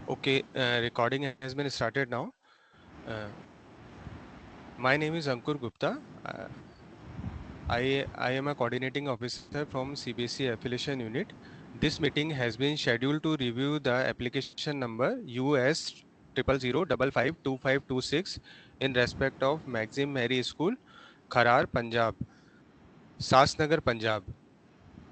Okay, recording has been started now. Uh, my name is Ankur Gupta. I am a coordinating officer from Cbse affiliation unit. This meeting has been scheduled to review the application number US 000552526 in respect of Maxim Mary School, Kharar, Punjab, Nagar, Punjab.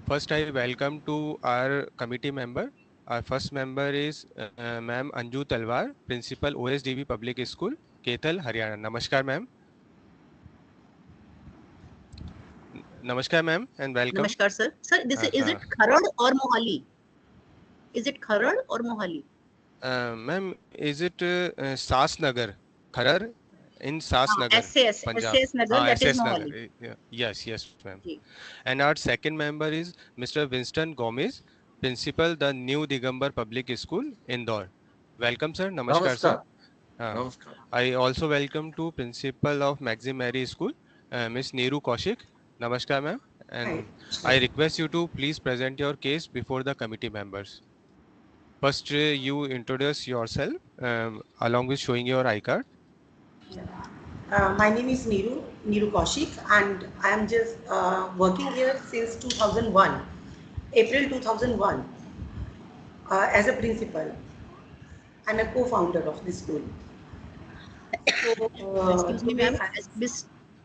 First, I welcome to our committee member. Our first member is Ma'am Anju Talwar, Principal OSDB Public School, Kethal, Haryana. Namaskar, ma'am. Namaskar, ma'am, and welcome. Namaskar, sir. Sir, is it Kharad or Mohali? Is it Kharad or Mohali? Ma'am, is it Nagar, Kharar in Nagar, SAS Punjab? Nagar, that is SS Mohali. Nagar. Yes, yes, ma'am. And our second member is Mr. Winston Gomez, Principal, the New Digambar Public School, Indore. Welcome, sir. Namaskar, sir. Namaskar. I also welcome to Principal of Maxim Mary School, Miss Neeru Kaushik. Namaskar, ma'am. And I request you to please present your case before the committee members. First, you introduce yourself along with showing your I-card. My name is Neeru Kaushik, and I am just working here since 2001, April 2001, as a principal and a co-founder of this school. Excuse me, ma'am.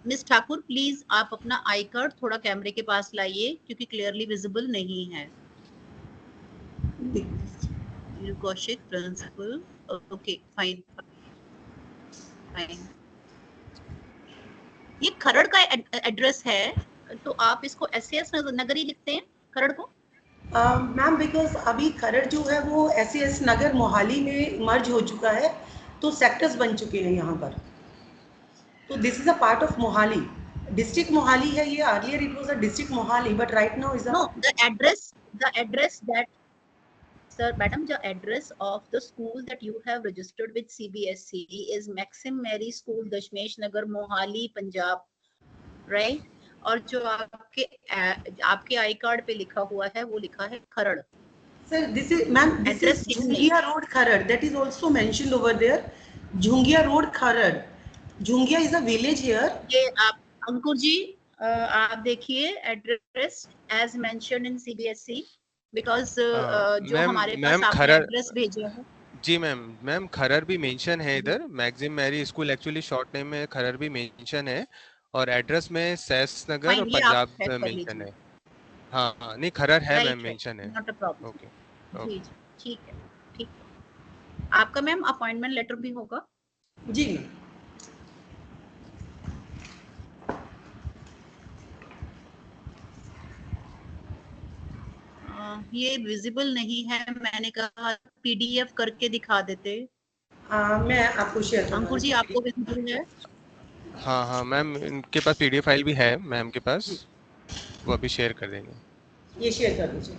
Miss Thakur, please आप अपना I card थोड़ा कैमरे के पास लाइए क्योंकि clearly visible नहीं है. Neeru Kaushik, principal. Okay, fine. ये खरड़ का एड्रेस है, तो आप इसको एसएस नगर ही लिखते हैं खरड़ को? मैम, बिकॉज अभी खरड़ जो है वो एसएस नगर मोहाली में मर्ज हो चुका है, तो सेक्टर्स बन चुके हैं यहाँ पर. तो this is a part of Mohali. District Mohali है ये. Earlier it was a district Mohali, but right now is know the address that Sir, madam, the address of the school that you have registered with CBSE is Maxim Mary School, Dashmesh, Nagar, Mohali, Punjab, right? और जो आपके I card पे लिखा हुआ है वो लिखा है खरड़. Sir, this is, ma'am, this is Jungia Road, Kharad. That is also mentioned over there. Jungia Road, Kharad. Jungia is a village here. ये आप अंकुर जी आप देखिए address as mentioned in CBSE. Because जो हमारे पास आपने एड्रेस भेजा है. जी मैम खरर भी मेंशन है इधर. Maxim Mary School actually short name में खरर भी मेंशन है और एड्रेस में सैस नगर और पंजाब मेंशन है. हाँ नहीं खरर है मैम, मेंशन है. Not a problem. ओके ठीक है. आपका मैम अपॉइंटमेंट लेटर भी होगा? जी. ये विजिबल नहीं है. मैंने कहा पीडीएफ करके दिखा देते. मैं आपको शेयर करूंगा. अंकुर जी आपको विजिबल है? हाँ मैम, इनके पास पीडीएफ फाइल भी है मैम के पास, वो अभी शेयर कर देंगे. ये शेयर कर दीजिए.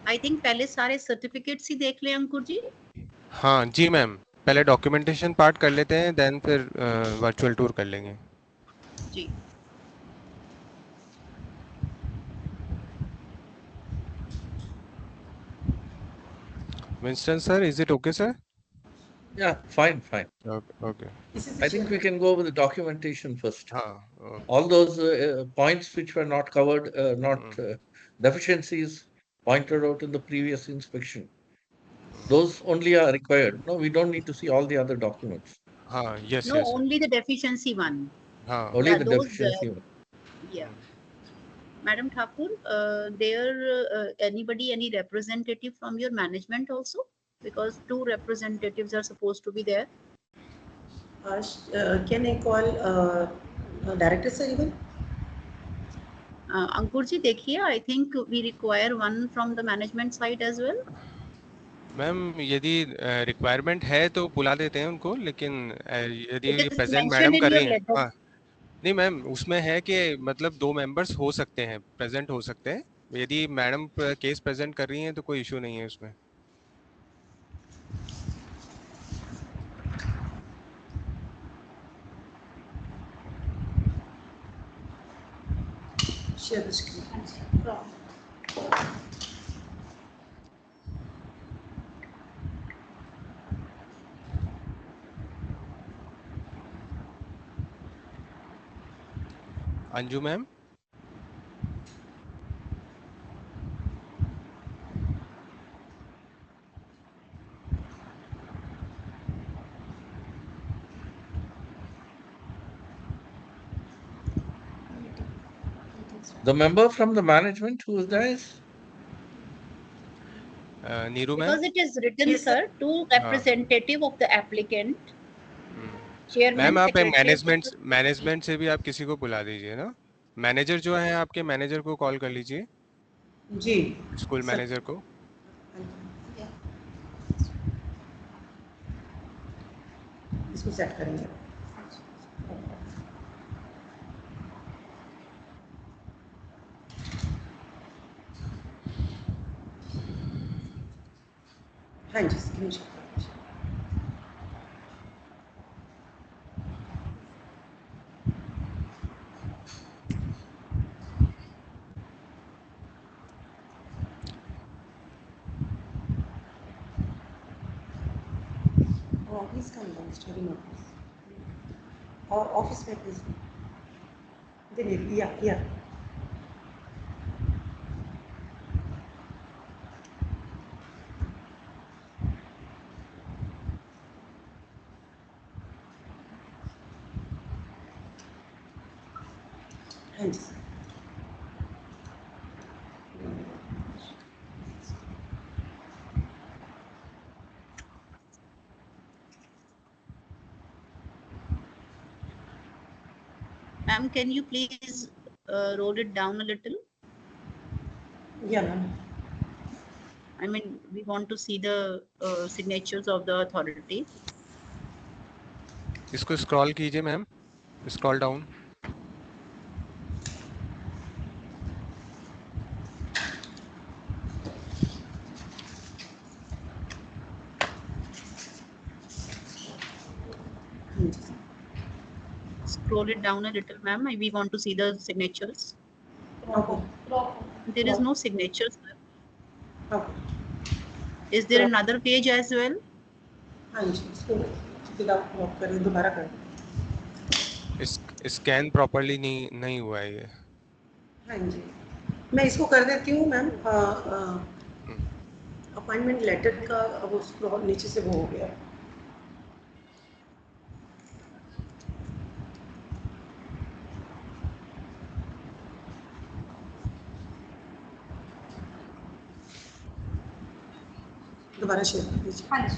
आई थिंक पहले सारे सर्टिफिकेट्स ही देख लें अंकुर जी. हाँ जी मैम, पहले डॉक्यूमेंटेशन पार्ट कर लेते हैं, देन फिर वर्चुअल टूर कर लेंगे. जी. Winston sir, is it okay sir? Yeah, fine. Okay. I think we can go with the documentation first. Okay. All those points which were not covered, deficiencies pointed out in the previous inspection, those only are required. No, we don't need to see all the other documents. Yes. Only the deficiency one. Only the deficiency one. Yeah. Madam Thakur, any representative from your management also? Because 2 representatives are supposed to be there. Can I call director sir even? Ankur ji देखिए, I think we require one from the management side as well. Ma'am यदि requirement है तो बुला देते हैं उनको, लेकिन यदि प्रेजेंट मैडम कर रही हैं. नहीं मैम, उसमें है कि मतलब 2 मेंबर्स हो सकते हैं, प्रेजेंट हो सकते हैं। यदि मैडम केस प्रेजेंट कर रही हैं तो कोई इशू नहीं है उसमें। Share the screen. Anju ma'am, The member from the management who is there? Neeru ma'am. Because it is written, Yes, sir. sir, to representative of the applicant, chairman, ma'am आप secretary of management the management से भी आप किसी को बुला दीजिए ना। Manager जो है आपके, मैनेजर को कॉल कर लीजिए, जी स्कूल सर। मैनेजर को। इसको सेट करेंगे। हाँ जी, स्क्रीन शेयर। ऑफिस का अंदर स्टडी ऑफिस और ऑफिस में प्लीज देखिए या हाँ जी sir. Ma'am, can you please roll it down a little? या ma'am. I mean, we want to see the signatures of the authority. इसको स्क्रॉल कीजिए मैम, स्क्रॉल डाउन। हाँ जी sir. Scroll it down a little, ma'am. We want to see the signatures. Okay There is no signature, sir. Okay Is there another page as well? हाँ जी, इसको without lock करें, दोबारा करें। Scan properly नहीं हुआ है ये। हाँ जी, मैं इसको कर देती हूँ मैम। हम्म, अपॉइंटमेंट लेटर का अब उसको नीचे से वो हो गया। दोबारा शेयर कर दीजिए। हाँ जी।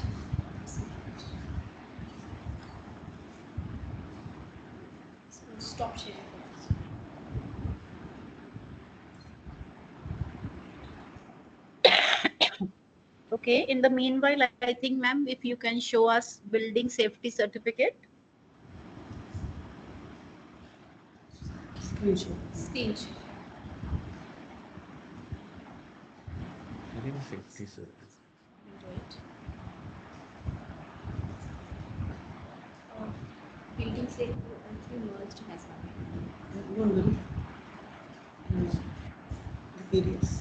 Stop share. Okay. In the meanwhile, I think, ma'am, if you can show us building safety certificate. Screen share. Screen share. Building safety certificate. Building safety actually merged has happened. No, no. Periods.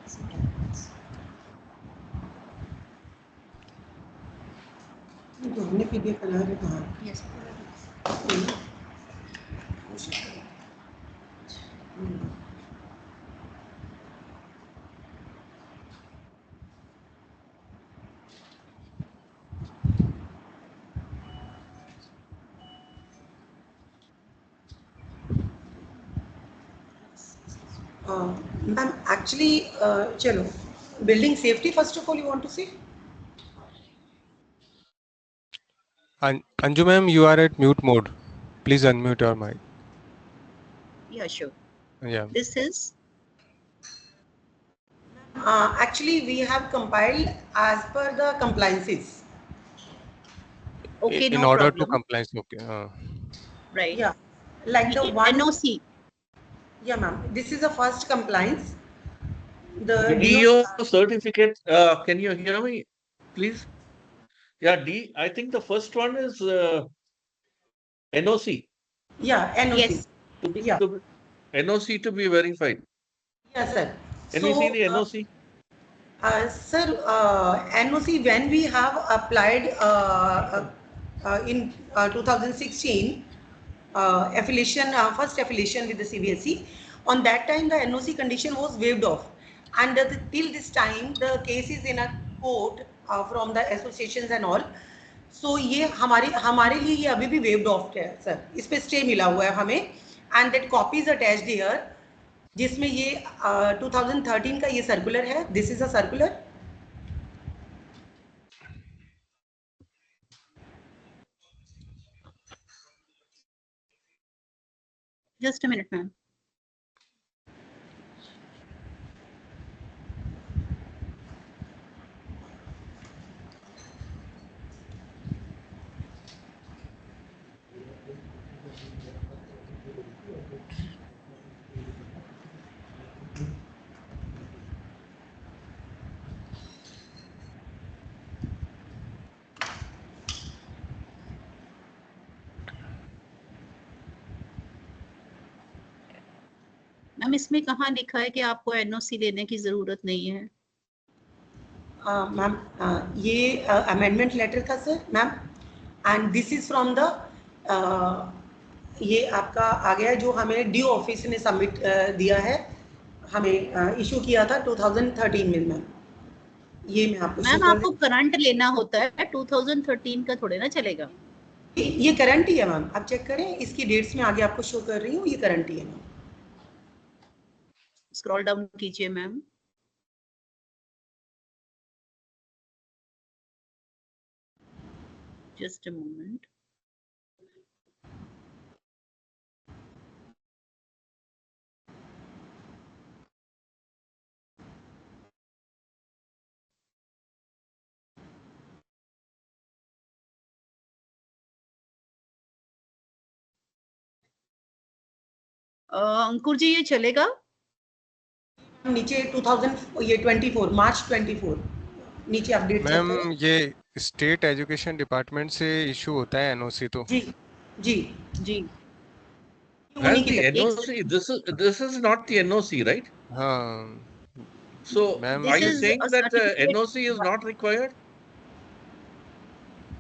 Some documents. तो हमने PDF बनाया है कहाँ? Yes. Ma'am, actually, चलो, building safety first of all you want to see? Anju ma'am, you are at mute mode. Please unmute your mic. Yeah, sure. Yeah. This is Actually, we have compiled as per the compliances. Okay, in no order to problem. compliance. Okay. Right. Yeah, like the one. NOC. Yeah, ma'am. This is the first compliance. The The DO. DO certificate, can you hear me, please? Yeah, I think the first one is NOC. Yeah, NOC. Yes. To be, Yeah, to be, NOC to be verified. yeah, sir. Can we see the NOC? Sir, NOC, when we have applied in 2016, affiliation, first affiliation with the CBSE, on that time the NOC condition was waived off. And till this time, the case is in a court from the associations and all. So ये हमारे लिए ये अभी भी waived off है sir, इस पे stay मिला हुआ है हमें, and that copy is attached here, जिसमें ये 2013 का ये सर्कुलर है. This is a circular. Just a minute, ma'am. Ma'am इसमें कहाँ लिखा है कि आपको एनओसी लेने की जरूरत नहीं है? मैम ये अमेंडमेंट लेटर था sir ma'am, and this is from the ये आपका आ गया जो हमें डीओ ऑफिस ने सबमिट दिया है, हमें इशू किया था 2013 में मैम. ये मैं आपको मैम आपको करंट लेना होता है, 2013 का थोड़े ना चलेगा. ये करंट ही है मैम, आप चेक करें इसकी डेट्स में आगे आपको शो कर रही हूँ, ये करंट ही है मैम. स्क्रॉल डाउन कीजिए मैम. Just a moment. अंकुर जी ये चलेगा? नीचे 2000 ये 24 मार्च 24 नीचे अपडेट चेक मैम करें. ये स्टेट एजुकेशन डिपार्टमेंट से इशू होता है एनओसी तो. जी जी जी. Well, the NOC, this is not the NOC, right? हाँ. So, Ma'am, are you is saying a that certificate. NOC is not required?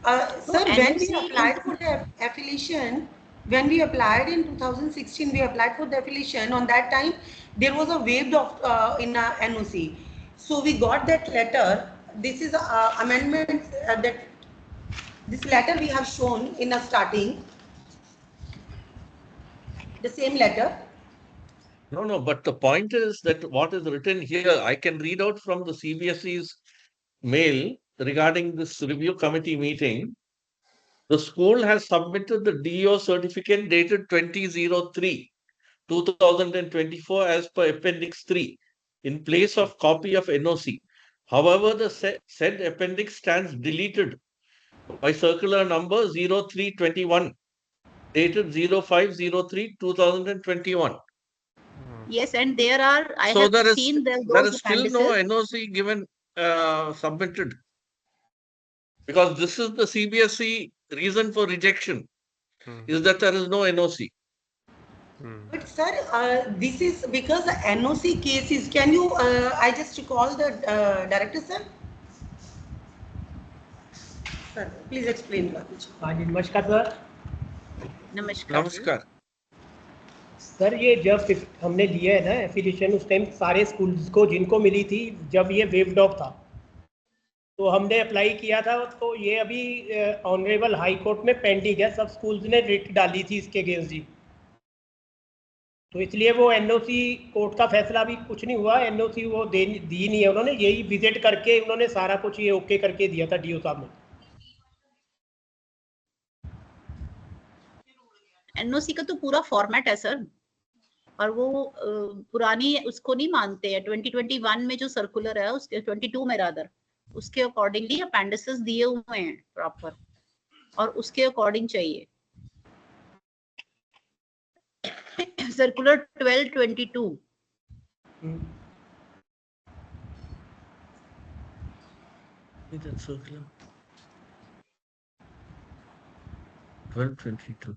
Sir, when we NOC applied is- for the affiliation, when we applied in 2016, we applied for the affiliation. On that time, there was a waived of in NOC. So we got that letter. This is a amendment that this letter we have shown in a starting. The same letter. No, but the point is that what is written here, I can read out from the CBSE's mail regarding this review committee meeting. The school has submitted the DO certificate dated 20/03/2024 as per Appendix 3 in place of copy of NOC. However, the said appendix stands deleted by circular number 0321 dated 05/03/2021. Yes, and there are, I So have there seen is those still no appendices. NOC given submitted, because this is the CBSE reason for rejection is that there is no NOC. But sir, this is because the NOC cases. Can you? I just call the director, sir. Sir, please explain. हाँ जी नमस्कार sir. नमस्कार. Namaskar. Sir ये जब हमने दिया है ना affiliation, उस टाइम सारे स्कूल्स को जिनको मिली थी जब ये वेव्ड ऑफ था, तो हमने अप्लाई किया था. तो ये अभी ऑनरेबल हाई कोर्ट में पेंडिंग है. सब स्कूल्स ने रिट डाली थी इसके अगेंस्ट जी. तो इसलिए वो एनओसी कोर्ट का फैसला अभी कुछ नहीं हुआ. एनओसी वो दी नहीं है उन्होंने, यही विजिट करके उन्होंने सारा कुछ ये ओके करके दिया था डीओ साहब ने. एनओसी का तो पूरा फॉर्मेट है सर, और वो पुरानी उसको नहीं मानते हैं. 2021 में जो सर्कुलर है उसके 22 में रादर उसके अकॉर्डिंगली अपेंडिसेस दिए हुए हैं प्रॉपर. और उसके अकॉर्डिंग चाहिए। Circular 1222 That circular 1222.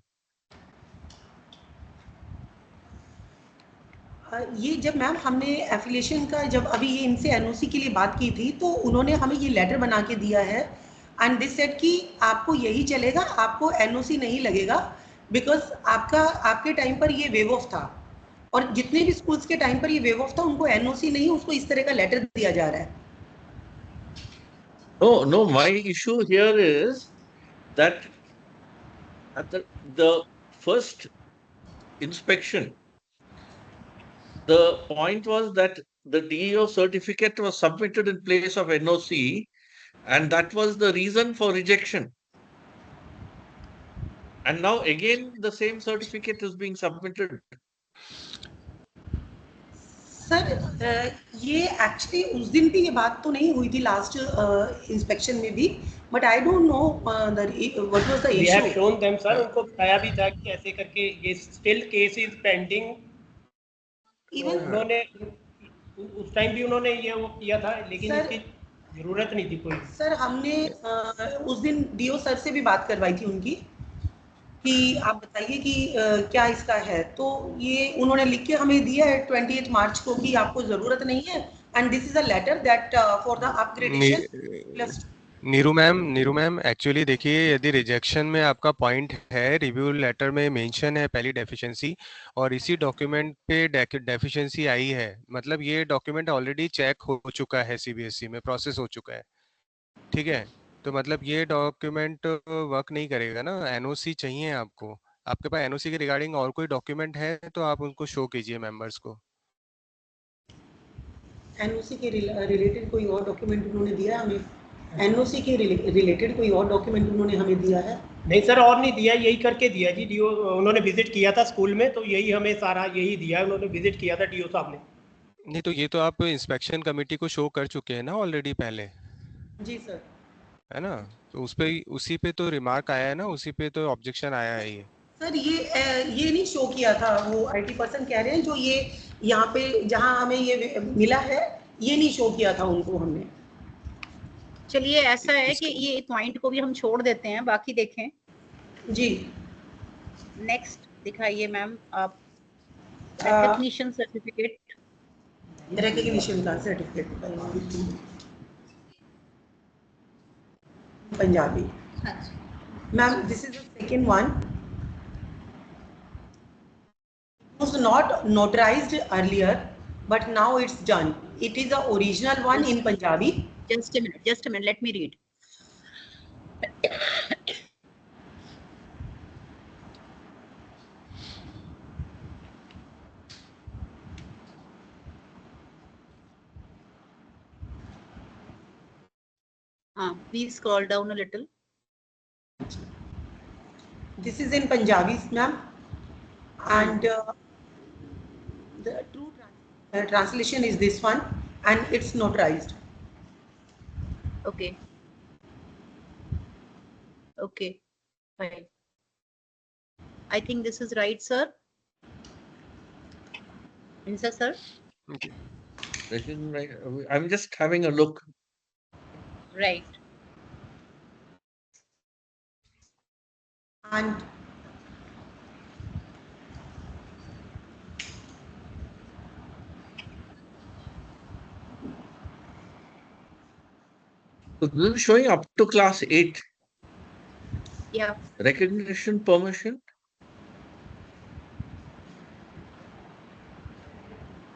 ये जब मैम हमने एफिलिएशन का जब अभी ये इनसे एनओसी के लिए बात की थी, तो उन्होंने हमें ये लेटर बना के दिया है एंड दिस सेड कि आपको यही चलेगा, आपको एनओसी नहीं लगेगा, बिकॉज आपके टाइम पर ये वेव ऑफ था और जितने भी स्कूल्स के टाइम पर ये वेव ऑफ था उनको एनओसी नहीं, उसको इस तरह का लेटर दिया जा रहा है। No, my issue here is that at the first inspection, the point was that the DEO certificate was submitted in place of NOC, and that was the reason for rejection. And now again, the same certificate is being submitted. Sir ये actually उस दिन भी ये बात तो नहीं हुई थी लास्ट इंस्पेक्शन में भी, but I don't know what was the We have issue. shown them sir, उनको बताया भी था कि ऐसे करके ये still case is pending। Even उन्होंने उस टाइम भी उन्होंने ये वो किया था, लेकिन सर- इसकी जरूरत नहीं थी कोई। सर हमने उस दिन डीओ सर से भी बात करवाई थी उनकी कि आप बताइए कि क्या इसका है, तो ये उन्होंने लिख के हमें दिया है 28 मार्च को कि आपको जरूरत नहीं है and this is a letter that for the upgradation plus. Neeru ma'am actually देखिए, यदि रिजेक्शन में आपका पॉइंट है, रिव्यू लेटर में मेंशन है पहली डेफिशिएंसी और इसी डॉक्यूमेंट पे डेफिशिएंसी आई है, मतलब ये डॉक्यूमेंट ऑलरेडी चेक हो चुका है, सीबीएसई में प्रोसेस हो चुका है, ठीक है। तो मतलब ये डॉक्यूमेंट वर्क नहीं करेगा ना, एनओसी चाहिए आपको। आपके पास एनओसी के रिगार्डिंग और कोई डॉक्यूमेंट है तो आप उनको शो कीजिए मेंबर्स को। एनओसी के रिलेटेड कोई और डॉक्यूमेंट उन्होंने दिया है हमें? एनओसी के रिलेटेड कोई और डॉक्यूमेंट उन्होंने हमें दिया है? नहीं सर, और नहीं दिया, यही करके दिया जी। डीओ उन्होंने विजिट किया था स्कूल में, तो यही हमें सारा यही दिया, उन्होंने विजिट किया था डीओ साहब ने। नहीं तो ये तो आप इंस्पेक्शन कमेटी को शो कर चुके हैं ना ऑलरेडी पहले, जी सर। है ना। तो उस पे उसी पे तो रिमार्क आया है ना, उसी पे तो ऑब्जेक्शन आया है ये। सर ये नहीं शो किया था, वो आईटी पर्सन कह रहे हैं जो ये यहाँ पे जहाँ हमें ये मिला है, ये नहीं शो किया था उनको हमने। चलिए ऐसा है कि इसको- ये पॉइंट को भी हम छोड़ देते हैं, बाकी देखें। जी नेक्स्ट दिखाइए मैम आप, रिकॉग्निशन सर्टिफिकेट। रिकग्निशन का सर्टिफिकेट पंजाबी। हाँ जी। Ma'am this is the second one, was not notarized earlier but now it's done. It is the original one in Punjabi. Just a minute, let me read. Please scroll down a little. This is in Punjabi, ma'am, and the true translation is this one, and it's notarized. Okay. Okay. Fine. I think this is right, sir. Insa, sir. Okay. I'm just having a look. Right. And So this is showing up to class 8. Yeah. Recognition permission.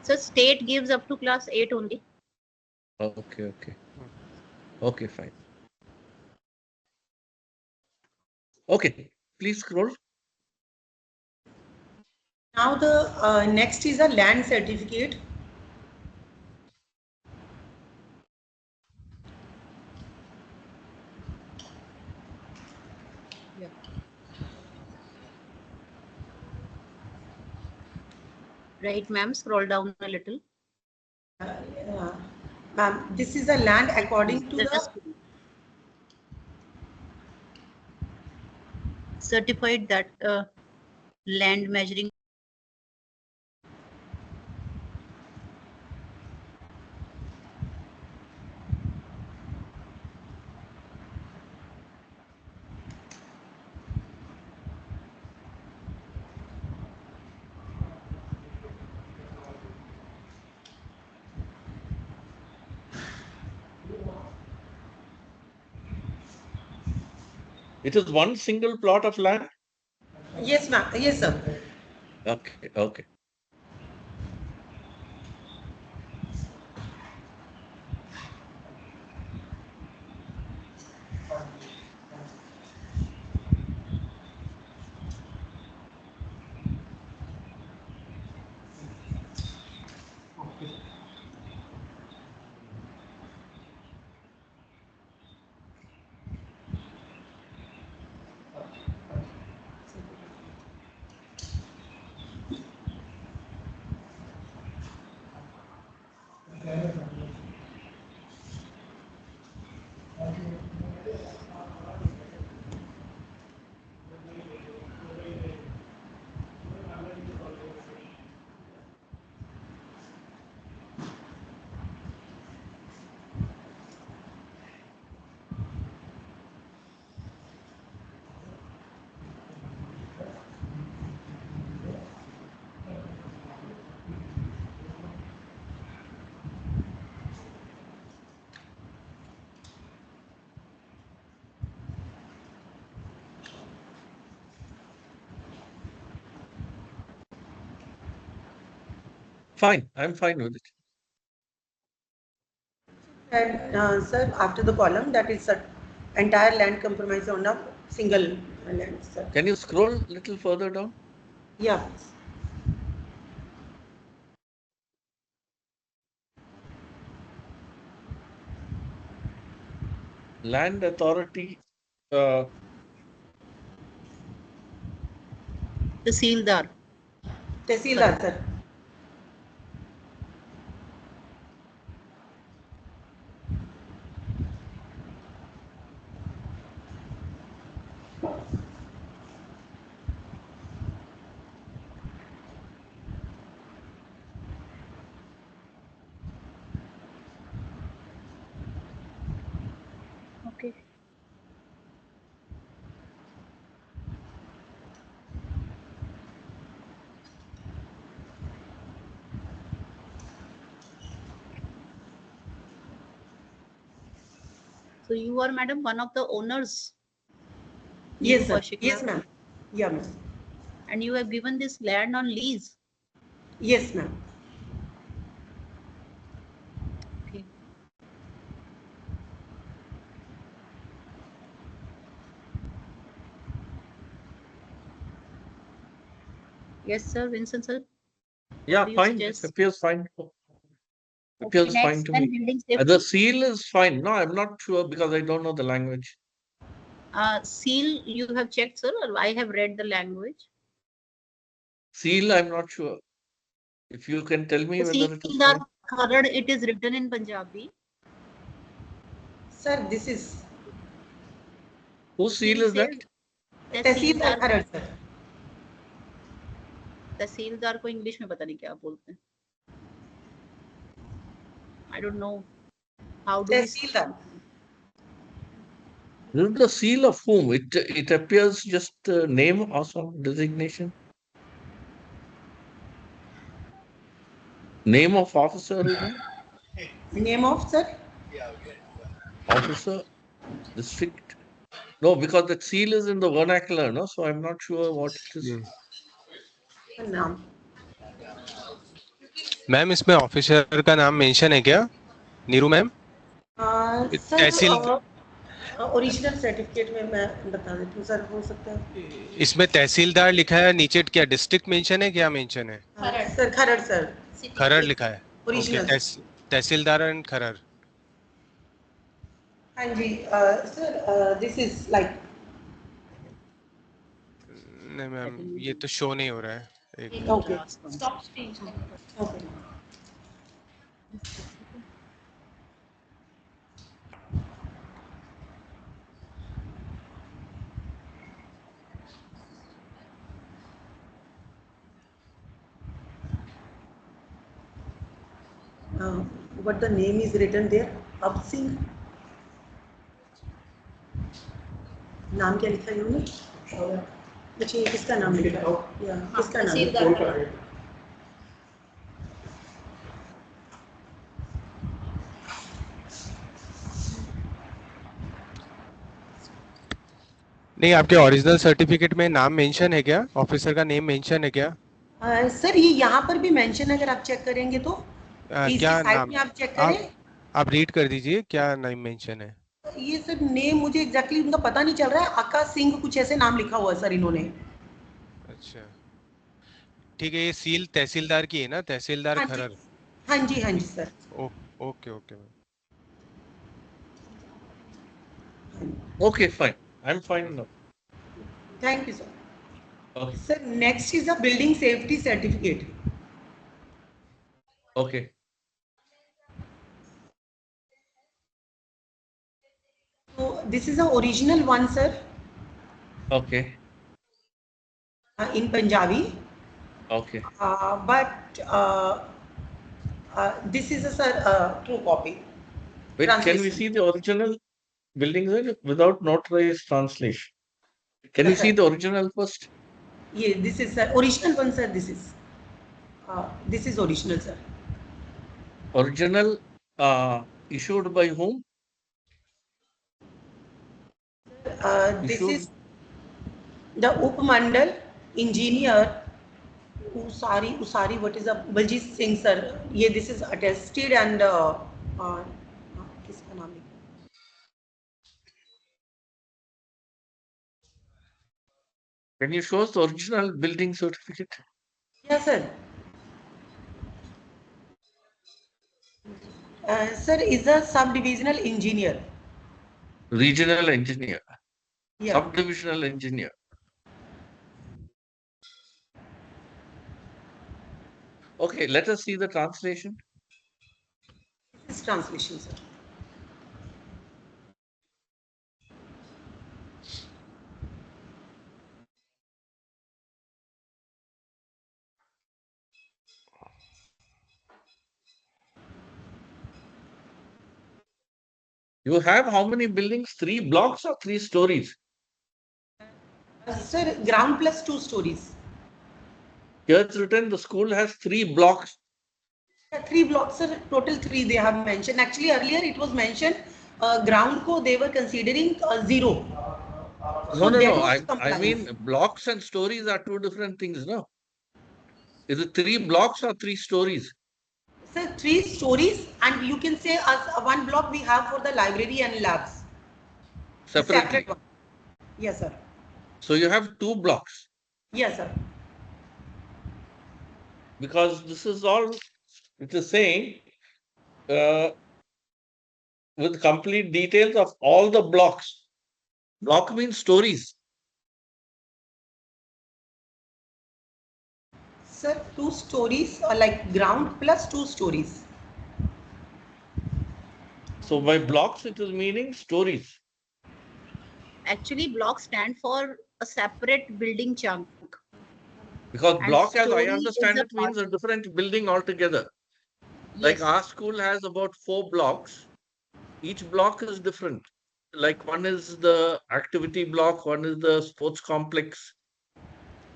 So state gives up to class 8 only. Okay. Okay, fine. Okay, please scroll. now the next is a land certificate. Yeah. Right, ma'am. Scroll down a little. Ma'am, this is a land according to the certified that land measuring. It is one single plot of land? Yes, ma'am. Yes, sir. Okay, okay. Fine, I'm fine with it. And sir, after the column, that is entire land compromise on a single land, sir. Can you scroll a little further down? Yeah. Land authority, Tahsildar. Tehsildar, sir. Okay. So you are, madam, one of the owners. Yes, sir. Kaushik, Yes, ma'am. ma'am. Yeah, ma'am. And you have given this land on lease. Yes, ma'am. Okay. Yes, sir. Vincent, sir. yeah, do you fine. It suggest? appears fine. Okay, Appears fine next, to then me. building The safety. seal is fine. No, I'm not sure because I don't know the language. Seal, you have checked, sir, or I have read the language. Seal, I'm not sure. If you can tell me whether it is Tahsildar fine. Kharad, it is written in Punjabi. Sir, this is Whose seal is that? Tehsildar Kharad, sir. तहसीलदार को English में पता नहीं क्या बोलते हैं. I don't know how do we. Tehsildar. This is the seal of whom? It appears just name or some designation. Name of officer is there? Name of, sir? Officer, district. No, because the seal is in the vernacular, no? So I'm not sure what it is. Naam. Ma'am इसमें officer का नाम mention है क्या, Neeru ma'am? Sir तहसील original certificate में मैं बता देती हूँ, सर हो सकता है इसमें तहसीलदार लिखा है, नीचे क्या डिस्ट्रिक्ट मेंशन है, क्या मेंशन है? सर खरड़, सर खरड़ लिखा है. Okay, original. तहसीलदार एंड खरड़. हाँ जी सर, दिस इज लाइक. नहीं मैम, ये तो शो नहीं हो रहा है. एक okay. Stop screen. Okay. what the name is written there? Ab Singh. नाम क्या लिखा है इन्होंने? अच्छा ये किसका नाम लिखा है? या किसका नाम है? नहीं, आपके ओरिजिनल सर्टिफिकेट में नाम मेंशन है क्या? ऑफिसर का नेम मेंशन है क्या? सर ये यहाँ पर भी मेंशन है, अगर आप चेक करेंगे तो इसकी क्या साइड नाम? में आप चेक करें। आप रीड कर दीजिए, क्या नाम मेंशन है? ये सर नेम मुझे एग्जैक्टली उनका पता नहीं चल रहा है, आकाश सिंह कुछ ऐसे नाम लिखा हुआ है सर इन्होंने। अच्छा, ठीक है। ये सील तहसीलदार की है ना? तहसीलदार हाँ जी, खरर। हाँ जी, हाँ जी sir. Okay okay ma'am. Okay, fine. I'm fine now. Thank you sir. Okay. Sir next is a building safety certificate. Okay. So this is the original one, sir, Okay. in Punjabi. Okay. But this is a sir true copy. Wait, can we Translation. see the original building there without notarized translation? Can we Yes, see sir. the original first? Yeah, this is sir original one, sir. This is original, sir. Original issued by whom? This Issued. is the Upmandal engineer Usari. What is a Baljit Singh, sir? Yeah, this is attested and किसका नाम लिखा है? Can you show us the original building certificate? Yes, sir. Sir is a subdivisional engineer. Regional engineer, Yeah. subdivisional engineer. Okay, let us see the translation. This is translation, sir. You have how many buildings? 3 blocks or 3 stories? Sir, ground plus 2 stories. Here it's written the school has 3 blocks. 3 blocks, sir. Total 3 they have mentioned. Actually, earlier it was mentioned ground ko they were considering 0. So No. that was I mean, blocks and stories are 2 different things, no? Is it 3 blocks or 3 stories? Sir, 3 stories, and you can say as 1 block we have for the library and labs. Separately. Separate one. Yes, sir. So you have 2 blocks. Yes, sir. Because this is all, it is saying with complete details of all the blocks. Block means stories. Sir, 2 stories like ground plus 2 stories. So by blocks, it is meaning stories. Actually, block stand for a separate building chunk. Because And block, as I story is understand a it, means a different building altogether. Yes. Like our school has about 4 blocks. Each block is different. Like one is the activity block, one is the sports complex,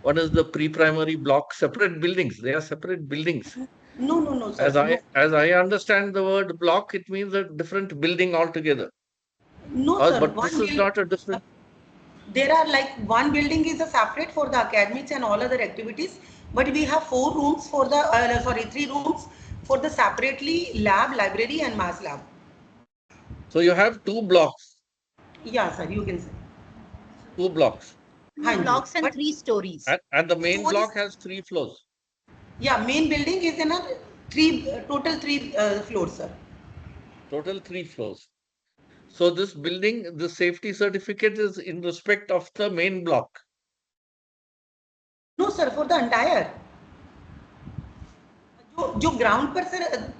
one is the pre-primary block, separate buildings. They are separate buildings. No, sir. As I understand the word block, it means a different building altogether. No, sir. But this is not a different. There are like one building is a separate for the academics and all other activities, but we have 4 rooms for the 3 rooms for the separately lab, library, and math lab. So you have 2 blocks. Yeah, sir. You can say 2 blocks. 2 blocks and 3 stories. And the main block has 3 floors. Yeah, main building is in a total 3 floors, sir. Total 3 floors. So this building, the safety certificate is in respect of the main block. No, sir, for the entire. जो ground पर sir,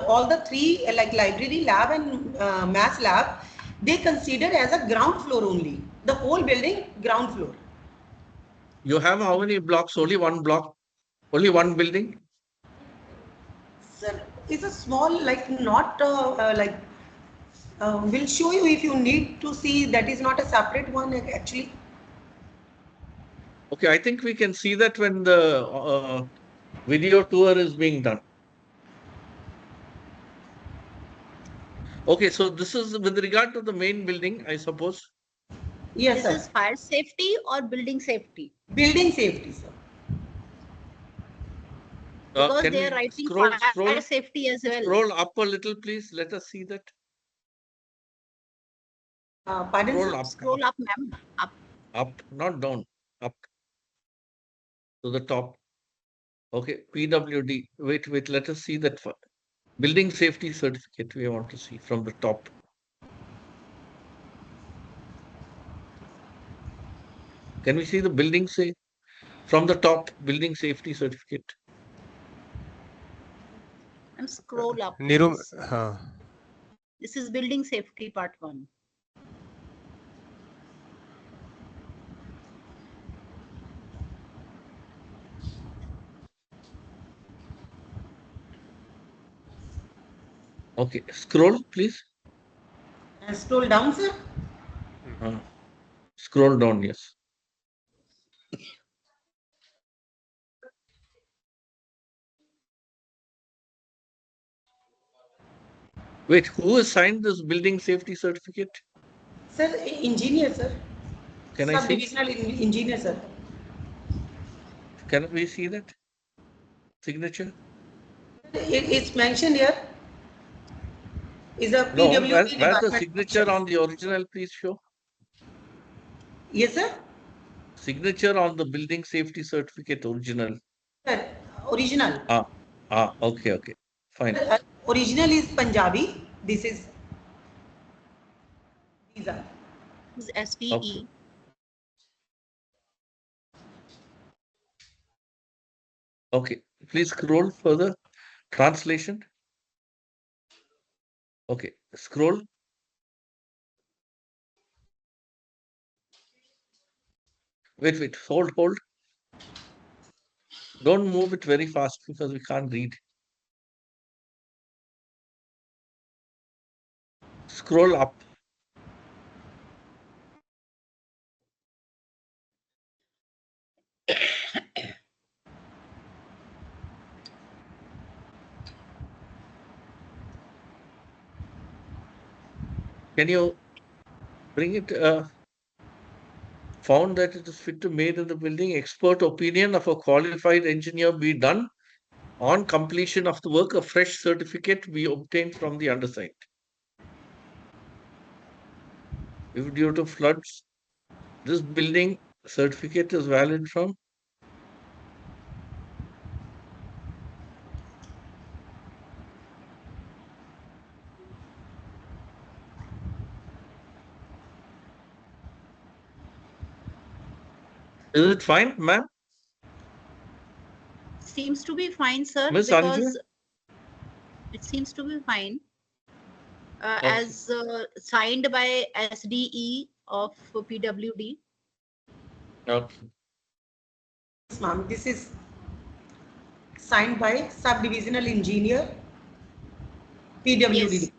all the 3 like library, lab, and math lab, they consider as a ground floor only. The whole building ground floor. You have how many blocks? Only 1 block? Only 1 building? Sir, It's a small, like not like, we'll show you if you need to see. That is not a separate one actually. Okay, I think we can see that when the video tour is being done. Okay, so this is with regard to the main building, I suppose. Yes, This sir. is fire safety or building safety? Building safety, sir. Because Can they are we writing scroll fire safety as well. scroll up a little, please? Let us see that. Pardon, Scroll sir? up, Scroll up, ma'am. up, not down, up to the top. Okay, PWD. Wait, let us see that building safety certificate we want to see from the top. Can we see the building say from the top building safety certificate? And scroll up. Niru, please. हाँ, This is building safety part 1. Okay, scroll, please. And scroll down, sir. Scroll down, yes. Wait, who has signed this building safety certificate? Sir, engineer, sir. Can I see? Sub-divisional engineer, sir. Can we see that signature? It's mentioned here. Is a No, PWD where's the department. signature on the original, please show? Yes, sir. Signature on the building safety certificate original. Sir, original. Okay, fine. Original is Punjabi. This is, these are. This is SDE. Okay. Okay, please scroll further. Translation. Okay, scroll. Wait, hold. Don't move it very fast because we can't read. Scroll up. Can you bring it? Found that it is fit to made in the building. Expert opinion of a qualified engineer be done. On completion of the work, a fresh certificate be obtained from the undersigned. If due to floods, this building certificate is valid from. Is it fine, ma'am? Seems to be fine, sir. Miss Because Anju? it seems to be fine. Okay. As signed by SDE of PWD. Okay. Yes, ma'am. This is signed by sub-divisional engineer, PWD.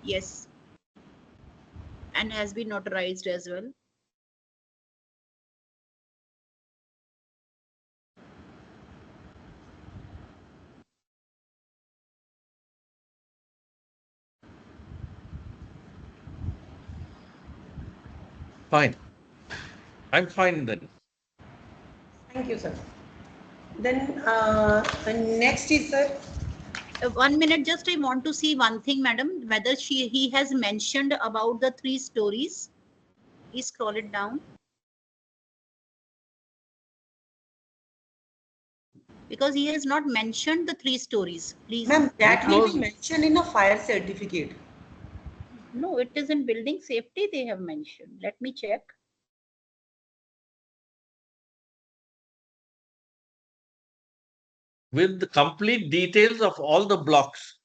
Yes. And has been notarized as well. Fine. I'm fine then. Thank you, sir. Then next is, sir. 1 minute, just I want to see one thing, madam, whether he has mentioned about the 3 stories. Please scroll it down. Because he has not mentioned the 3 stories. Please. Ma'am, that will be mentioned in a fire certificate. No, it is in building safety they have mentioned. Let me check. With the complete details of all the blocks.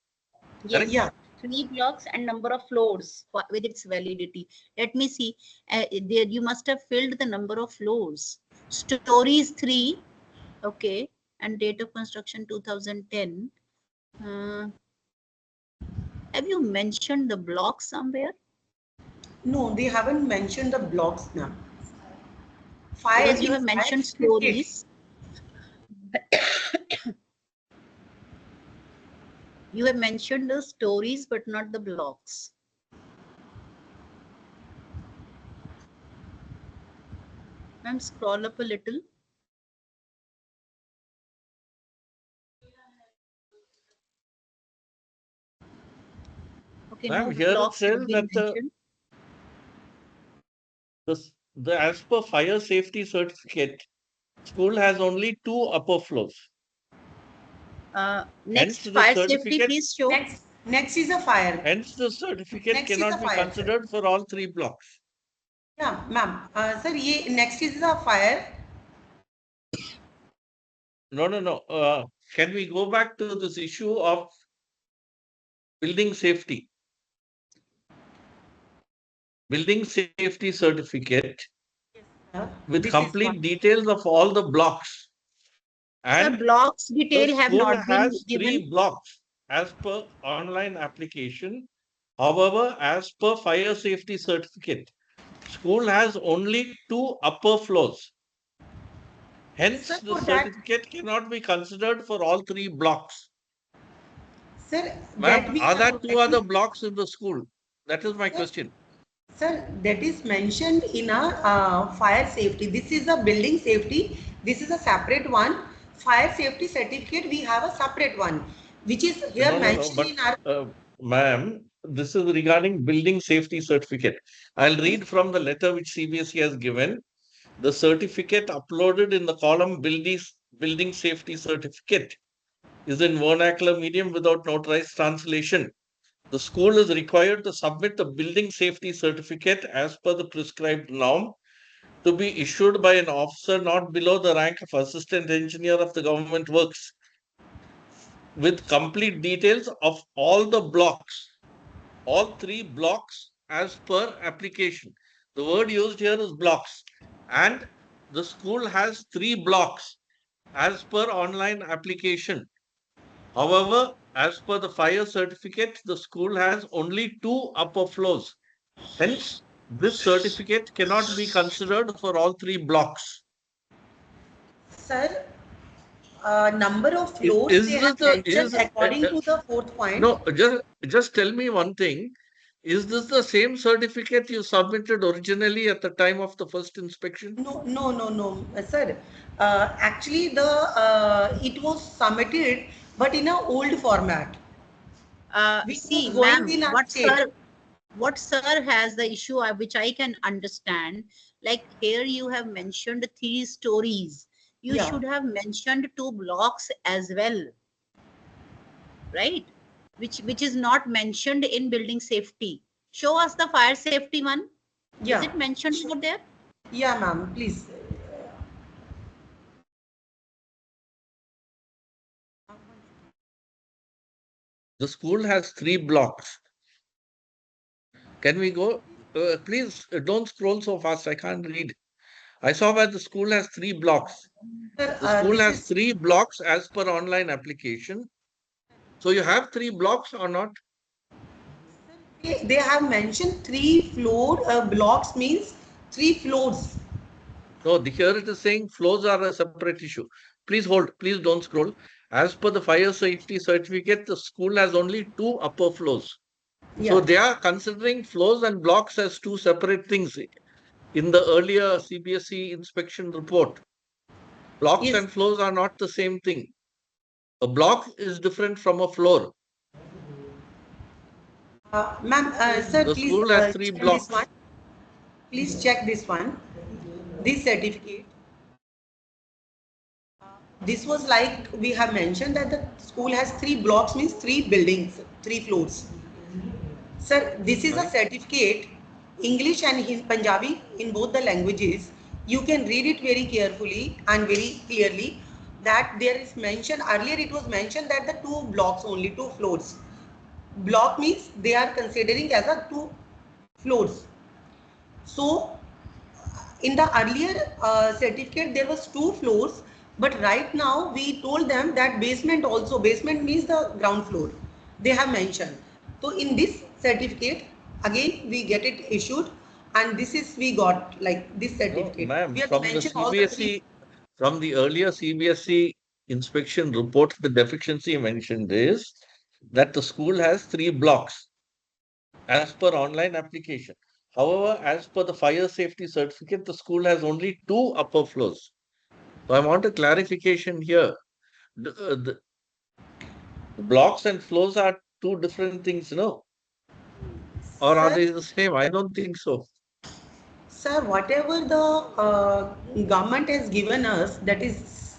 Yes. Yeah. 3 blocks and number of floors with its validity. Let me see. There you must have filled the number of floors. Stories 3. Okay. And date of construction 2010. Have you mentioned the block somewhere? No, they haven't mentioned the blocks now. Fire Because you means have fire mentioned certificate. stories. You have mentioned the stories, but not the blocks. Ma'am, scroll up a little. Okay, no Ma'am, here it blocks says have been that mentioned. as per fire safety certificate, school has only 2 upper floors. Hence, Next, the fire safety, certificate, please show. Next is a fire. hence the certificate Next is cannot a be fire, sir. considered for all 3 blocks. Yeah, ma'am. Sir, ये next is the fire. No. Can we go back to this issue of building safety? Building safety certificate with This is complete one. details of all the blocks. Sir, And blocks the detail have school not been has 3 given. blocks as per online application. However, as per fire safety certificate, school has only 2 upper floors. Hence, Sir, the for that, certificate cannot be considered for all 3 blocks. sir, Ma'am, that we are there have 2 other already, blocks in the school? That is my sir, question. sir, that is mentioned in a fire safety. This is a building safety. This is a separate one. Fire safety certificate, we have a separate one, which is here No. mentioned But, in our. ma'am, this is regarding building safety certificate. I'll read from the letter which CBSE has given. The certificate uploaded in the column building safety certificate is in vernacular medium without notarized translation. The school is required to submit the building safety certificate as per the prescribed norm to be issued by an officer not below the rank of assistant engineer of the government works with complete details of all the blocks, all 3 blocks as per application. The word used here is blocks, and the school has 3 blocks as per online application. However, as per the fire certificate, the school has only 2 upper floors. Hence, this certificate cannot be considered for all 3 blocks. Sir, number of Is floors they this have mentioned according to the fourth point. no? Just tell me one thing. Is this the same certificate you submitted originally at the time of the first inspection? No, sir. Actually, the it was submitted, but in a old format. Which See, was going ma'am, in our state. what sir has the issue which I can understand. Like here, you have mentioned 3 stories. You Yeah. should have mentioned 2 blocks as well, right? Which is not mentioned in building safety. Show us the fire safety one. Yeah. Is it mentioned over there? Yeah, ma'am. Please. The school has 3 blocks. Can we go? Please don't scroll so fast. I can't read. I saw where the school has 3 blocks. Sir, The school this has is 3 blocks as per online application. So you have 3 blocks or not? they have mentioned 3 floor blocks means 3 floors. No, here it is saying floors are a separate issue. Please hold. Please don't scroll. As per the fire safety certificate, the school has only 2 upper floors. Yeah. So they are considering floors and blocks as 2 separate things in the earlier Cbse inspection report. Blocks Yes. and floors are not the same thing. A block is different from a floor. Ma'am, sir, The please school has 3 check this blocks. one. Please check this one. This certificate. This was like we have mentioned that the school has 3 blocks means 3 buildings, 3 floors. Sir, this is a certificate, English and Punjabi in both the languages. You can read it very carefully and very clearly that there is mentioned, earlier it was mentioned that the 2 blocks only, 2 floors. Block means they are considering as a 2 floors. So, in the earlier certificate there was 2 floors, but right now we told them that basement also, basement means the ground floor. They have mentioned. So in this certificate, again we get it issued, and this is we got like this No, certificate. ma'am, We have to from the mention all the three. CBSE, from the earlier CBSE inspection report, the deficiency mentioned is that the school has 3 blocks as per online application. However, as per the fire safety certificate, the school has only 2 upper floors. So I want a clarification here. The blocks and floors are 2 different things, no? Or are Sir, they the same? I don't think so. Sir, whatever the government has given us, that is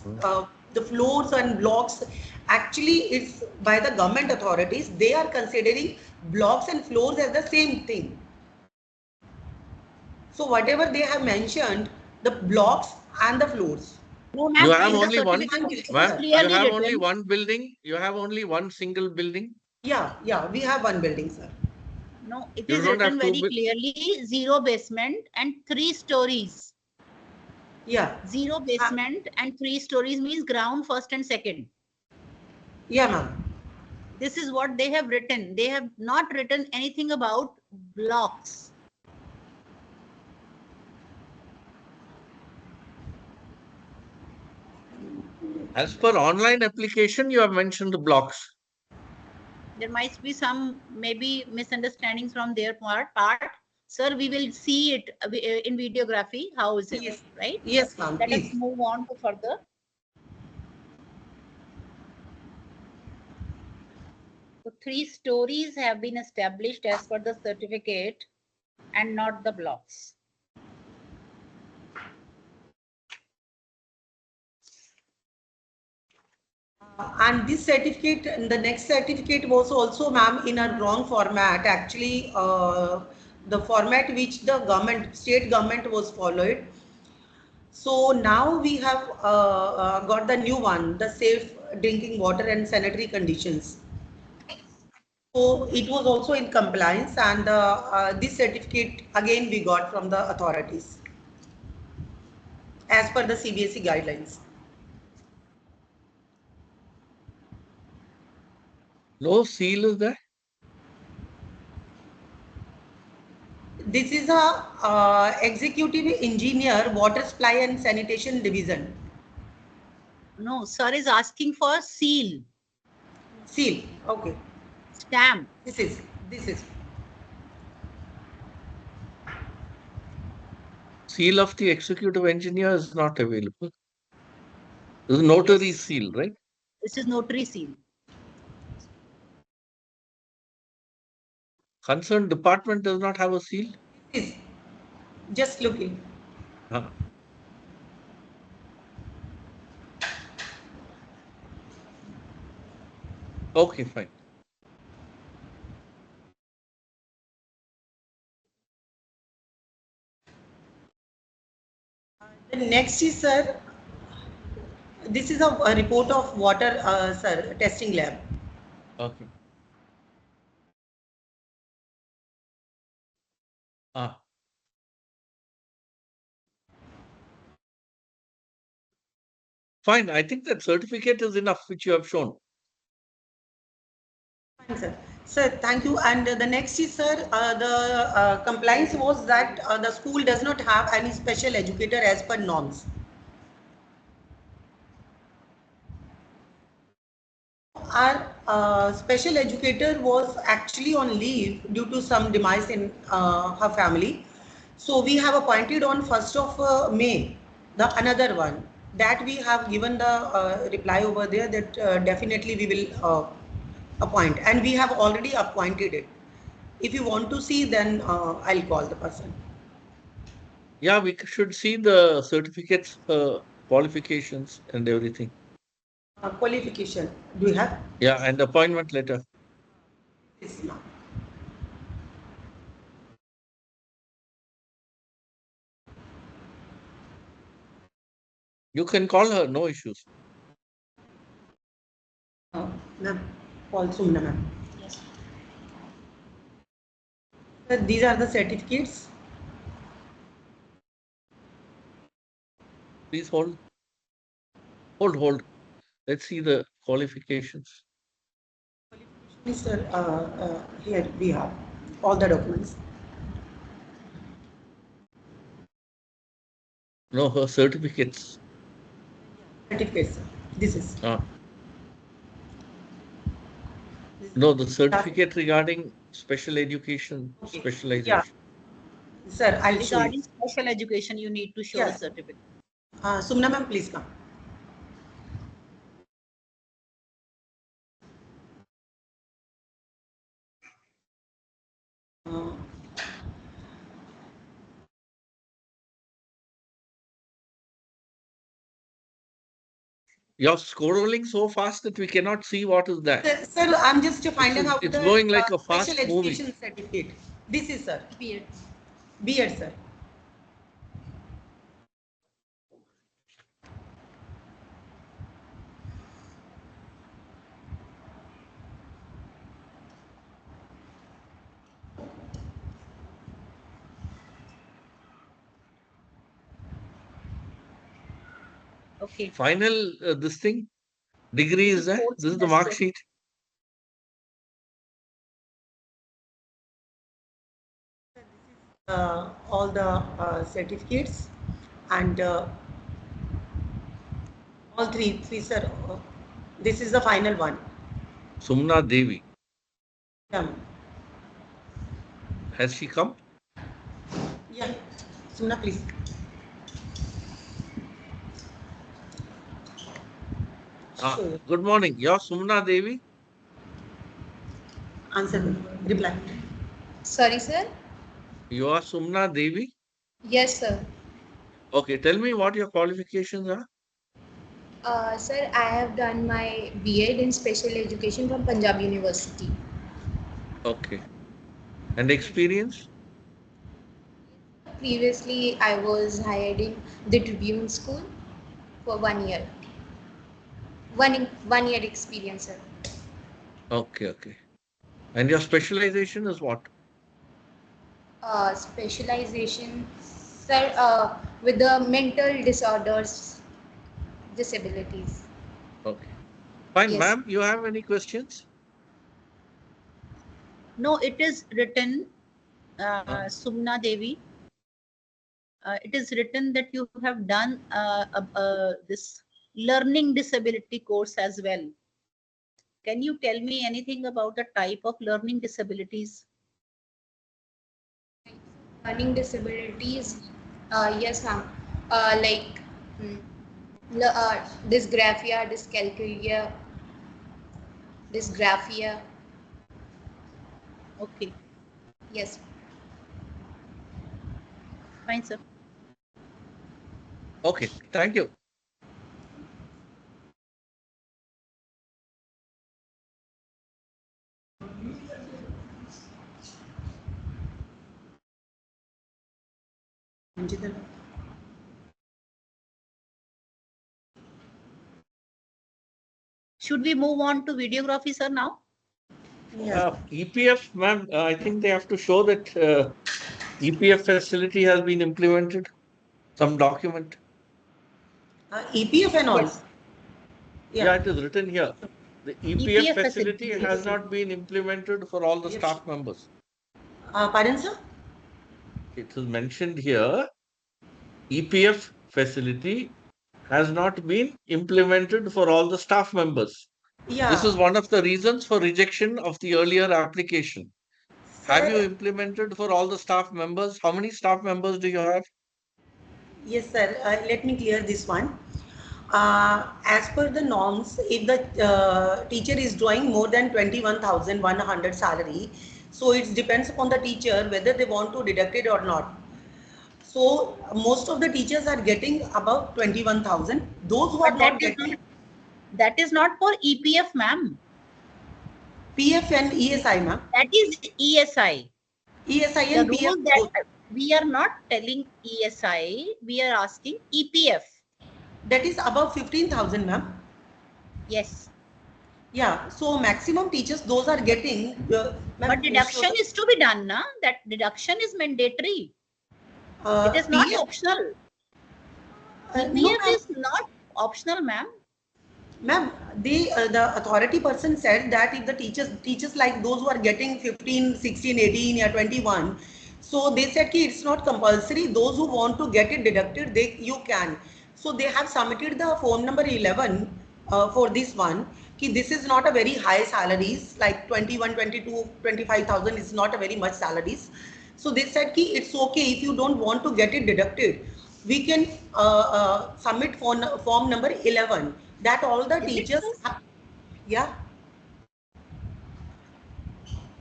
the floors and blocks, actually it's by the government authorities. They are considering blocks and floors as the same thing. So whatever they have mentioned, the blocks and the floors. No, You ma'am, have in the only one, certificate it is ma'am, Sir. you clearly have only written. one building, you have only one single building. Yeah, we have one building, sir. No, it You is don't have written two very clearly, 0 basement and 3 stories. Yeah. 0 basement and 3 stories means ground, first and second. Yeah, ma'am. This is what they have written. They have not written anything about blocks. As per online application, you have mentioned the blocks. There might be some maybe misunderstandings from their part. Sir, we will see it in videography. How is it, Yes. right? Yes, ma'am, Let us please. move on to further. So 3 stories have been established as per the certificate and not the blocks. And this certificate, the next certificate was also, ma'am, in a wrong format. Actually, the format which the government, state government was followed. So now we have got the new one, the safe drinking water and sanitary conditions. So it was also in compliance, and this certificate again we got from the authorities as per the CBSE guidelines. No seal is there? This is a executive engineer, water supply and sanitation division. No, sir is asking for seal, Seal. Okay. stamp. This is. Seal of the executive engineer is not available. This is notary Yes. seal, right? This is notary seal. Concerned department does not have a seal. This. Just looking. Huh. Okay, fine. The next is, sir, this is a report of water, sir, testing lab. Okay. Ah. Fine. I think that certificate is enough, which you have shown. Fine, sir. Sir, thank you. And the next is, sir, the compliance was that the school does not have any special educator as per norms. Our special educator was actually on leave due to some demise in her family. So we have appointed on 1st of May, the another one that we have given the reply over there that definitely we will appoint, and we have already appointed it. If you want to see, then I'll call the person. Yeah, we should see the certificates, qualifications, and everything. Qualification. Do you have? Yeah, and appointment letter. Yes, ma'am. You can call her, no issues. Ma'am, call Sumna, ma'am. Yes. Sir, these are the certificates. Please hold. Hold. Let's see the qualifications. Sir, here we have all the documents. No, her certificates. Certificate, sir. This is. No, the certificate regarding special education Okay. specialization. Yeah, sir, I'll show Regarding you. special education, you need to show Yes. a certificate. Sumna ma'am, please come. Uh, You're scrolling so fast that we cannot see what is that. Sir, I'm just finding out It's the going like a special fast movie. education certificate. This is, sir. Beard. B.Ed, sir. Okay. Final this thing degree This is that? fourth This is the mark semester. sheet. All the certificates and all three, sir. This is the final one. Sumna Devi. Yeah, ma'am. Has she come? Yeah, Sumna, please. Sure. Good morning. You're Sumna Devi? Answer me. Reply. Sorry, sir? You are Sumna Devi? Yes, sir. Okay, tell me what your qualifications are. Sir, I have done my B.Ed in special education from Punjab University. Okay. And experience? Previously, I was hired in the Tribune School for 1 year. One year experience, sir. Okay, okay. And your specialization is what? Specialization, sir, with the mental disorders, disabilities. Okay. Fine, Yes. ma'am. You have any questions? No, it is written, Sumna Devi. It is written that you have done this learning disability course as well. Can you tell me anything about the type of learning disabilities? Learning disabilities, yes, ma'am. Like mm, dysgraphia, dyscalculia, dysgraphia. Okay, Yes. fine, sir. Okay, thank you. Should we move on to videography, sir, now? EPF, ma'am, I think they have to show that EPF facility has been implemented. Some document. EPF and all. Yes. Yeah, it is written here. The EPF facility facility. has not been implemented for all the Yes. staff members. Pardon, sir? It is mentioned here, EPF facility has not been implemented for all the staff members. Yeah. This is one of the reasons for rejection of the earlier application. Have you implemented for all the staff members? How many staff members do you have? Yes, sir. Let me clear this one. As per the norms, if the teacher is drawing more than 21,100 salary, so it depends upon the teacher whether they want to deduct it or not. So most of the teachers are getting about 21,000. Those who are But not getting that is not for EPF, ma'am. PF and ESI, ma'am. That is ESI. ESI The and PF. rule that we are not telling ESI, we are asking EPF. That is above 15,000, ma'am. Yes. Yeah. So maximum teachers, those are getting. But deduction is to be done, na? That deduction is mandatory. It is not PF, optional. no, EPF ma'am. is not optional, ma'am. Ma'am, the authority person said that if the teachers like those who are getting 15, 16, 18 or 21, so they said ki it's not compulsory. Those who want to get it deducted, you can. So they have submitted the form number 11 for this one. Ki this is not a very high salaries, like 21, 22, 25,000 is not a very much salaries. So they said ki it's okay if you don't want to get it deducted. We can submit form number 11 that all the Is it teachers so? yeah,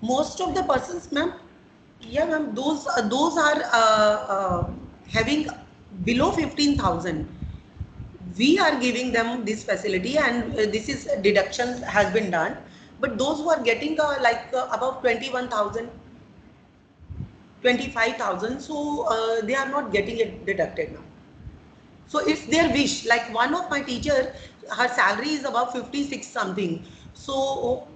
most of the persons, ma'am, yeah, ma'am, those are having below 15,000. We are giving them this facility, and this is deduction has been done. But those who are getting above 21,000, 25,000, so they are not getting it deducted now. So it's their wish. Like one of my teacher, her salary is about 56 something. So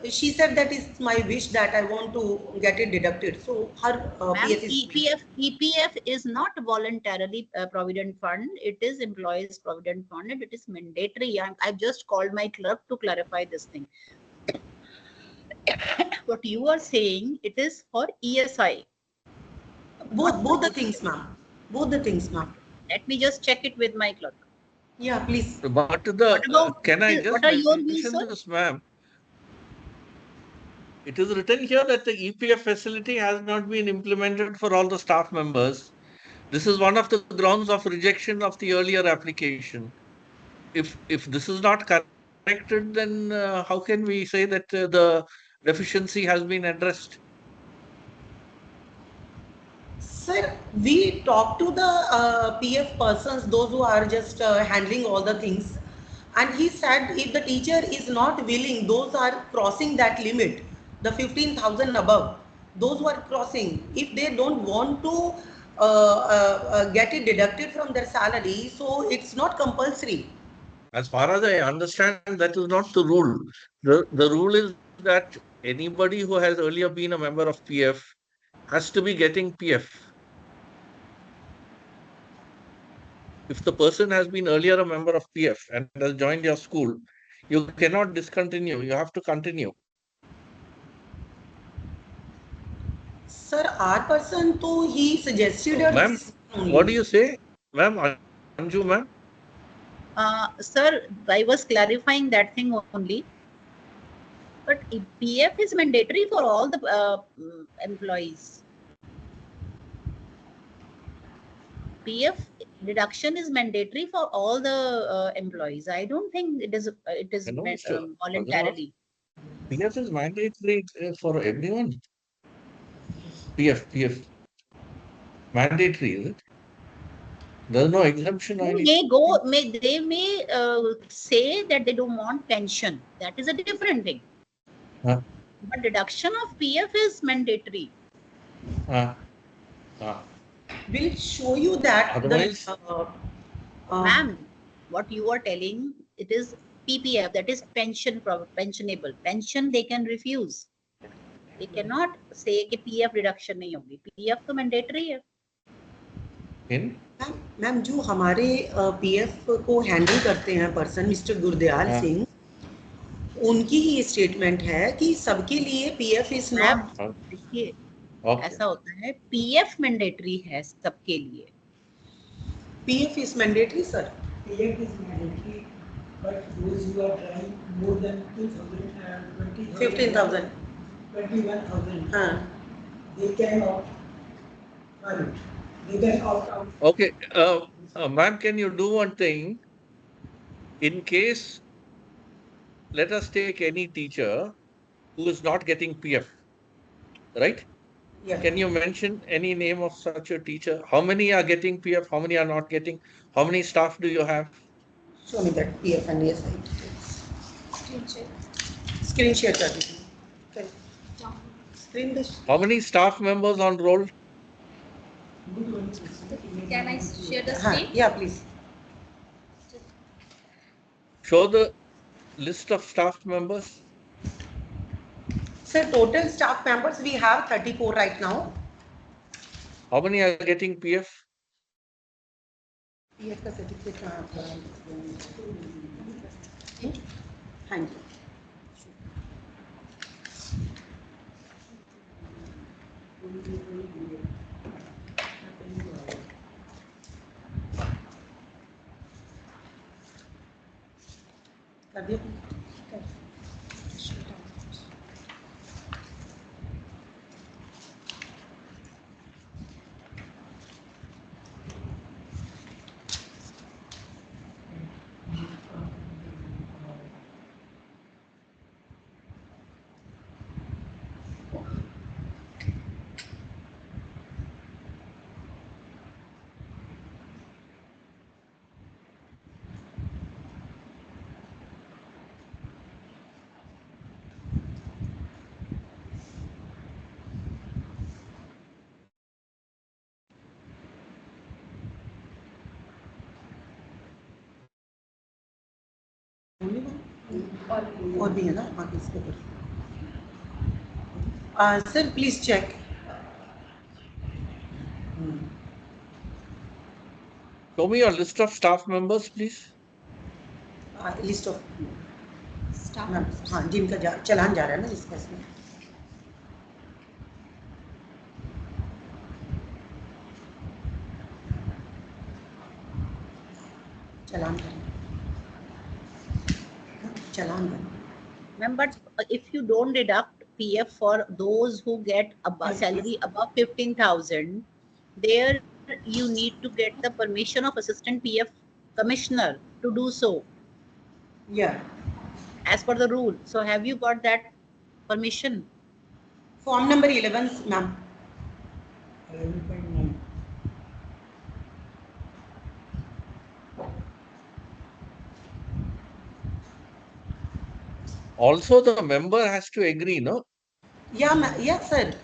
she said that is my wish that I want to get it deducted. So her Ma'am, PF is EPF is not voluntarily provident fund. It is employees provident fund, and it is mandatory. I've just called my clerk to clarify this thing. What you are saying, it is for ESI. both the things, ma'am. Both the things, ma'am. Let me just check it with my clerk. Yeah, please. But What about can I just what are your views, mention sir? this, ma'am? It is written here that the EPF facility has not been implemented for all the staff members. This is one of the grounds of rejection of the earlier application. If this is not corrected, then how can we say that the deficiency has been addressed? Sir, we talk to the PF persons, those who are just handling all the things. And he said if the teacher is not willing, those are crossing that limit, the 15,000 above, those who are crossing, if they don't want to get it deducted from their salary, so it's not compulsory. As far as I understand, that is not the rule. The rule is that anybody who has earlier been a member of PF has to be getting PF. If the person has been earlier a member of PF and has joined your school, you cannot discontinue. You have to continue. Sir, our person too, he suggested Ma'am, this only. what do you say? Ma'am, Anju, ma'am? Sir, I was clarifying that thing only. But PF is mandatory for all the employees. PF deduction is mandatory for all the employees. I don't think it is No, Mr. voluntarily. PF is mandatory for everyone. PF. Mandatory, is it? There's no exemption or They anything. they may say that they don't want pension. That is a different thing. Huh? But deduction of PF is mandatory. We'll show you that Otherwise, Ma'am, what you are telling, it is PPF, that is pensionable. Pension they can refuse. They cannot say कि PF reduction नहीं होगी. PF तो mandatory है. Ma'am जो हमारे PF को handle करते हैं पर्सन मिस्टर गुरदयाल सिंह, उनकी ही स्टेटमेंट है कि सबके लिए पीएफ इज नॉट, देखिए ऐसा होता है, पीएफ मैंडेटरी है सबके लिए. PF is mandatory sir. PF is mandatory, but those who are trying more than 2,000 and 15,000, 21,000, they can opt for it. They can opt out. okay, ma'am, can you do one thing? In case, let us take any teacher who is not getting PF, right? Yeah. Can you mention any name of such a teacher? How many are getting PF? How many are not getting? How many staff do you have? Show me that PF and ESI details. Screen share कर दीजिए. Screen this. How many staff members on roll? Can I share the screen? Yeah, please. Show the list of staff members. Sir, total staff members we have 34 right now. How many are getting PF? PF का certificate कहाँ आपका? हाँ जी कर दिया और भी है ना आगे इसके ऊपर sir please check Show me your list of staff members, please. List of staff हाँ जिनका चलान जा रहा है ना जिसका इसमें चलान Ma'am, but if you don't deduct PF for those who get above salary above 15,000, there you need to get the permission of assistant PF commissioner to do so. Yeah. As per the rule. So have you got that permission? Form number 11, ma'am. 11.9. Also, the member has to agree, no? Yeah, yes, sir.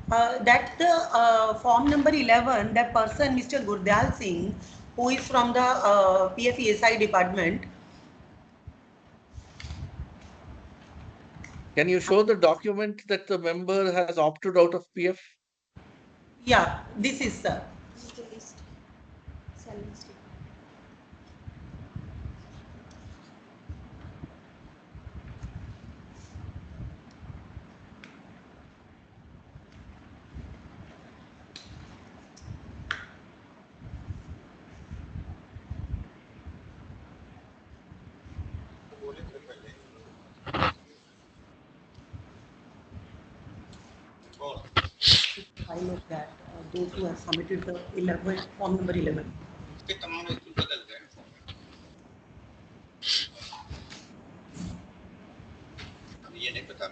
That the form number 11, that person, Mr. Gurdal Singh, who is from the PFESI department. Can you show the document that the member has opted out of PF? Yeah, this is, sir. File of that, those who have submitted the 11, form number 11. ये नहीं पता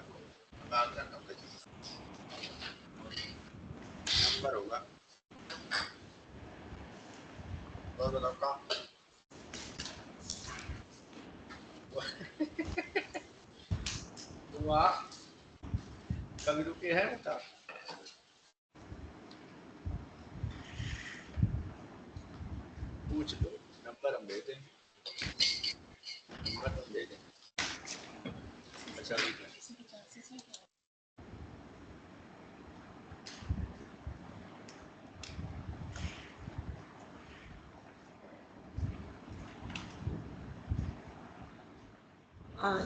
number होगा और बताओ कहाँ वाह कभी रुके हैं बता पूछ लो नंबर हम दे देंगे नंबर हम दे देंगे अच्छा ठीक है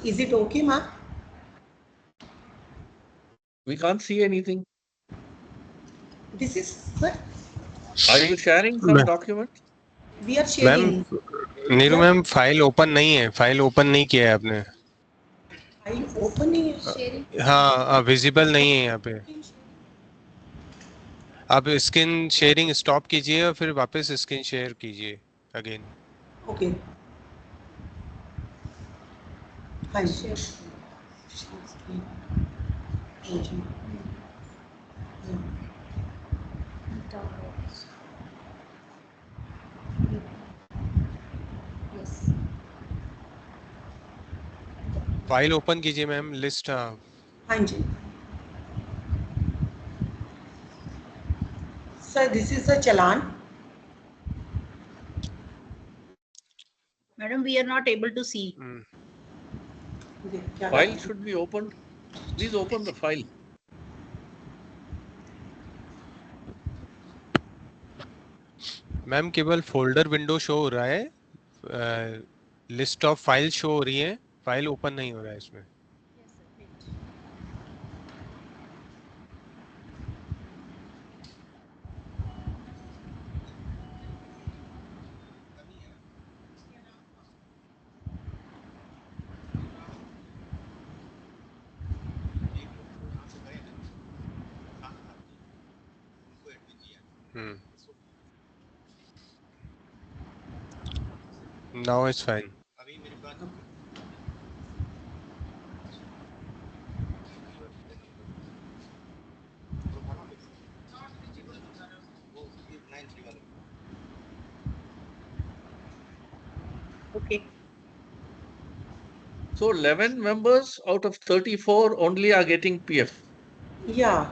Is it okay, ma'am? We can't see anything. This is, sir. Are you sharing some document? We are sharing. Ma'am Neeru ma'am file open नहीं है फाइल ओपन नहीं किया है आपने फाइल ओपन नहीं है हाँ विजिबल नहीं है यहाँ पे आप स्क्रीन शेयरिंग स्टॉप कीजिए और फिर वापस स्क्रीन शेयर कीजिए अगेन ओके हाँ जी फाइल ओपन कीजिए मैम लिस्ट हाँ जी sir this is a challan Madam, we are not able to see. File should be opened. Please open the file. Ma'am केवल फोल्डर विंडो शो हो रहा है, लिस्ट ऑफ फाइल शो हो रही है, फाइल ओपन नहीं हो रहा है इसमें। Now it's fine. Okay. So 11 members out of 34 only are getting PF. Yeah.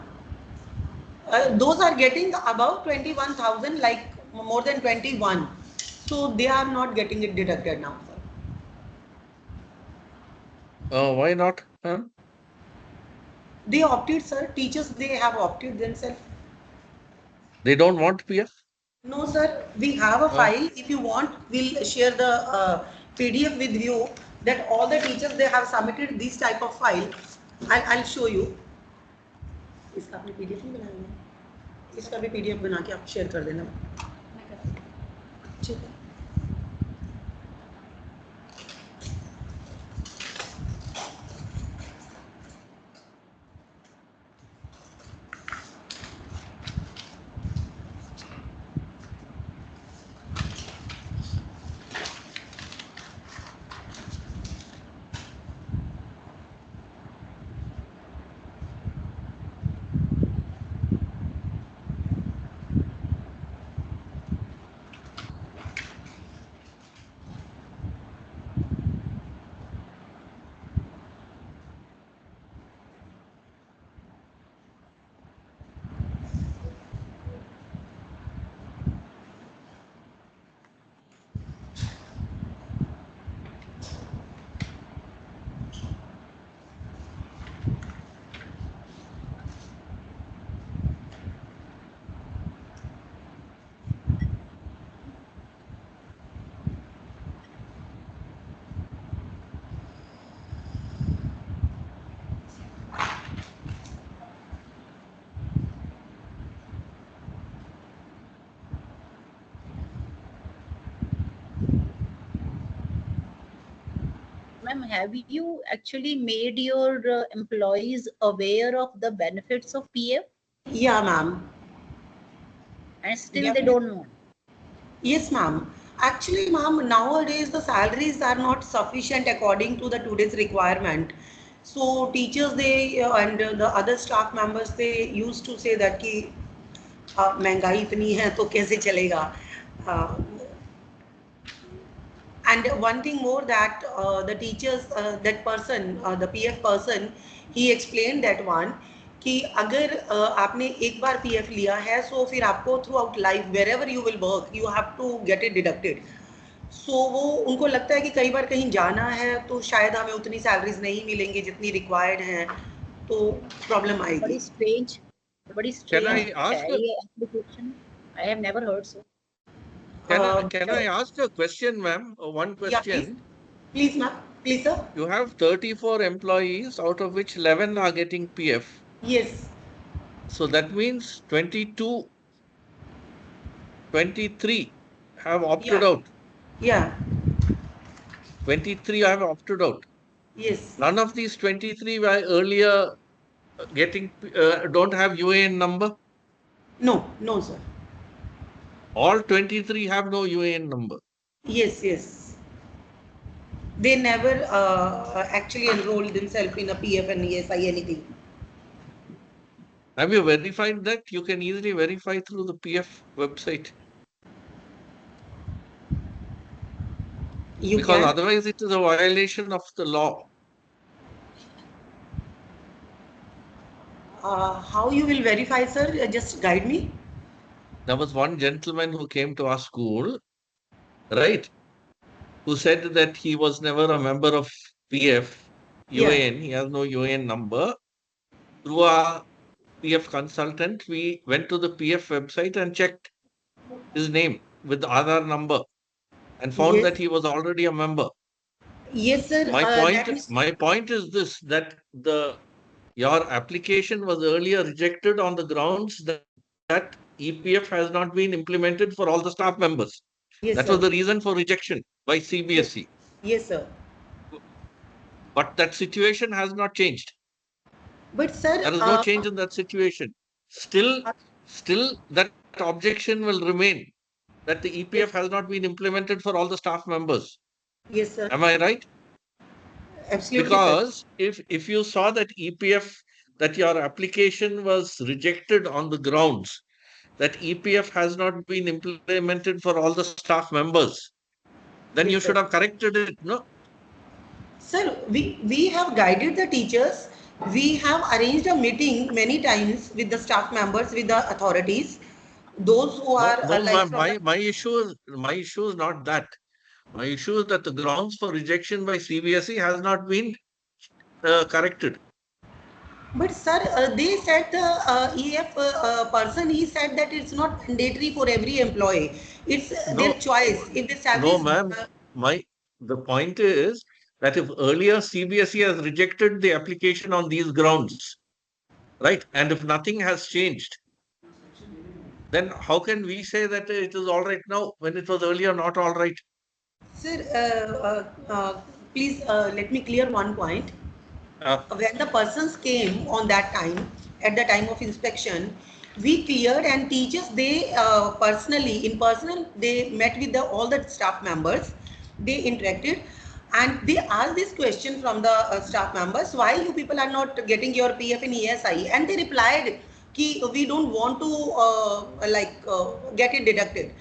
Those are getting above 21,000, like more than 21. So they are not getting it deducted now, sir. Why not? Huh? They opted, sir. Teachers, they have opted themselves. They don't want PF? No, sir. We have a file. If you want, we'll share the PDF with you that all the teachers, they have submitted this type of file. I'll show you. इसका आपने PDF नहीं बनाया है? इसका भी PDF बना के आप शेयर कर देना। ठीक है। Ma'am, have you actually made your employees aware of the benefits of PF? Yeah, ma'am. And still they don't know. Yes, ma'am. Actually, ma'am, nowadays the salaries are not sufficient according to the today's requirement. So teachers, they and the other staff members, they used to say that कि महंगाई इतनी है तो कैसे चलेगा? Uh, and one thing more that the teachers, that person, the PF person, he explained that one कि अगर आपने एक बार पीएफ लिया है सो फिर आपको throughout life wherever you will work you have to get it deducted so वो उनको लगता है कि कई बार कहीं जाना है तो शायद हमें उतनी सैलरीज नहीं मिलेंगी जितनी रिक्वायर्ड हैं तो प्रॉब्लम आएगी बड़ी स्ट्रेंज Can I ask है ये application I have never heard so Can I ask a question, ma'am? One question. Yeah, please ma'am. Please, sir. You have 34 employees, out of which 11 are getting PF. Yes. So that means 23 have opted out. Yeah. 23 have opted out. Yes. None of these 23 were earlier getting, don't have UAN number? No, no, sir. All 23 have no UAN number. Yes, yes. They never actually enrolled themselves in a PF and ESI anything. Have you verified that? You can easily verify through the PF website. Because otherwise it is a violation of the law. How you will verify, sir? Just guide me. There was one gentleman who came to our school, right, who said that he was never a member of PF, UAN, he has no UAN number. Through our PF consultant, we went to the PF website and checked his name. with the Aadhaar number and found that he was already a member. Yes, sir. My point is this, that your application was earlier rejected on the grounds that EPF has not been implemented for all the staff members. Yes, That sir. was the reason for rejection by Yes, CBSE. yes, sir. But that situation has not changed. But sir, There is no change in that situation. Still that objection will remain, that the EPF has not been implemented for all the staff members. yes, sir. Am I right? Absolutely, sir. Because if you saw that EPF, that your application was rejected on the grounds that EPF has not been implemented for all the staff members, then you Yes, should sir. have corrected it, no? Sir, we have guided the teachers. We have arranged a meeting many times with the staff members, with the authorities, those who No, are no, like from the. my issue is not that. My issue is that the grounds for rejection by CBSE has not been corrected. But sir, they said the EF person, he said that it's not mandatory for every employee. It's their No, choice. If the salary no, is ma'am. The point is that if earlier CBSE has rejected the application on these grounds, right, and if nothing has changed, then how can we say that it is all right now when it was earlier not all right? sir, please let me clear one point. Uh, When the persons came on that time, at the time of inspection, we cleared, and teachers, they personally, in person, they met with all the staff members, they interacted, and they asked this question from the staff members, why you people are not getting your PF and ESI? And they replied, ki, we don't want to get it deducted.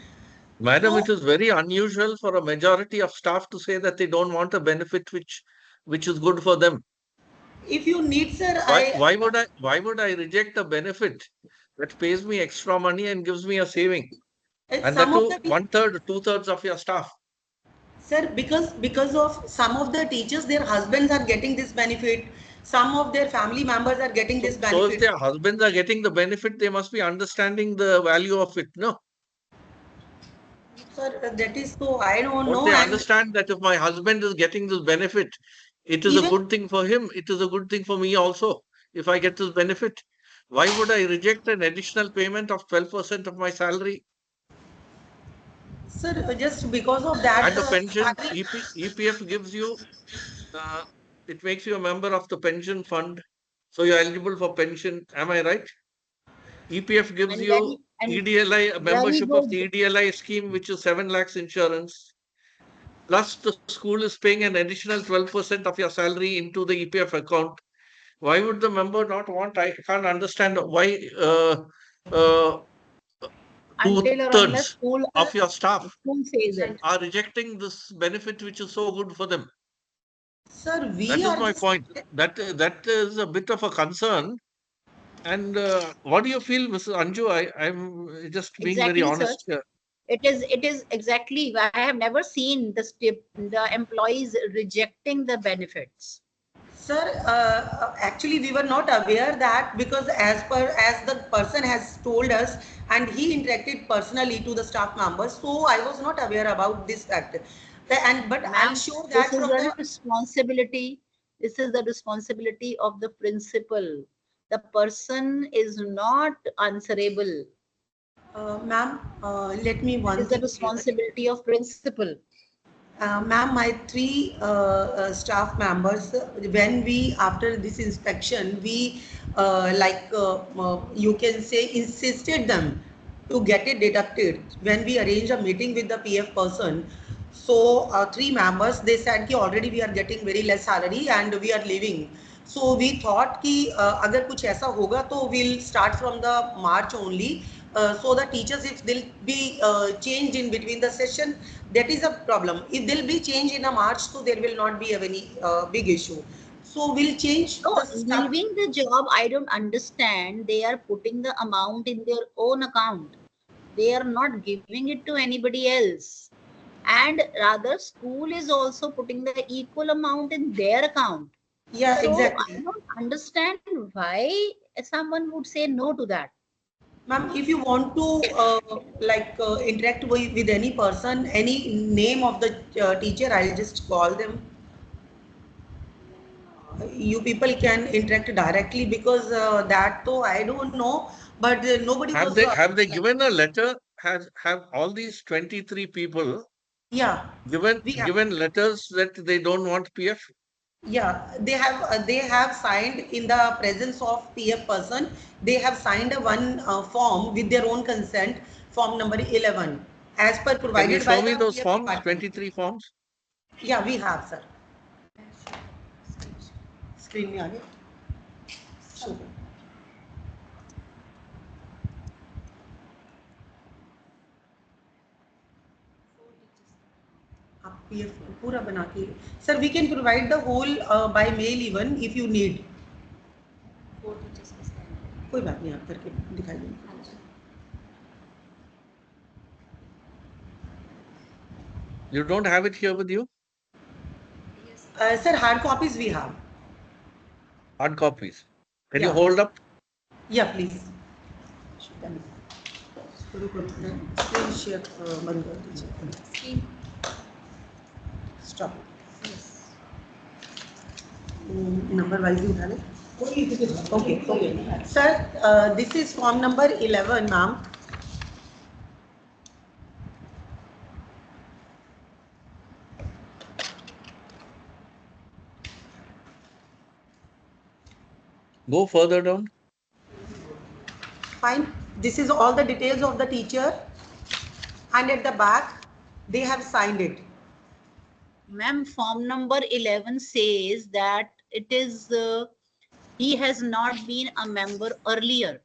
Madam, So it is very unusual for a majority of staff to say that they don't want a benefit which is good for them. if you need, sir, Why would I reject a benefit that pays me extra money and gives me a saving? And that some of to the 1/3, 2/3 of your staff. sir, because of some of the teachers, their husbands are getting this benefit. Some of their family members are getting this So if benefit. their husbands are getting the benefit, they must be understanding the value of it, no? Sir, that is so, I don't Don't know. they And understand that if my husband is getting this benefit, it is a even, good thing for him, it is a good thing for me also, if I get this benefit? Why would I reject an additional payment of 12% of my salary? sir, just because of that, And the pension, salary, EPF gives you, uh, it makes you a member of the pension fund. So you're eligible for pension. Am I right? EPF gives And you and EDLI, a very membership of the good. EDLI scheme, which is 7 lakhs insurance. Plus, the school is paying an additional 12% of your salary into the EPF account. Why would the member not want? I can't understand why uh, Until or unless 2/3 of your staff school says it. are rejecting this benefit, which is so good for them. sir, we That is are my just, point. That is a bit of a concern. And what do you feel, Mrs. Anju? I'm just being very Exactly, sir. honest here. It is exactly. I have never seen the employees rejecting the benefits. sir, actually we were not aware that, because as the person has told us, and he interacted personally to the staff members, so I was not aware about this fact. But I'm Ma'am, sure this that is from a the, responsibility. This is the responsibility of the principal. The person is not answerable. ma'am, let me It one is the thing clear. responsibility of principal. Ma'am, my three staff members, when we, after this inspection, we you can say, insisted them to get it deducted. When we arrange a meeting with the PF person, so three members, they said कि already we are getting very less salary and we are leaving. So we thought कि अगर कुछ ऐसा होगा तो we'll start from the March only. So the teachers, if they'll be changed in between the session, that is a problem. If they'll be changed in a March, so there will not be any big issue. So we'll change No, the stuff. leaving the job, I don't understand. They are putting the amount in their own account. They are not giving it to anybody else. And rather, school is also putting the equal amount in their account. Yeah, So I exactly. don't understand why someone would say no to that. Ma'am, if you want to interact with any person, any name of the teacher, I'll just call them. You people can interact directly because that though I don't know, but nobody Have was. they given a letter? Have all these 23 people Yeah, we have. given letters that they don't want PF? Yeah, they have signed in the presence of PF person. They have signed a one form with their own consent, form number 11, as per Can you provided by show me the those PF forms, department. 23 forms? Yeah, we have, sir. Screen में आ गया? Show करो. आप PF पूरा बना के. Sir, we can provide the whole by mail even if you need. कोई बात नहीं, आप करके दिखाई देंगे. You don't have it here with you? Sir, hard copies we have. Hard copies. Can you Yeah. hold up? Yeah, please. Screen share बंद कर दीजिए. Stop. Number wise ही उठा ले. Okay. Sir, this is form number 11, ma'am. Go further down. Fine. This is all the details of the teacher, and at the back they have signed it. Ma'am, form number 11 says that it is he has not been a member earlier.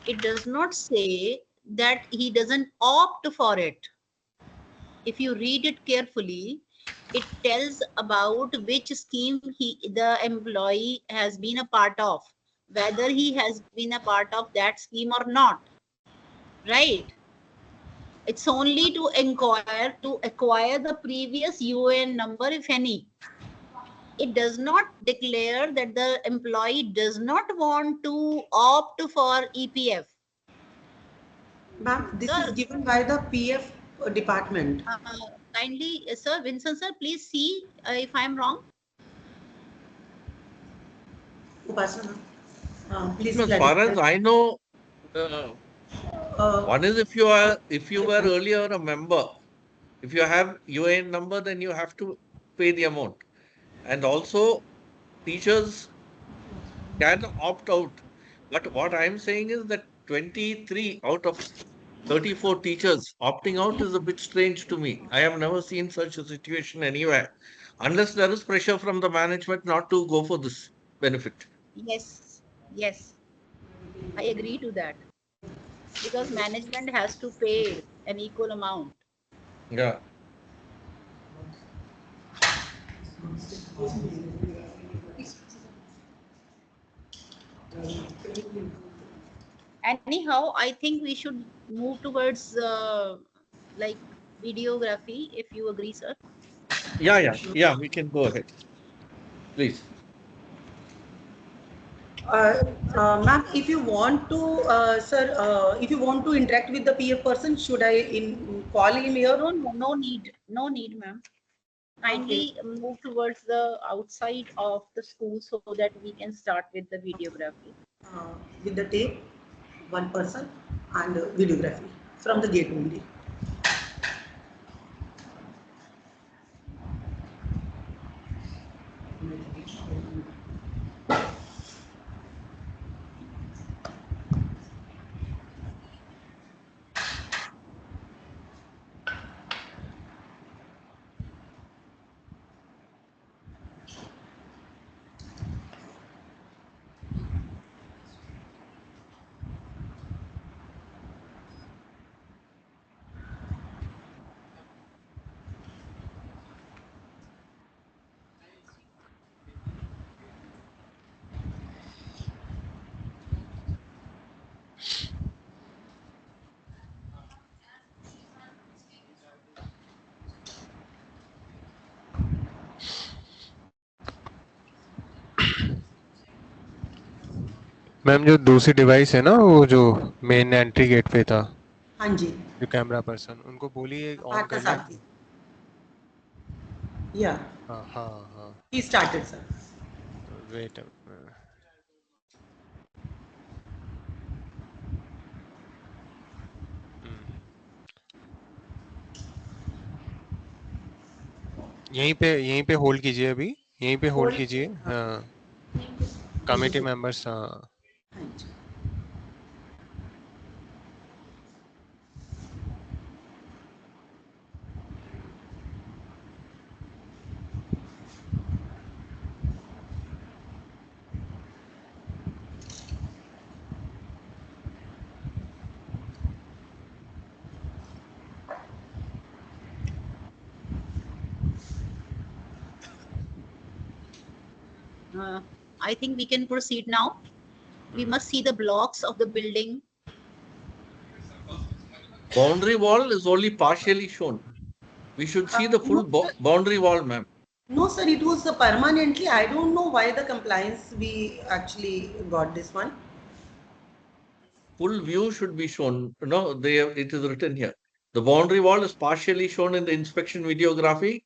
It does not say that he doesn't opt for it. If you read it carefully, it tells about which scheme the employee has been a part of, whether he has been a part of that scheme or not. Right? It's only to acquire the previous UAN number, if any. It does not declare that the employee does not want to opt for EPF. Ma'am, this Sir, is given by the PF department. Kindly, sir, Vincent sir, please see if I am wrong. Upasana, please As far as clarify. I know, Uh, one is if you were earlier a member, if you have UAN number, then you have to pay the amount. And also, teachers can opt out. But what I'm saying is that 23 out of 34 teachers opting out is a bit strange to me. I have never seen such a situation anywhere, unless there is pressure from the management not to go for this benefit. Yes, yes, I agree to that. Because management has to pay an equal amount. Yeah. Anyhow, I think we should move towards like videography, if you agree, sir. Yeah, we can go ahead. Please. Ma'am, if you want to, sir, if you want to interact with the PF person, should I call him here? No need, ma'am. Kindly move towards the outside of the school so that we can start with the videography. With the tape, one person, and videography from the gate only. Ma'am जो दूसरी device है ना, वो जो main entry gate पे था, हाँ जी, जो कैमरा पर्सन, उनको बोलिए ऑन पार्थ कर ले। साथी, या हाँ हाँ हाँ, he started sir. वेट। यहीं पे होल्ड कीजिए अभी, यहीं पे होल्ड कीजिए। हाँ, कमेटी मेंबर्स। हाँ, हाँ जी. I think we can proceed now. We must see the blocks of the building. Boundary wall is only partially shown. We should see the full boundary wall, ma'am. No, sir, it was permanently. I don't know why the compliance we actually got this one. Full view should be shown. No, it is written here. The boundary wall is partially shown in the inspection videography.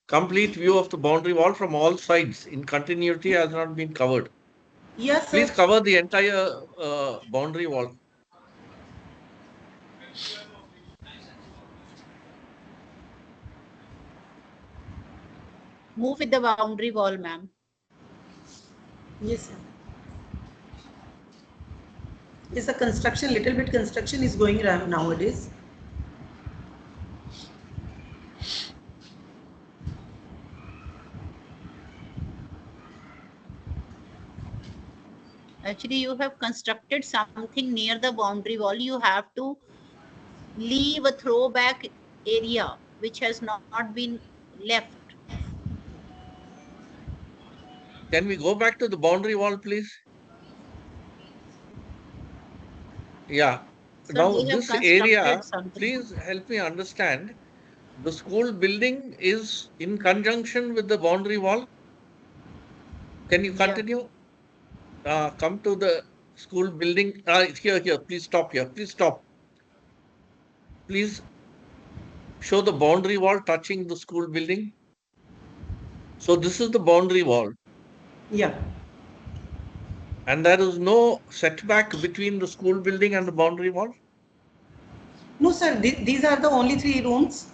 Complete view of the boundary wall from all sides in continuity has not been covered. Yes, sir. Please cover the entire boundary wall. Move with the boundary wall, ma'am. Yes, sir. It's a construction, little bit construction is going around nowadays. Actually, you have constructed something near the boundary wall. You have to leave a throwback area which has not been left. Can we go back to the boundary wall, please? Yeah. Sir, Now, they have this constructed area, something. please help me understand. The school building is in conjunction with the boundary wall. Can you continue? Come to the school building. Here. Please stop here. Please stop. Please show the boundary wall touching the school building. So this is the boundary wall. Yeah. And there is no setback between the school building and the boundary wall? No, sir, these are the only 3 rooms.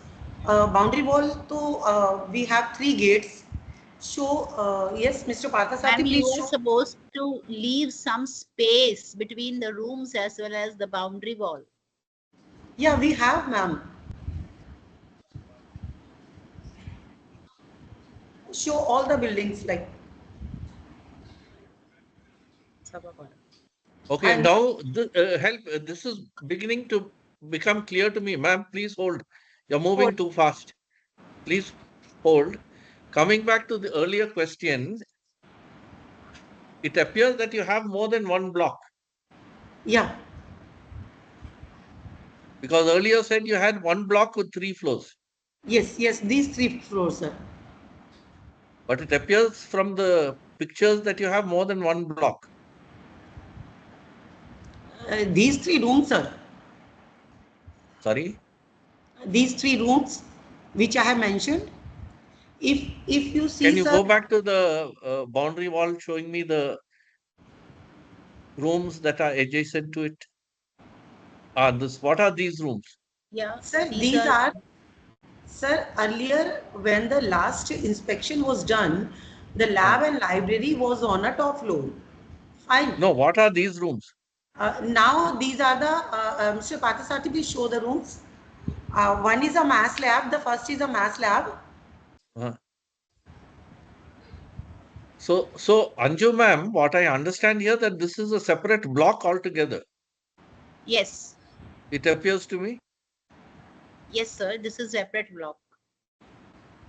Boundary wall, we have 3 gates. So, yes, Mr. Parthasati, Ma'am, you please are show. supposed to leave some space between the rooms as well as the boundary wall. Yeah, we have, ma'am. Show all the buildings like. Okay, And now help. This is beginning to become clear to me. Ma'am, please hold. You're moving too fast. Please hold. Coming back to the earlier question, it appears that you have more than one block. yeah. Because earlier said you had one block with 3 floors. Yes, these 3 floors, sir. But it appears from the pictures that you have more than one block. These 3 rooms, sir. Sorry? These 3 rooms which I have mentioned. If you see, Can you sir. go back to the boundary wall showing me the rooms that are adjacent to it? What are these rooms? Yeah, Sir, these are, sir, earlier when the last inspection was done, the lab and library was on a top floor. Fine. No, what are these rooms? Now these are the, Mr. Pathasati, please show the rooms. One is a math lab. The first is a math lab. So Anju ma'am, what I understand here that this is a separate block altogether. Yes. It appears to me. Yes, sir. This is separate block.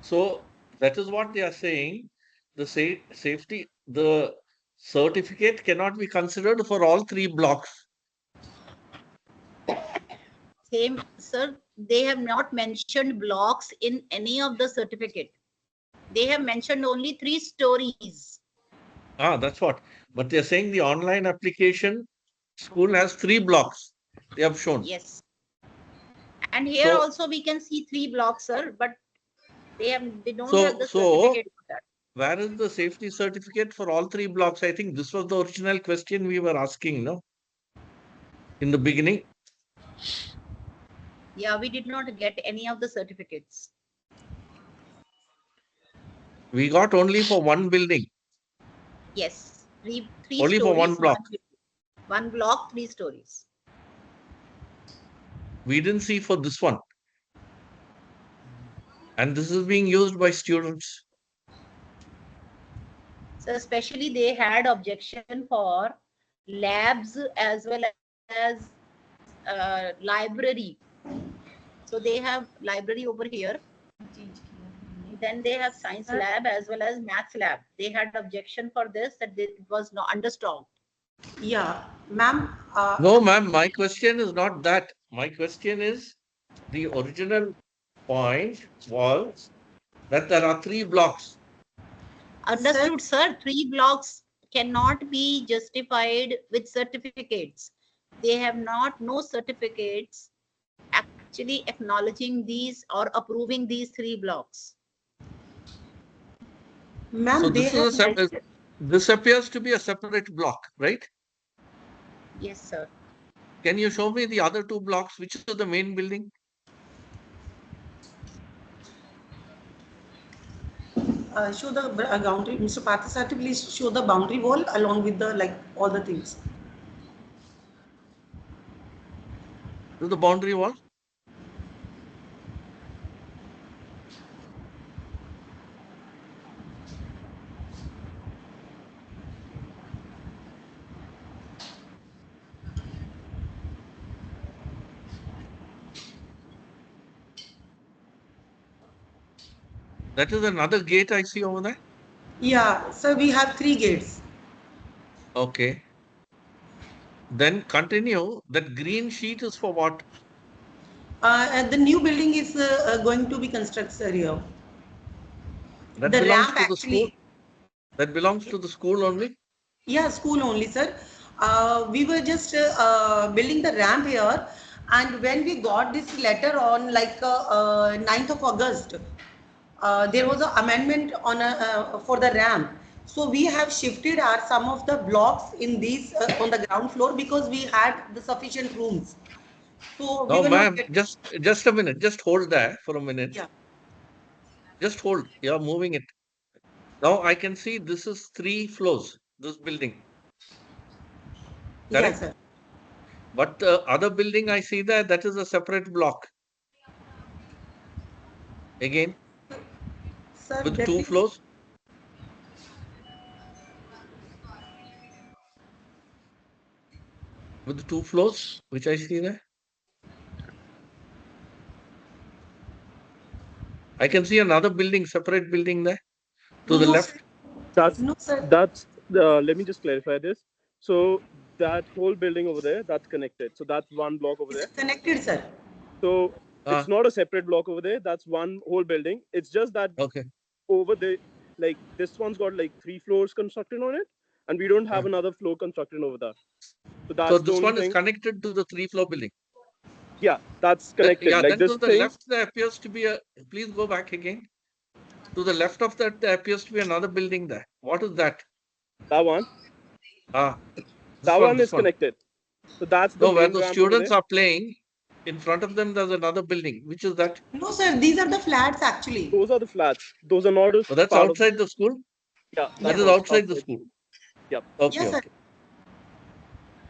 So that is what they are saying. The safety, the certificate cannot be considered for all 3 blocks. Same, sir. They have not mentioned blocks in any of the certificate. They have mentioned only 3 stories. That's what. But they're saying the online application school has 3 blocks. They have shown. Yes. And here So- also we can see 3 blocks, sir, but they don't So- have the so- certificate for that. Where is the safety certificate for all 3 blocks? I think this was the original question we were asking, no? In the beginning. Yeah, we did not get any of the certificates. We got only for one building. Yes, three Only stories. for one block. One block, 3 stories. We didn't see for this one. And this is being used by students. So especially they had objection for labs as well as library. So they have library over here. Then they have science lab as well as maths lab. They had objection for this, that it was not understocked. Yeah, ma'am. No, ma'am, my question is not that. My question is the original point was that there are 3 blocks. Understood, sir. 3 blocks cannot be justified with certificates. They have no certificates actually acknowledging these or approving these 3 blocks. Ma'am, So they have this appears to be a separate block, right? Yes, sir. Can you show me the other 2 blocks, which is the main building? show the boundary. Mr. Pathasarthi, please show the boundary wall along with the all the things. To the boundary wall? That is another gate I see over there. Yeah, sir, we have 3 gates. Okay. Then continue. That green sheet is for what? And the new building is going to be constructed here. That The belongs ramp to the school. actually. That belongs to the school only. Yeah, school only, sir. We were just building the ramp here, and when we got this letter on 9th of August, there was an amendment on for the ramp. So we have shifted some of the blocks in these on the ground floor because we had the sufficient rooms. So we No, were ma'am, not just a minute. Just hold there for a minute. Yeah. Just hold. You're moving it. Now I can see this is 3 floors, this building. Yes, sir. But the other building I see there, that is a separate block. Again, Sir, with that 2 is- floors. With 2 floors, which I see there. I can see another building, separate building there. To the No, left. sir. No, sir. That's let me just clarify this. So that whole building over there, that's connected. So that's one block over It's there. connected, sir. So it's not a separate block over there. That's one whole building. It's just that Okay. over there, like this one's got like 3 floors constructed on it, and we don't have another floor constructed over there. So that's So the this only one thing. is connected to the 3-floor building. Yeah, that's connected. Yeah, like then this to the thing. left there appears to be a. Please go back again. To the left of that, there appears to be another building there. What is that? That one. That one is connected. So that's the No, where main the ramp over students there. are playing. In front of them, there's another building. Which is that? No, sir. These are the flats actually. Those are the flats. Those are not. So that's part outside the school. Yeah, That that's is outside the school. Yep. Okay. Yes, sir. Okay.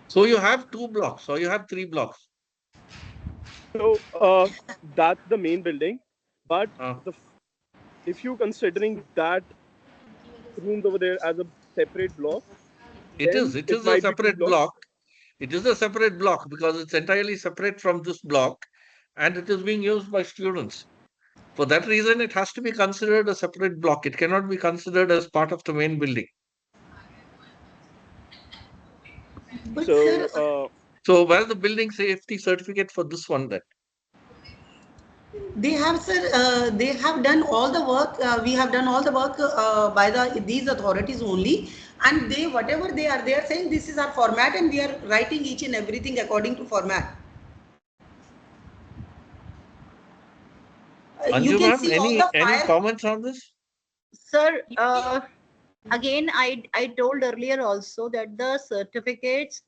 So you have 2 blocks, or you have 3 blocks. So that's the main building, but if you considering that rooms over there as a separate block, It then is a might be 2 separate blocks. block. It is a separate block because it's entirely separate from this block, and it is being used by students. For that reason, it has to be considered a separate block. It cannot be considered as part of the main building. But So sir, So where's the building safety certificate for this one then? they have, sir. They have done all the work. We have done all the work by these authorities only. And they, whatever they are saying this is our format and we are writing each and everything according to format. You Anju can ma'am, see all the any fire. comments on this? Sir, again, I told earlier also that the certificates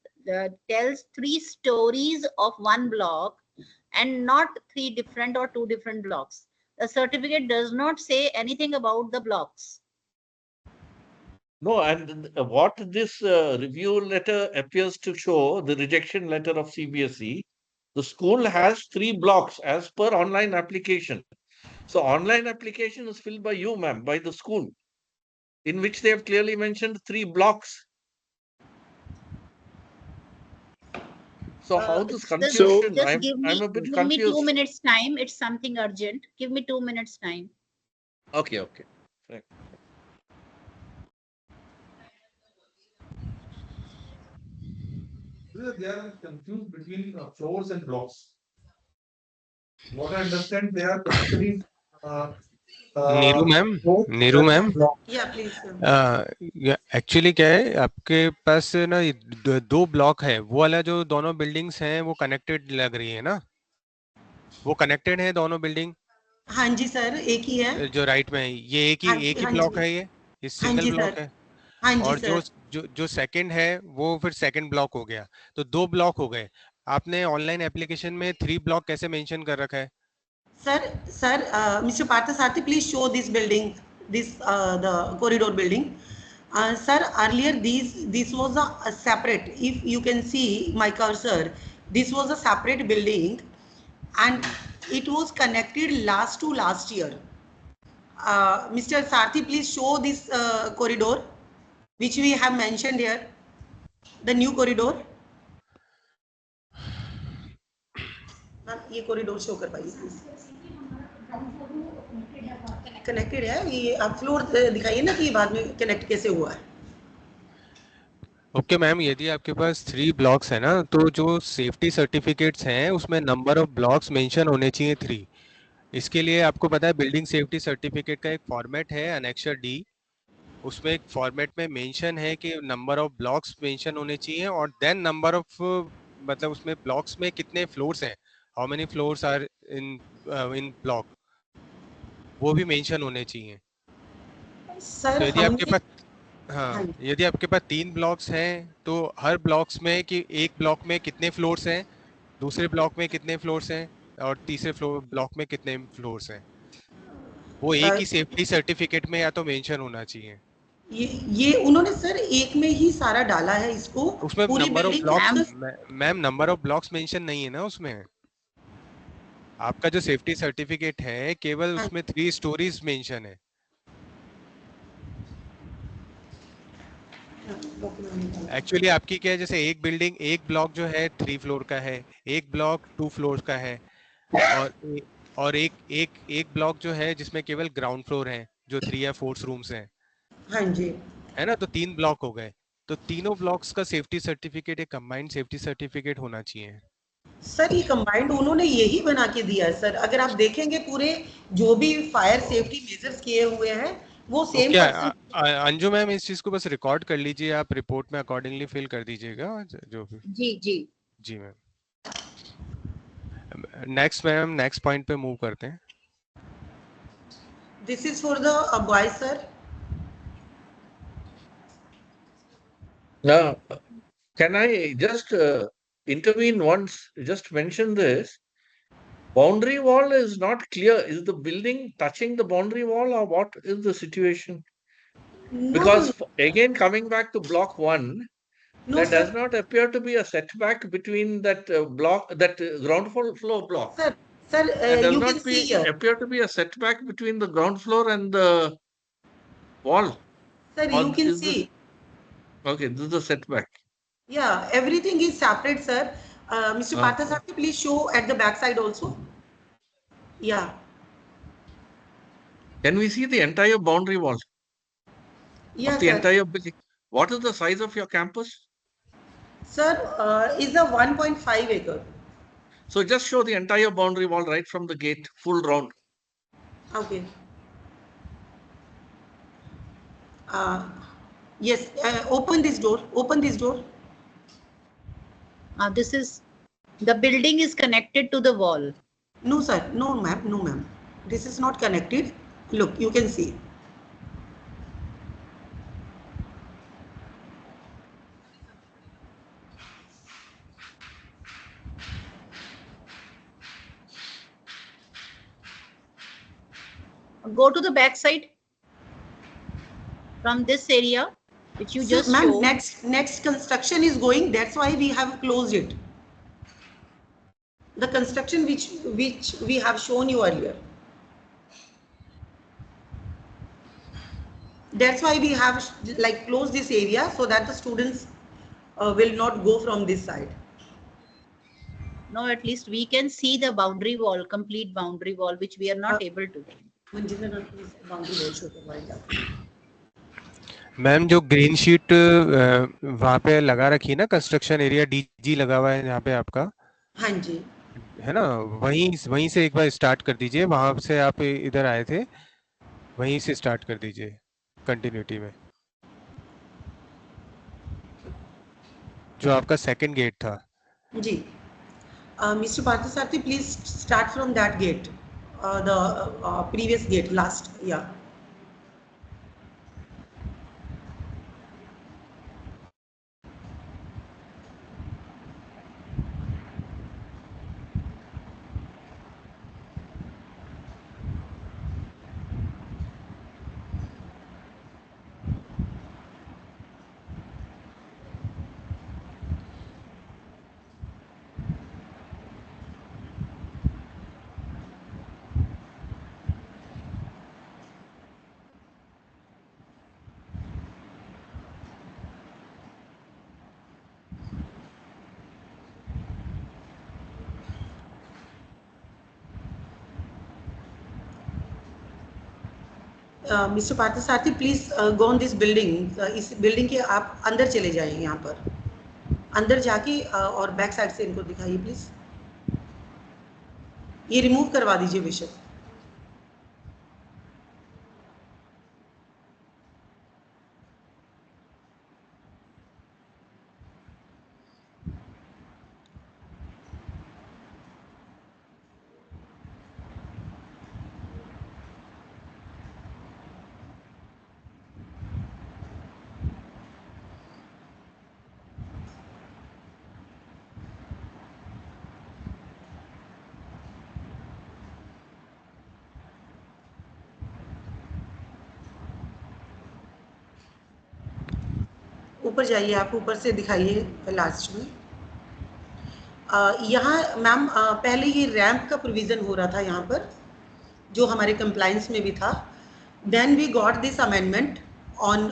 tells 3 stories of one block and not 3 different or 2 different blocks. The certificate does not say anything about the blocks. No, and what this review letter appears to show, the rejection letter of CBSE, the school has 3 blocks as per online application. So online application is filled by you, ma'am, by the school, in which they have clearly mentioned 3 blocks. So how this confusion? Just give I'm a bit me confused. 2 minutes time. It's something urgent. Give me 2 minutes time. Okay, okay. Right. They are confused between floors and blocks. What I understand, they are basically Neeru ma'am floors Neeru and ma'am blocks. Yeah, please. Actually क्या है आपके पास ना दो block है, वो वाला जो दोनों बिल्डिंग्स हैं वो कनेक्टेड लग रही है ना, वो कनेक्टेड है दोनों बिल्डिंग? हाँ जी सर, एक ही है जो राइट में है ये एक ही हाँ ब्लॉक जी, है, ये हाँ सिंगल जी ब्लॉक सर, है। हाँ जी और जो सर। जो जो सेकंड है वो फिर सेकंड ब्लॉक हो गया, तो 2 ब्लॉक हो गए। आपने ऑनलाइन एप्लीकेशन में 3 ब्लॉक कैसे मेंशन कर रखा है? Sir, Mr. Parthasarathy, please show this building, this the corridor building. Sir, earlier this was a separate. If you can see my cursor, this was a separate building, and it was connected last to last year. Mr. Sarthi, please show this corridor, which we have mentioned here, the new corridor. ये corridor show कर पाइए please. Connected है ये, आप floor दिखाइए ना कि बाद में कनेक्ट कैसे हुआ है। ओके मैम, यदि आपके पास 3 ब्लॉक्स है ना, तो जो सेफ्टी सर्टिफिकेट्स हैं उसमें नंबर ऑफ ब्लॉक्स मेंशन होने चाहिए 3। इसके लिए आपको पता है बिल्डिंग सेफ्टी सर्टिफिकेट का एक फॉर्मेट है अनेक्सर डी, उसमें एक फॉर्मेट में मेंशन है कि नंबर ऑफ ब्लॉक्स मेंशन होने चाहिए और देन नंबर ऑफ, मतलब उसमें ब्लॉक्स में कितने फ्लोर्स हैं, how many floors are in in block, वो भी मेंशन होने चाहिए। सर तो यदि आपके हमने पास, हाँ, यदि आपके पास 3 ब्लॉक्स हैं तो हर ब्लॉक्स में कि एक ब्लॉक में कितने फ्लोर्स हैं, दूसरे ब्लॉक में कितने फ्लोर्स हैं और तीसरे ब्लॉक में कितने फ्लोर्स हैं, वो एक ही सेफ्टी सर्टिफिकेट में या तो मेंशन होना चाहिए। ये उन्होंने सर एक में ही सारा डाला है इसको, उसमें पूरी number of building blocks, ma'am number of blocks mention नहीं है ना उसमें। आपका जो सेफ्टी सर्टिफिकेट है केवल उसमें 3 स्टोरीज मेंशन है। एक्चुअली आपकी क्या है, जैसे एक बिल्डिंग, एक ब्लॉक जो है 3 फ्लोर का है, एक ब्लॉक 2 फ्लोर का है, और एक ब्लॉक जो है जिसमें केवल ग्राउंड फ्लोर है जो 3 या 4 रूम्स हैं। हाँ जी, है ना, तो 3 ब्लॉक हो गए, तो तीनों ब्लॉक्स का सेफ्टी सर्टिफिकेट एक कंबाइंड सेफ्टी सर्टिफिकेट होना चाहिए। सर ये कंबाइंड उन्होंने यही बना के दिया है सर। अगर आप देखेंगे पूरे जो भी फायर सेफ्टी मेजर्स किए हुए हैं वो तो सेम क्या पर्सन। अंजू मैम इस चीज को बस रिकॉर्ड कर लीजिए, आप रिपोर्ट में अकॉर्डिंगली फिल कर दीजिएगा जो भी। जी जी मैम। नेक्स्ट मैम, नेक्स्ट पॉइंट पे मूव करते हैं। This is for the boy sir. Now, can I just intervene once? Just mention this. Boundary wall is not clear. Is the building touching the boundary wall or what is the situation? Because again, coming back to block 1, there does not appear to be a setback between that block, that ground floor block. Sir, there does you not can see here. appear to be a setback between the ground floor and the wall. Sir, you can see. Okay, this is the setback. Yeah, everything is separate, sir. Mr. Parthasarathy, please show at the back side also. Yeah. Can we see the entire boundary wall? Yes, of the sir. entire building? What is the size of your campus? Sir, is a 1.5 acre. So just show the entire boundary wall right from the gate, full round. Okay. Yes, open this door. Open this door. This is, the building is connected to the wall. No, sir. No, ma'am. No, ma'am. This is not connected. Look, you can see. Go to the back side from this area, which you just ma'am, showed. next construction is going. That's why we have closed it. The construction which we have shown you earlier. That's why we have like closed this area so that the students will not go from this side. No, at least we can see the boundary wall, complete boundary wall, which we are not able to. Ma'am जो green sheet वहाँ पे लगा रखी है ना, construction area DG लगा हुआ है यहाँ पे आपका, हाँ जी, है ना, वहीं से एक बार स्टार्ट कर दीजिए, वहां से आप इधर आए थे, वहीं से स्टार्ट कर दीजिए कंटिन्यूटी में, जो आपका सेकंड गेट था जी। Mister Parthasarathy, please start from that gate, the previous gate last, या mister Parthasarathy, please go on this building. इस बिल्डिंग के आप अंदर चले जाइए, यहाँ पर अंदर जाके और बैक साइड से इनको दिखाइए प्लीज। ये रिमूव करवा दीजिए बेशक। ऊपर जाइए, आप ऊपर से दिखाइए लास्ट में। यहाँ मैम पहले ये रैंप का प्रोविज़न हो रहा था यहाँ पर, जो हमारे कंप्लाइंस में भी था। Then we got this amendment on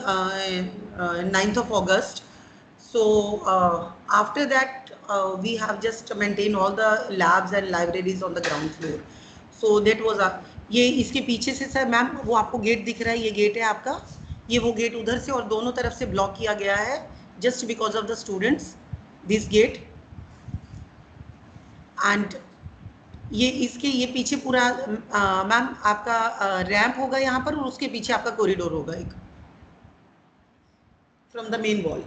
9th of August. So after that we have just maintained all the labs and libraries on the ground floor. So that was ये इसके पीछे से सर मैम वो आपको gate दिख रहा है, ये गेट है आपका, ये वो गेट उधर से और दोनों तरफ से ब्लॉक किया गया है just because of the students, this gate. And ये इसके ये पीछे पूरा मैम आपका रैंप होगा यहाँ पर, और उसके पीछे आपका कॉरिडोर होगा एक from the main wall.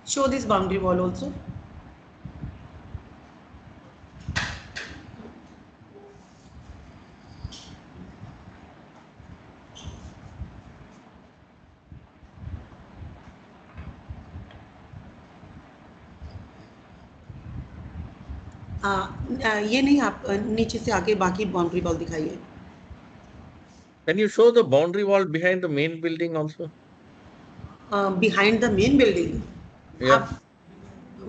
Show this boundary wall also. ये नहीं, आप नीचे से आके बाकी बाउंड्री वॉल दिखाइए। Can you show the boundary wall behind the main building also? Behind the main building? Yeah.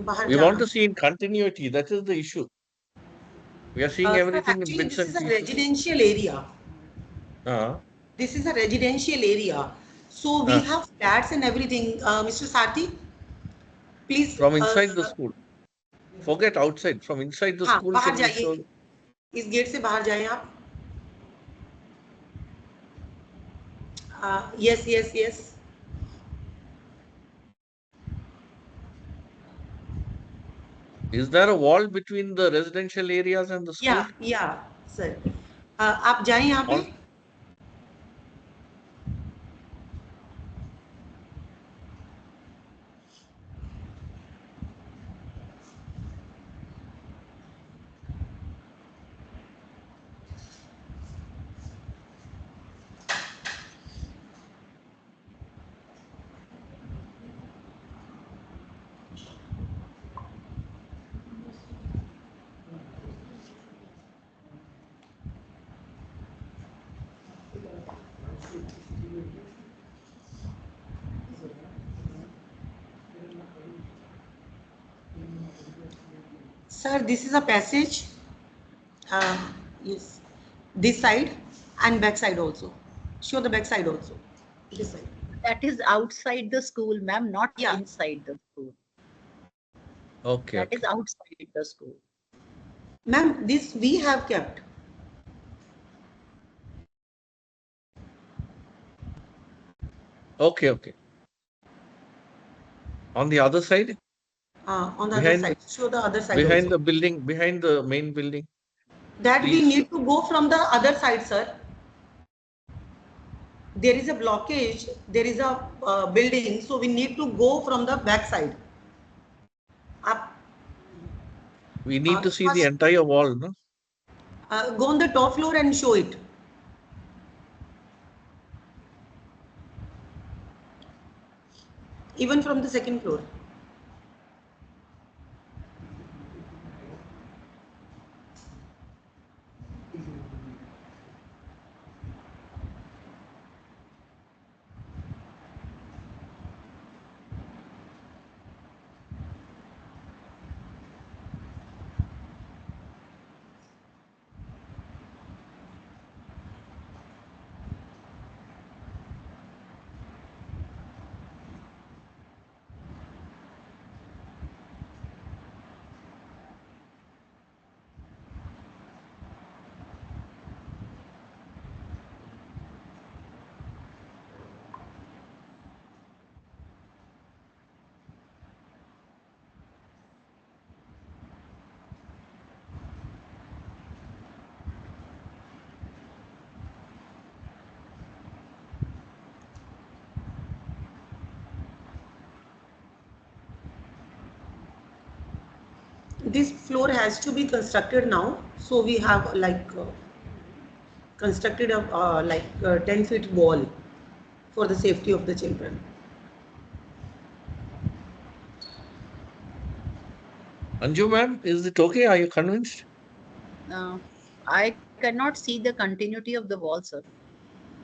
बाहर We want to see in continuity. That is the issue. We are seeing everything in bits and pieces. This is a residential area. This is a residential area. So we have flats and everything. Mr. Sarthi, please. From inside the school. Forget outside. From inside the school. बाहर जाइए, इस gate से बाहर जाएं आप। Yes, yes, yes. Is there a wall between the residential areas and the school? Yeah, sir. आप जाएं यहाँ पे। Sir, this is a passage. Yes, this side and back side also. Show the back side also. This side. That is outside the school, ma'am, not inside the school. Okay. That is outside the school. Ma'am, this we have kept. Okay. On the other side? On the other side. Show the other side behind also. the building, behind the main building. That we need to go from the other side, sir. There is a blockage, there is a building, so we need to go from the back side. Up. We need to see the entire wall, no? Go on the top floor and show it. Even from the second floor. This floor has to be constructed now, so we have constructed a 10-feet wall for the safety of the children. Anju ma'am, is it okay? Are you convinced? I cannot see the continuity of the wall, sir.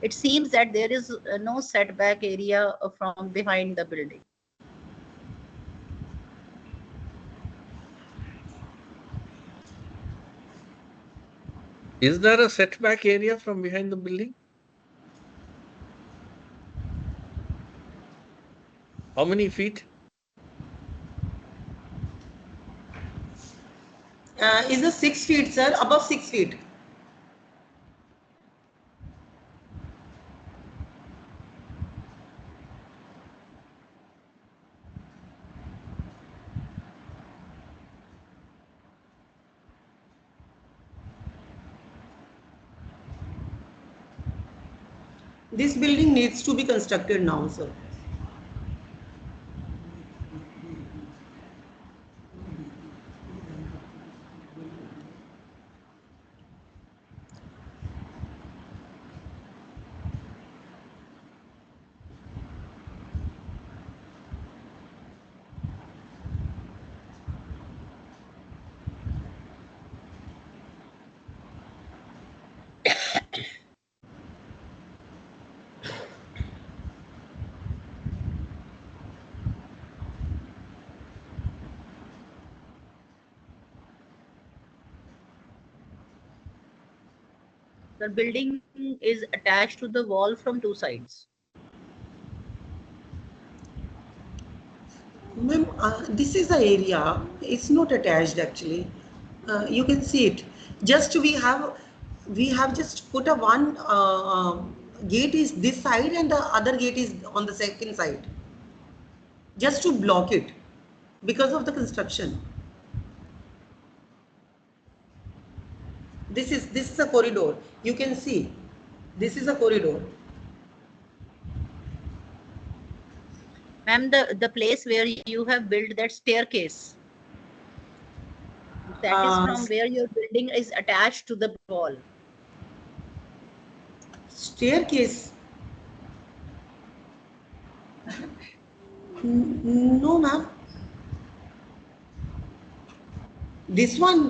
It seems that there is no setback area from behind the building. Is there a setback area from behind the building? How many feet? Is a 6 feet, sir, above 6 feet. This building needs to be constructed now, sir. The building is attached to the wall from two sides. Ma'am, this is the area. It's not attached actually. You can see it. Just we have just put a one gate is this side and the other gate is on the second side. Just to block it because of the construction. This is a corridor. You can see. This is a corridor. Ma'am, the place where you have built that staircase, that is from where your building is attached to the wall. Staircase. No, ma'am. This one,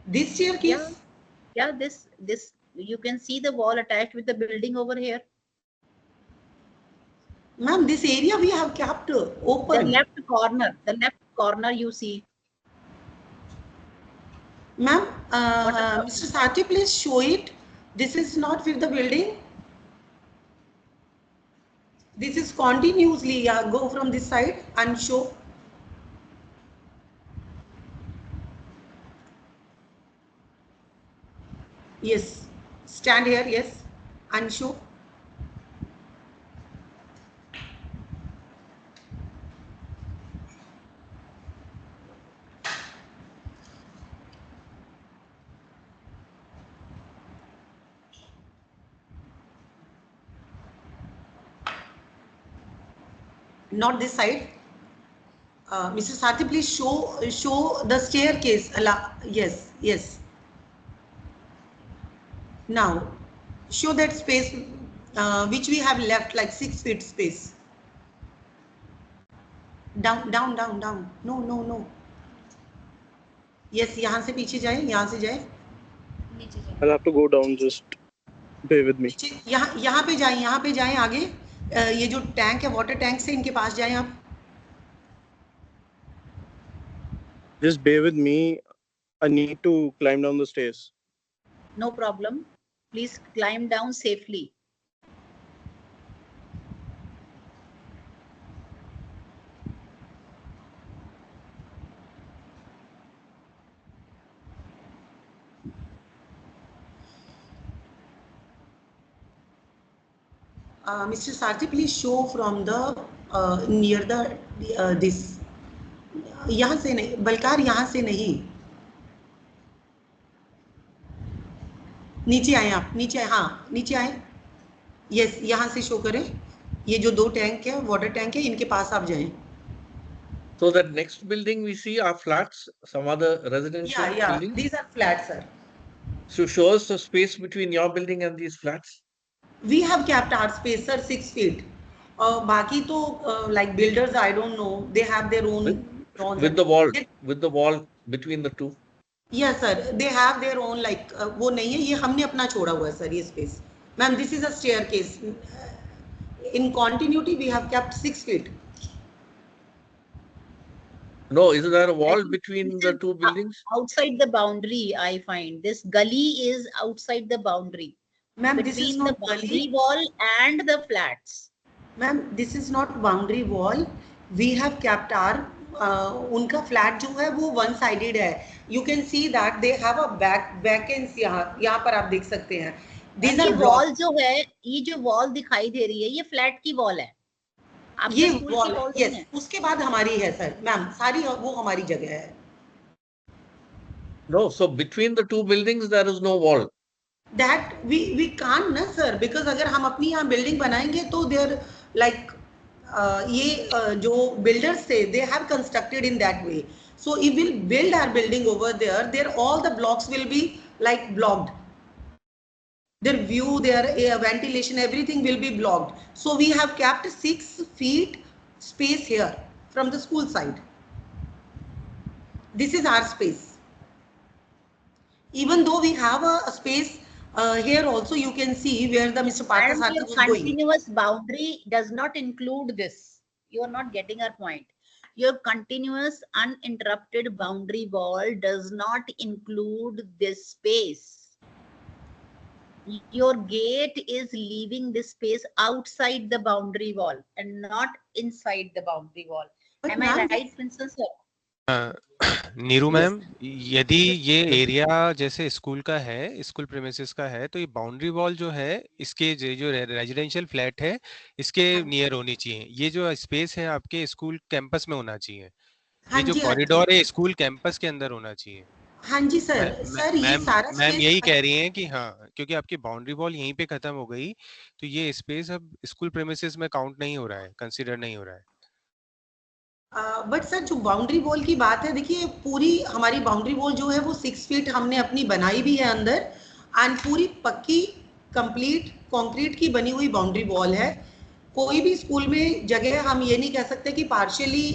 this staircase. Yeah, this you can see the wall attached with the building over here. Ma'am, this area we have kept open. The left corner you see. Ma'am, Mr. Sati, please show it. This is not with the building. This is continuously, yeah, go from this side and show. Yes, stand here, yes, and show. Not this side. Mr. Sati, please show the staircase. Yes, yes. Now, show that space which we have left, like 6 feet space. Down, down, down, down. No, no, no. Yes, यहाँ से पीछे जाए, यहाँ से जाए. I'll have to go down. Just bear with me. यहाँ पे जाए आगे. ये जो टैंक है, वाटर टैंक से इनके पास जाए आप. Just bear with me. I need to climb down the stairs. No problem. Please climb down safely. Mr. Sarthi, please show from the near the this. यहाँ से नहीं, बलकार यहाँ से नहीं. नीचे आए आप, नीचे आए, हाँ, नीचे आए. यस, यहाँ से शो करें. ये जो 2 टैंक है, वाटर टैंक है, इनके पास आप जाएं. So that next building we see are flats, some other residential buildings? These are flats, sir. So show us the space between your building and these flats. We have kept our space, sir, 6 feet. बाकी तो like builders, I don't know, they have their own. With the wall between the two. Yes, sir. They have their own, like वो नहीं है, ये हमने अपना छोड़ा हुआ है, sir, ये space. Ma'am, this is a staircase. In continuity, we have kept 6 feet. No, is there a wall between the two buildings? Outside the boundary, I find this gully is outside the boundary. Ma'am, this is not the boundary wall and the flats. Ma'am, this is not boundary wall. We have kept our उनका flat जो है वो one sided है. You can see that they have a vacancy. यहाँ पर आप देख सकते हैं. ये वॉल जो है, ये जो वॉल दिखाई दे रही है, ये फ्लैट की वॉल है. ये वॉल, यस, उसके बाद हमारी है सर. मैम, सारी वो हमारी जगह है. No, so between the two buildings there is no wall. That we can't ना सर, because अगर हम अपनी यहाँ बिल्डिंग बनाएंगे तो देयर like ये जो builders थे, they have constructed in that way. So if we'll build our building over there, all the blocks will be like blocked. Their view, their ventilation, everything will be blocked. So we have kept 6 feet space here from the school side. This is our space. Even though we have a space here also, you can see where the Mr. Parthasarthi was going. Continuous boundary does not include this. You are not getting our point. Your continuous uninterrupted boundary wall does not include this space. Your gate is leaving this space outside the boundary wall and not inside the boundary wall. But am I right, Princess? Neeru ma'am, यदि ये area जैसे school का है, school premises का है, तो ये boundary wall जो है इसके जो रेजिडेंशियल फ्लैट है इसके नियर होनी चाहिए. ये जो स्पेस है आपके स्कूल कैंपस में होना चाहिए. ये जो कॉरिडोर है स्कूल कैंपस के अंदर होना चाहिए. हाँ जी सर, सर ये सारा मैम स्पेस यही कह रही हैं कि हाँ, क्योंकि आपकी बाउंड्री वॉल यहीं पे खत्म हो गई, तो ये स्पेस अब स्कूल प्रेमिसेस में काउंट नहीं हो रहा है, कंसीडर नहीं हो रहा है। बट सर जो बाउंड्री वॉल की बात है, देखिए पूरी हमारी बाउंड्री वॉल जो है वो 6 फीट हमने अपनी बनाई भी है अंदर, एंड पूरी पक्की कंप्लीट कंक्रीट की बनी हुई बाउंड्री वॉल है। कोई भी स्कूल में जगह हम ये नहीं कह सकते कि पार्शियली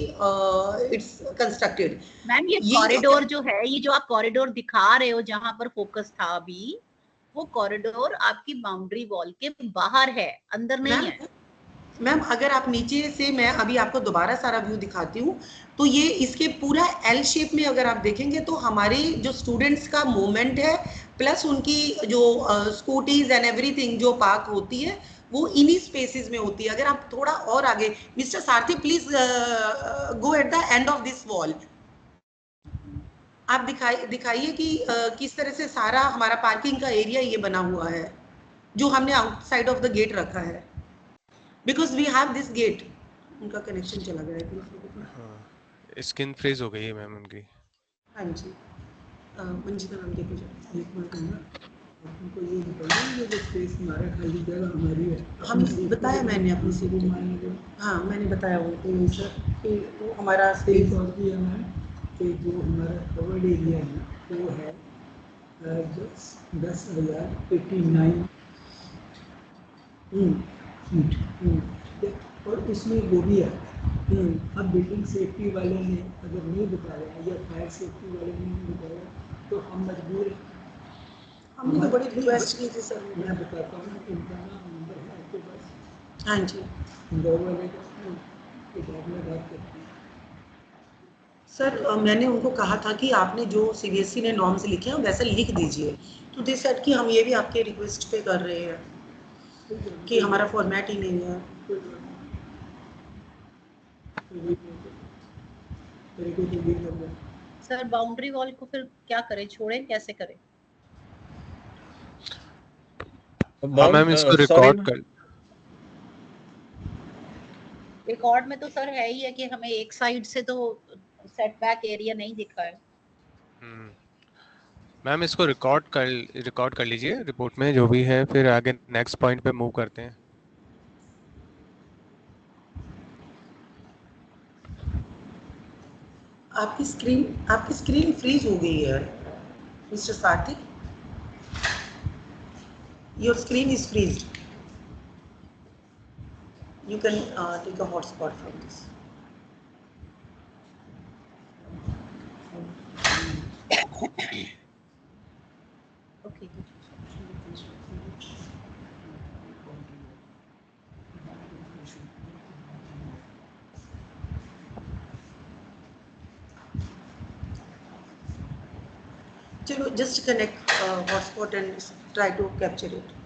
इट्स कंस्ट्रक्टेड। मैम ये ये कॉरिडोर जो है, ये जो आप कॉरिडोर दिखा रहे हो जहां पर फोकस था अभी, वो कॉरिडोर आपकी बाउंड्री वॉल के बाहर है, अंदर नहीं है। मैम अगर आप नीचे से, मैं अभी आपको दोबारा सारा व्यू दिखाती हूँ, तो ये इसके पूरा एल शेप में अगर आप देखेंगे तो हमारे जो स्टूडेंट्स का मूवमेंट है, प्लस उनकी जो स्कूटीज एंड एवरीथिंग जो पार्क होती है वो इन्हीं स्पेसेस में होती है। अगर आप थोड़ा और आगे, mister Sarathi please go at the end of this wall, आप दिखाइए कि किस तरह से सारा हमारा पार्किंग का एरिया ये बना हुआ है जो हमने आउटसाइड ऑफ द गेट रखा है, because we have this gate. उनका कनेक्शन चला गया है। हाँ, स्किन फ्रीज हो गई है मैम उनकी। हाँ जी, मंजिला नाम के कुछ एक मिनट है ना, उनको ये बताइए ये जो स्पेस हमारा खाली जगह हमारी है, हम बताया मैंने अपनी सीधी मान, हाँ मैंने बताया उनको ये सर कि वो हमारा स्पेस और भी है मैम, कि जो हमारा कवर्ड एरिया है ना वो है 10,089 फीट, और उसमें वो भी है। अब बिल्डिंग सेफ्टी वाले ने अगर नहीं बताया या फायर सेफ्टी वाले ने नहीं बताया तो हम मजबूर हैं। हमने तो बड़ी रिक्वेस्ट की थी सर। मैं बताता हूँ इनका नंबर है आपके पास? हाँ जी, इंदौर वाले का, बाद में बात करते हैं सर। मैंने उनको कहा था कि आपने जो सीबीएसई ने नॉर्म्स लिखे हैं वैसे लिख दीजिए, तो दे सेड कि हम ये भी आपके रिक्वेस्ट पे कर रहे हैं कि हमारा फॉर्मेट ही नहीं है। सर बाउंड्री वॉल को फिर क्या करें, छोड़ें, कैसे करें? हाँ मैम इसको रिकॉर्ड कर, रिकॉर्ड में तो सर है ही है कि हमें एक साइड से तो सेटबैक एरिया नहीं दिखा है। मैम इसको रिकॉर्ड कर लीजिए रिपोर्ट में जो भी है, फिर आगे नेक्स्ट पॉइंट पे मूव करते हैं। आपकी स्क्रीन फ्रीज हो गई है मिस्टर साथी, your screen is freezed, you can take a hotspot from this. Okay. चलो just connect hotspot and try to capture it.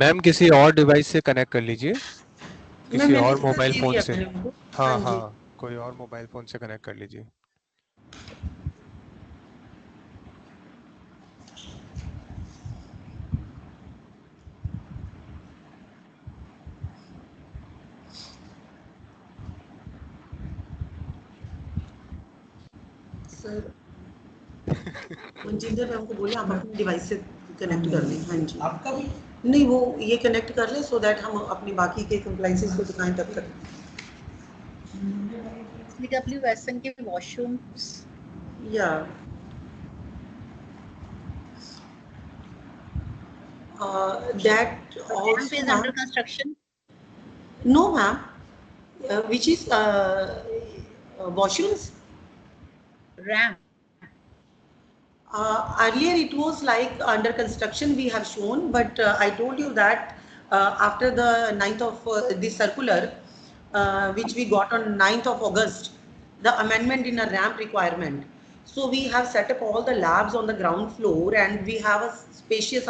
Ma'am किसी और डिवाइस से कनेक्ट कर लीजिए, किसी और मोबाइल फोन से। हाँ हाँ, कोई और मोबाइल फोन से कनेक्ट कर लीजिए। सर मंजिंदर मैम को बोलिए आप अपने डिवाइस से कनेक्ट कर लें। हाँ जी, आपका भी नहीं, वो ये कनेक्ट कर लें सो दैट हम अपनी बाकी के कंप्लाइंसेस को दिखाएं तब तक। CWSN के वॉशरूम्स या that also is under construction. No ma'am, which is washrooms. RAM. Earlier it was like under construction we have shown, but I told you that after the 9th of this circular which we got on 9th of August, the amendment in a ramp requirement. So we have set up all the labs on the ground floor and we have a spacious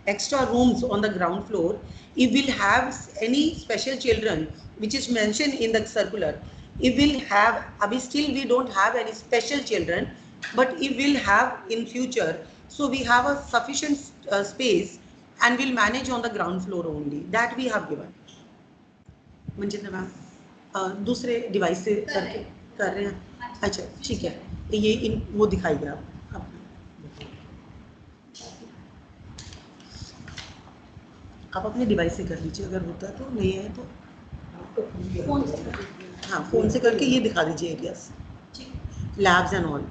extra rooms on the ground floor. If we'll have any special children, which is mentioned in the circular, if we'll have, still we don't have any special children, but if we'll have in future, so we have a sufficient space and we'll manage on the ground floor only. That we have given. Manjita ma'am. दूसरे device से करके कर रहे हैं। अच्छा ठीक है, ये वो दिखाइए आप अपने डिवाइस से कर लीजिए, अगर होता है तो, नहीं है तो फोन से, हाँ फ़ोन से करके ये दिखा दीजिए areas, labs and all.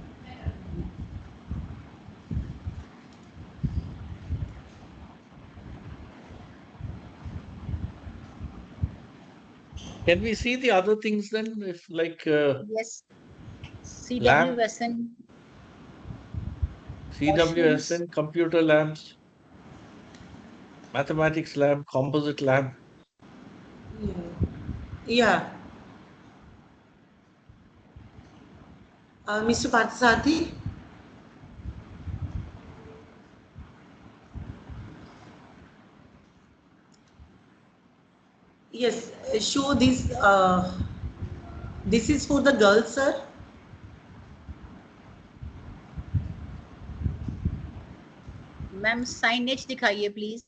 Can we see the other things then, if like Yes. lab, CWSN. CWSN, computer labs, mathematics lab, composite lab? Yeah. Mr. Parthasarathi? Yes, show this. This is for the girls, sir. Ma'am signage दिखाइए please.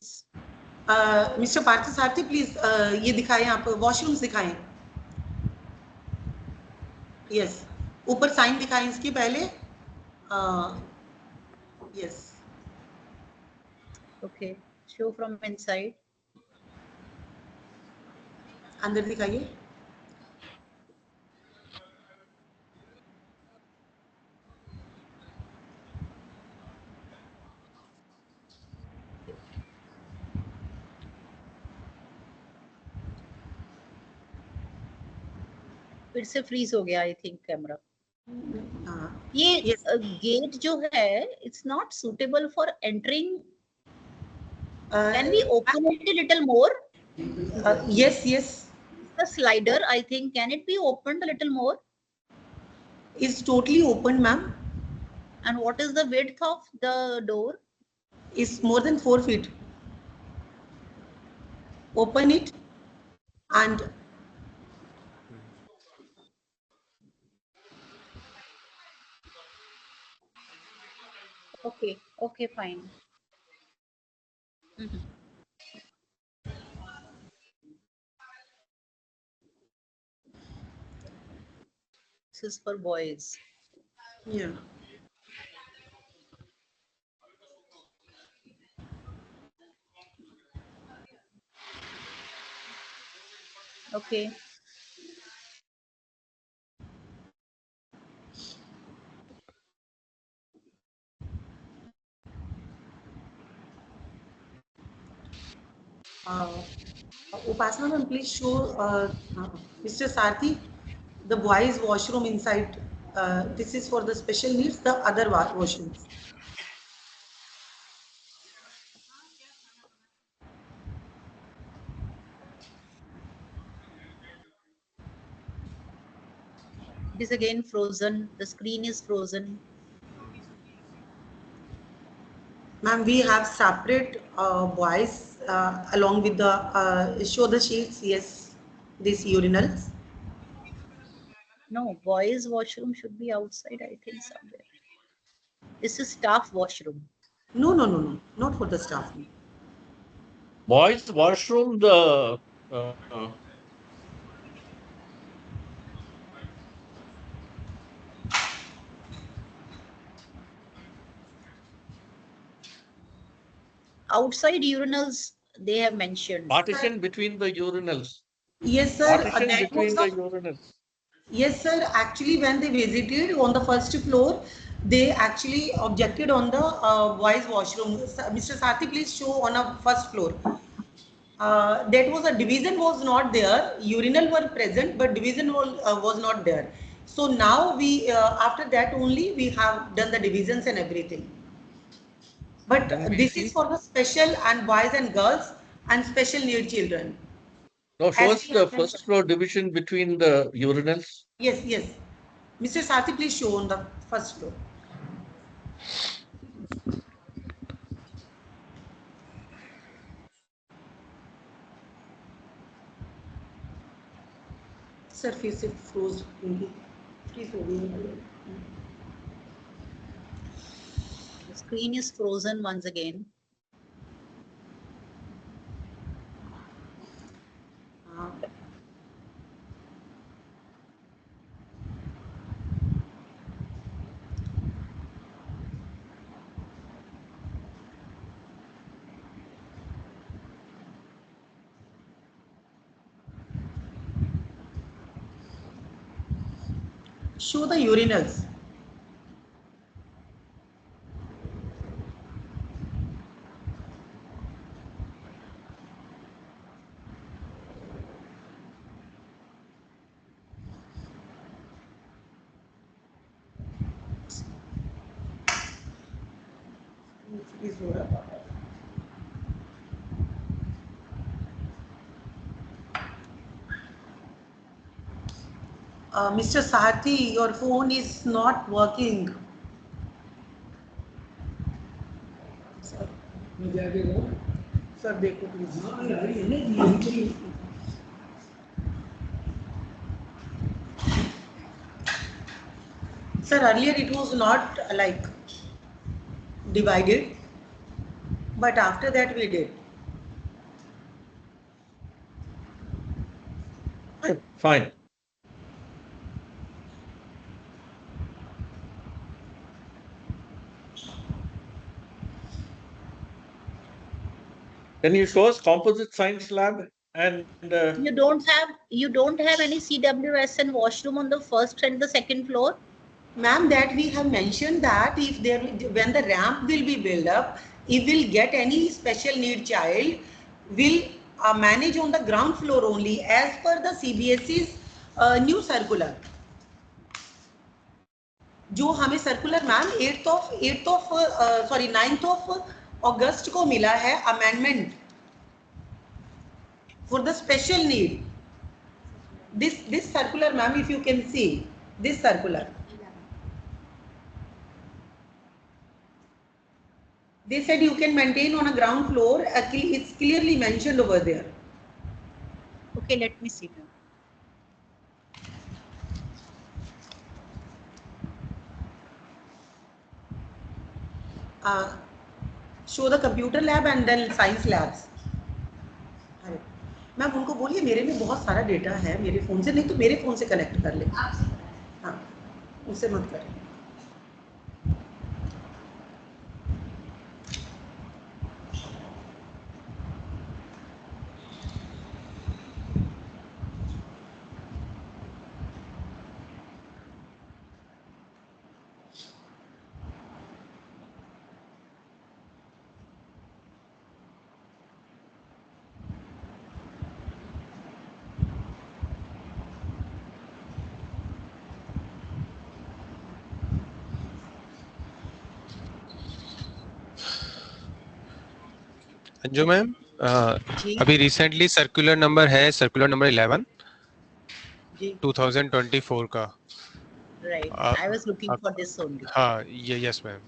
Mister Parthasarathy please ये दिखाएं, आप washrooms दिखाएं। Yes, ऊपर sign दिखाएं इसके पहले। Yes, okay, show from inside. अंदर दिखाइए। फिर से फ्रीज हो गया आई थिंक कैमरा। ये गेट जो है it's not suitable for entering. Can we open it a little more? Yes yes, the slider I think, can it be opened a little more? It's totally open, ma'am. And what is the width of the door? It's more than 4 feet. Open it and Okay, okay, fine. This is for boys. yeah. Okay. Upasana ma'am, please show Mr. Sarthi the boys washroom inside. This is for the special needs, the other washrooms. It is again frozen. The screen is frozen. Ma'am, we have separate boys along with the show the sheets. Yes, these urinals. No, boys washroom should be outside I think somewhere. This is staff washroom. No, no, no, no, not for the staff. Boys washroom, the Outside urinals they have mentioned. partition between the urinals. Yes, sir. Partition That between was the urinals. Yes, sir. Actually, when they visited on the first floor, they actually objected on the boys' washroom. Mr. Sathi, please show on a first floor. That was a division was not there. Urinal were present, but division was not there. So now we after that only we have done the divisions and everything. But this is for the special and boys and girls and special need children. No, show As us we the have first mentioned. floor division between the urinals. Yes, yes. Mr. Sathi, please show on the first floor. Sir फिर से froze होंगी, freeze हो गई है। The screen is frozen once again. Show the urinals. Mr. Sathi, your phone is not working. Sir, देखो please. Sir, earlier it was not like divided, but after that we did. Fine. Can you show us composite science lab and You don't have any CWS and washroom on the first and the second floor? Ma'am, that we have mentioned that if there, when the ramp will be built up, if we'll get any special need child, will manage on the ground floor only as per the CBSE's new circular. जो हमें circular ma'am 9th of अगस्त को मिला है amendment for the special need. This circular, ma'am, if you can see this circular, they said you can maintain on a ground floor. It's clearly mentioned over there. Okay, let me see. Show the computer lab and then science labs. Ma'am उनको बोलिए मेरे में बहुत सारा data है मेरे phone से, नहीं तो मेरे फ़ोन से कनेक्ट कर ले। हाँ, उससे मत करें। अंजू मैम, अभी रिसेंटली सर्कुलर नंबर है, सर्कुलर नंबर 11 2024 का। Right. I was looking for this only. हाँ, ये यस मैम।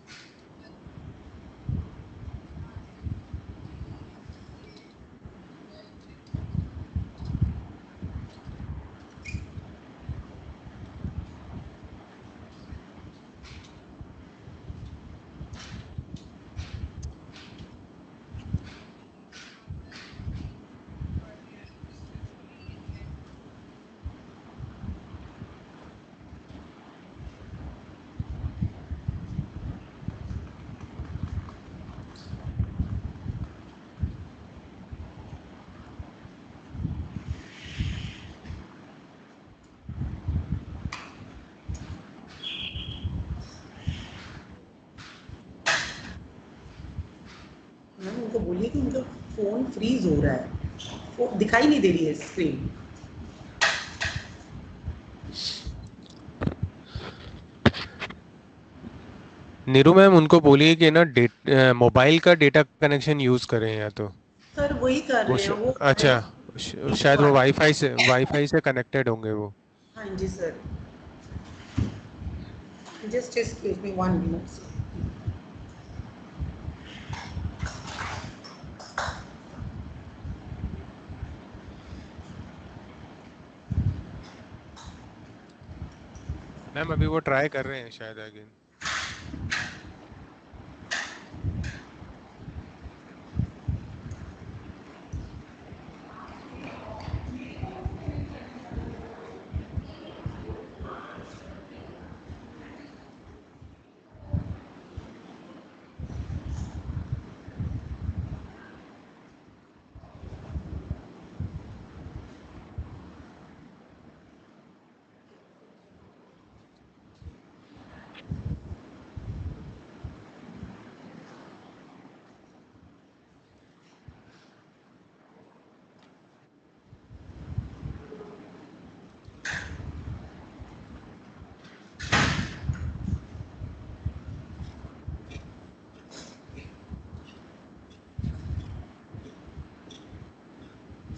मैम उनको बोलिए कि उनका फ़ोन फ्रीज हो रहा है, वो दिखाई नहीं दे रही है स्क्रीन। नीरू मैम उनको बोलिए कि ना मोबाइल का डेटा कनेक्शन यूज करें या तो। सर वही कर रहे हैं वो। अच्छा, शायद वो वाईफाई से कनेक्टेड होंगे वो। हाँ जी sir. Just excuse me 1 minute. Ma'am अभी वो ट्राई कर रहे हैं शायद again.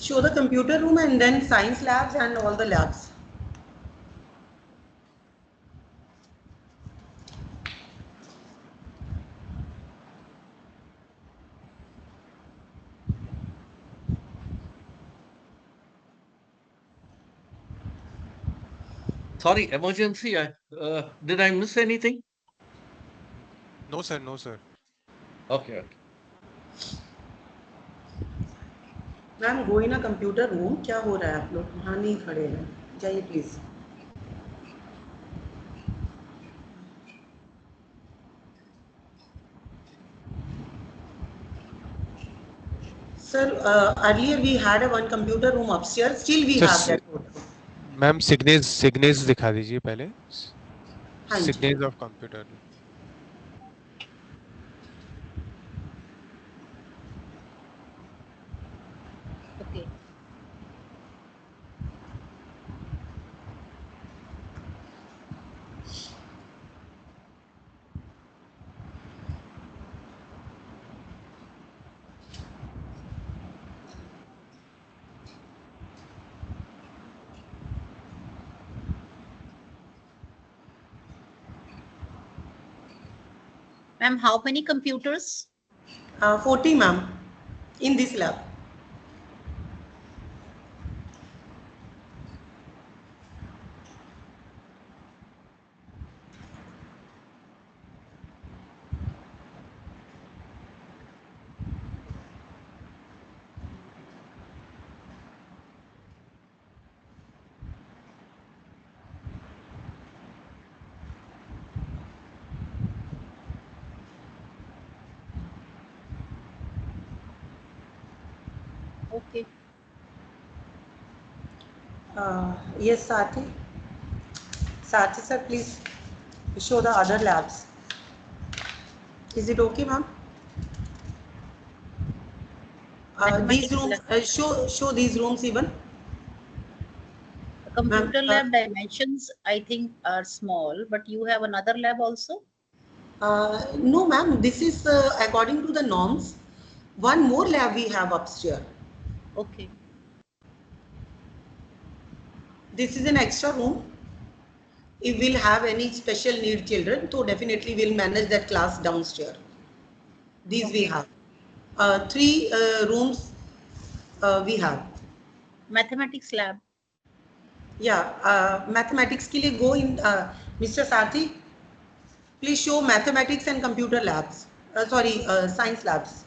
Show the computer room and then science labs and all the labs. Sorry, emergency. Did I miss anything? No, sir. No, sir. Okay. Ma'am go in a computer room. क्या हो रहा है आप लोग वहाँ नहीं खड़े हैं, जाइए please. Sir, earlier we had a one computer room upstairs. Still we have that. Ma'am signage दिखा दीजिए पहले. हाँ जी. Signage of computer. Okay. Ma'am, how many computers? 40, ma'am, in this lab. Okay. Yes, Sathi. Sathi sir, please show the other labs. Is it okay, ma'am? These rooms, show these rooms even. The computer lab dimensions, I think, are small, but you have another lab also? No, ma'am. This is according to the norms. One more lab we have upstairs. Okay. This is an extra room. If we'll have any special need children, so definitely we'll manage that class downstairs. These we have. 3 rooms we have. Mathematics lab. Yeah, mathematics के लिए go in. Mr. Sarthi, please show mathematics and computer labs. Science labs.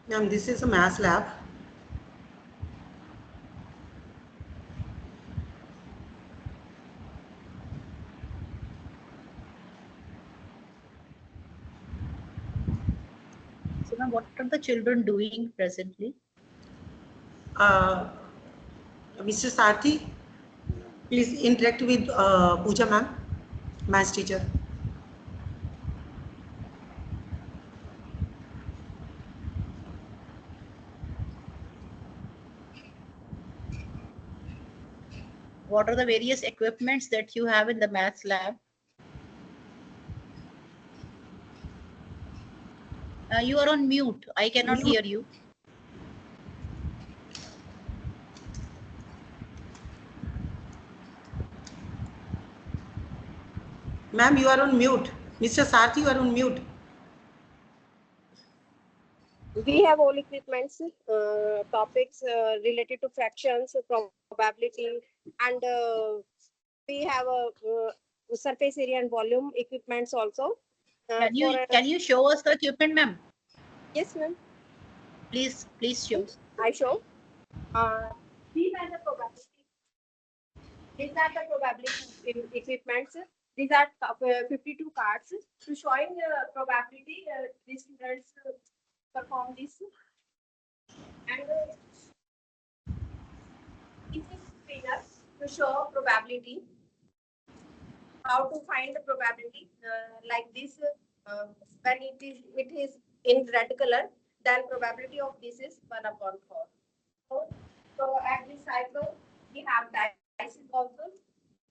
Ma'am, this is a math lab. Ma'am, what are the children doing presently? Mr. Sarthi, please interact with Pooja ma'am, maths teacher. What are the various equipments that you have in the maths lab? You are on mute. I cannot hear you. Ma'am, you are on mute. Mr. Sarthi, you are on mute. We have all equipments, topics related to fractions, probability, and we have a surface area and volume equipments also. Can you show us the equipment, ma'am? Yes, ma'am. Please show. I show. These are the probability. These are the probability equipments. These are 52 cards to showing probability. These students perform this, and this is screener to show probability. How to find the probability like this? When it is in red color, then probability of this is 1/4. So at this cycle, we have dices also,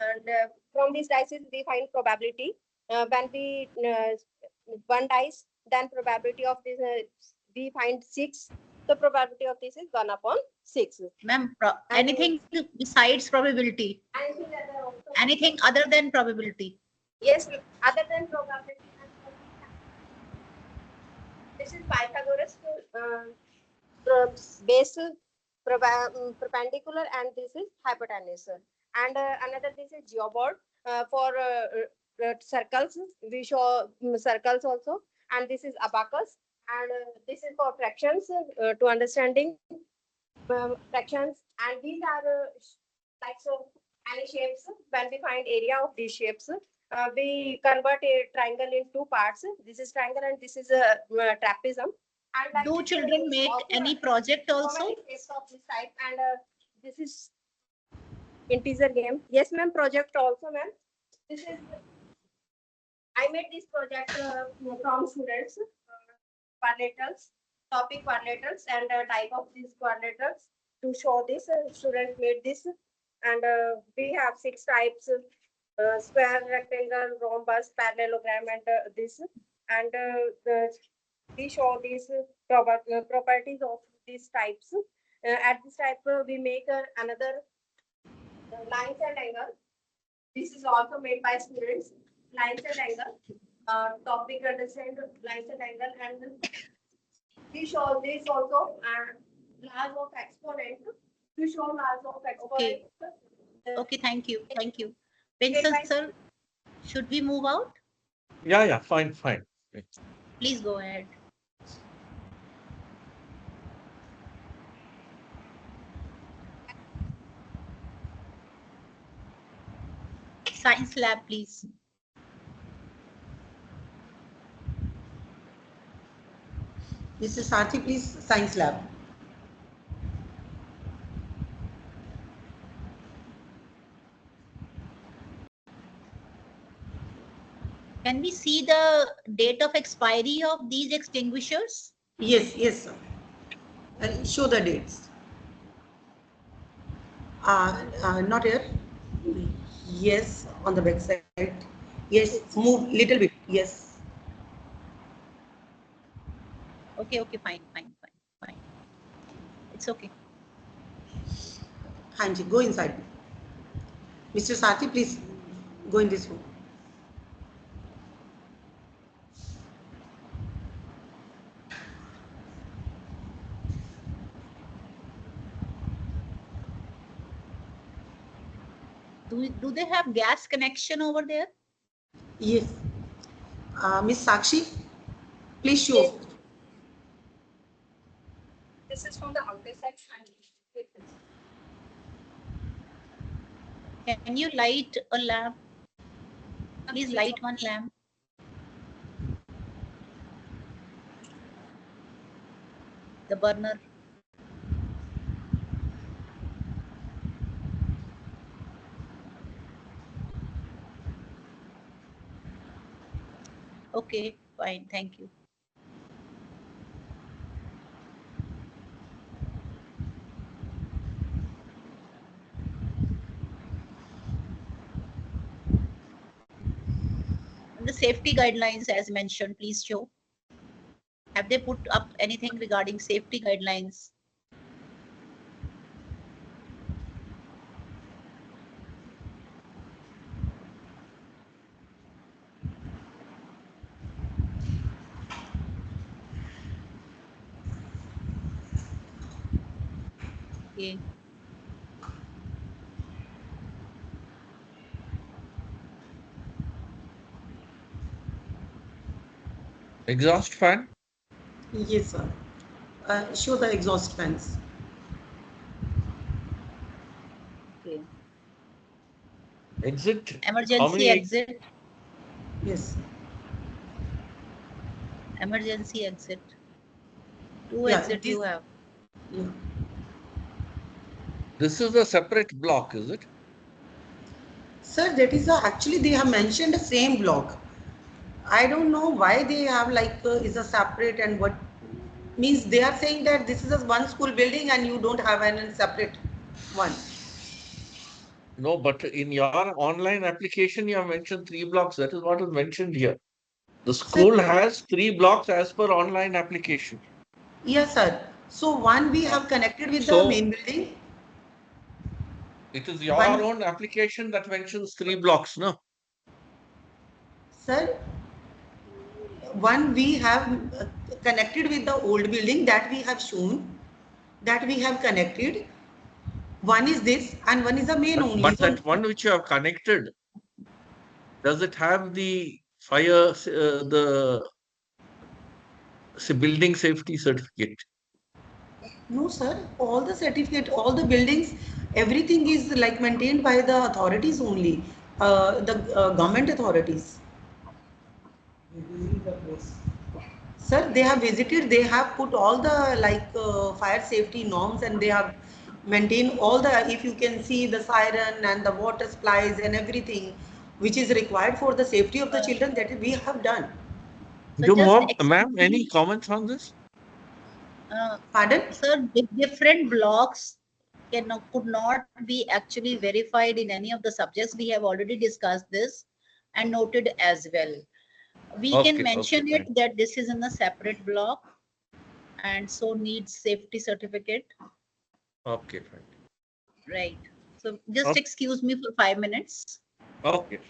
and from these dices we find probability. When we one dice, then probability of this we find 6. The probability of this is 1/6. Ma'am, anything besides probability? Anything other than probability? Yes, other than probability. This is Pythagoras base perpendicular, and this is hypotenuse. And another, this is geoboard for circles. We show circles also, and this is abacus, and this is for fractions to understanding fractions. And these are types of any shapes. When we find area of these shapes, we convert a triangle in two parts. This is triangle and this is a trapezium. And like do children make any project also? Of this type, and this is integer game. Yes, ma'am. Project also, ma'am. This is I made this project from students, quadrilaterals, topic quadrilaterals, and type of these quadrilaterals. To show this, students made this, and we have 6 types: square, rectangle, rhombus, parallelogram, and this. And we show these properties of these types. At this type, we make another lines and angle. This is also made by students. Lines and angle. Topic understand lines and angle, and we show this also. And laws of exponent. We show laws of exponent. Okay, thank you. Vincent sir, should we move out? Yeah, fine. Please go ahead. Science lab, please. Mr. Sarthi, please, science lab. Can we see the date of expiry of these extinguishers? Yes, sir. Show the dates. Not here. Yes, on the back side. Yes, move little bit. Yes. Okay, fine. It's okay. Hanji, go inside. Mr. Sarthi, please go in this room. Do they have gas connection over there? Yes. Miss Sakshi, please show. Yes. This is from the outer side. Can you light a lamp? Please light one lamp. The burner. Okay, fine. Thank you. And the safety guidelines as mentioned, please show. Have they put up anything regarding safety guidelines? Okay. Exhaust fan? Yes, sir. Show the exhaust fans. Okay. Exit? How Emergency many? exit. Yes. Emergency exit. Two Yeah, exit you have. Yeah. This is a separate block, is it? Sir, that is actually they have mentioned the same block. I don't know why they have like is a separate and what means they are saying that this is a one school building and you don't have an separate one. No, but in your online application, you have mentioned 3 blocks. That is what is mentioned here. The school has 3 blocks as per online application. Yes, sir. So one we have connected with the So main building. it is your One, own application that mentions 3 blocks, no? sir, one we have connected with the old building that we have shown, that we have connected. One is this and one is the main only. But So that one which you have connected, does it have the fire, the building safety certificate? no, sir, all the certificate, all the buildings, everything is like maintained by the authorities only, the government authorities. Sir, they have visited, they have put all the like fire safety norms and they have maintained all the, if you can see the siren and the water supplies and everything which is required for the safety of the children that we have done. So You, just ma'am, any excuse comments on this? Pardon? Sir, different blocks could not be actually verified in any of the subjects. We have already discussed this and noted as well. We can mention it Fine. that this is in a separate block and so needs safety certificate. Okay, fine. Right. So just excuse me for 5 minutes. Okay.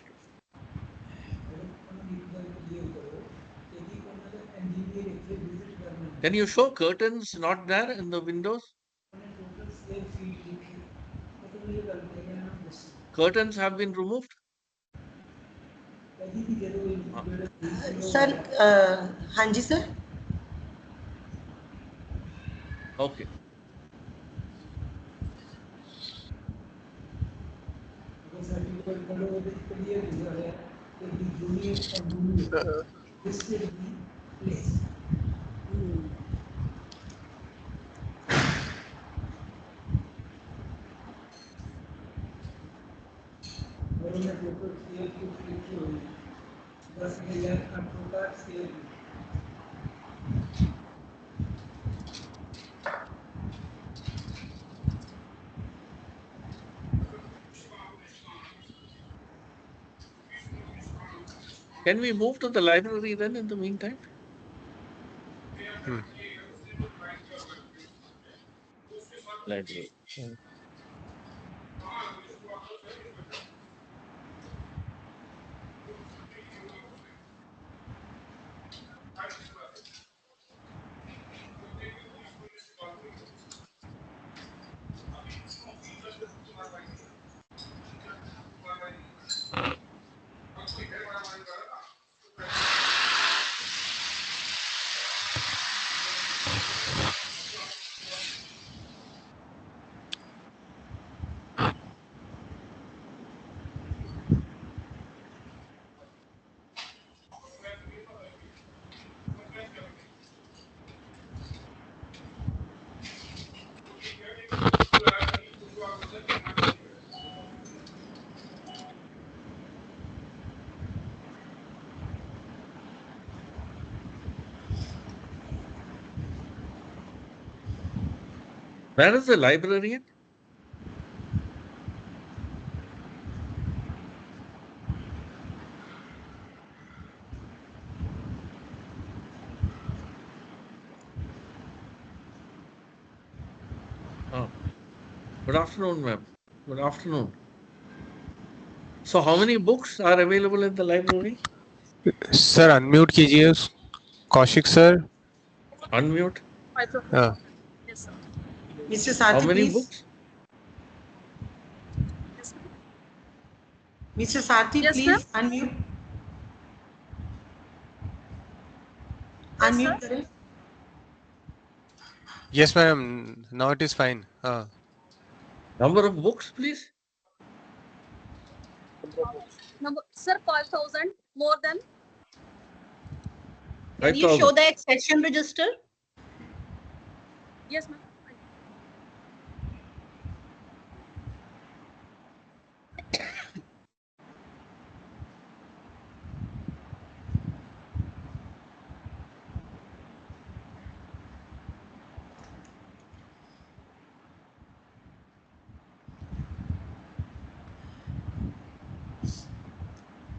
Can you show curtains not there in the windows? Curtains have been removed? Sir, Hanji sir. Okay. Can we move to the library then in the meantime? Library. Where is the librarian? Oh, good afternoon, ma'am. Good afternoon. So, how many books are available in the library? Sir, unmute कीजिए Kaushik sir. Unmute. हाँ. Yes, sir. Mr. How Sarthi, many please. books? Yes, ma'am. Mr. Sarthi, Yes, please unmute. Yes, Unmute sir. करें. Yes, ma'am. Now it is fine. हाँ. Number of books, please. Number, sir, 5,000 more than. Can you 5,000. show the accession register? Yes, ma'am.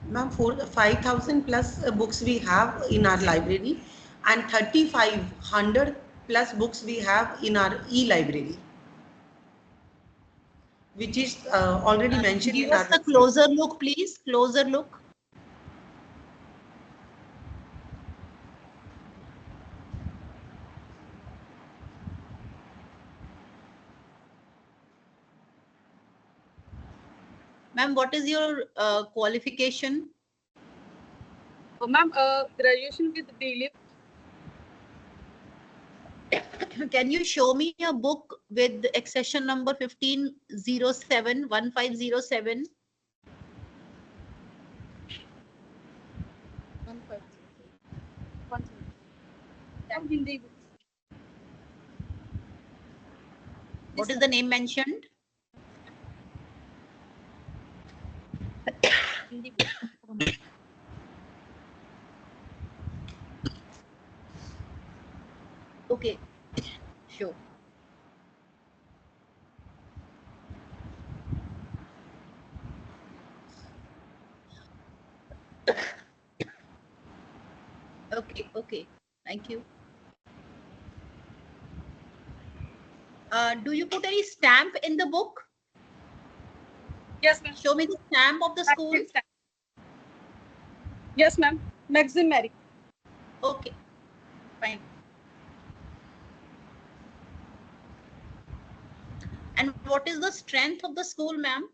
Ma'am, 5,000 plus books we have in our library, and 3,500 plus books we have in our e-library, which is already mentioned Give in us our a closer look, please. Closer look. Ma'am, what is your qualification? Oh, ma'am, graduation with D.Lib. Can you show me a book with accession number 1507 1507? 150. Ma'am, Hindi book. What is the name mentioned? Hindi book. Okay, sure. Okay, okay. Thank you. Do you put any stamp in the book? Yes, ma'am. Show me the stamp of the school. Yes, ma'am. Maxim Mary. Okay, fine. And what is the strength of the school, ma'am?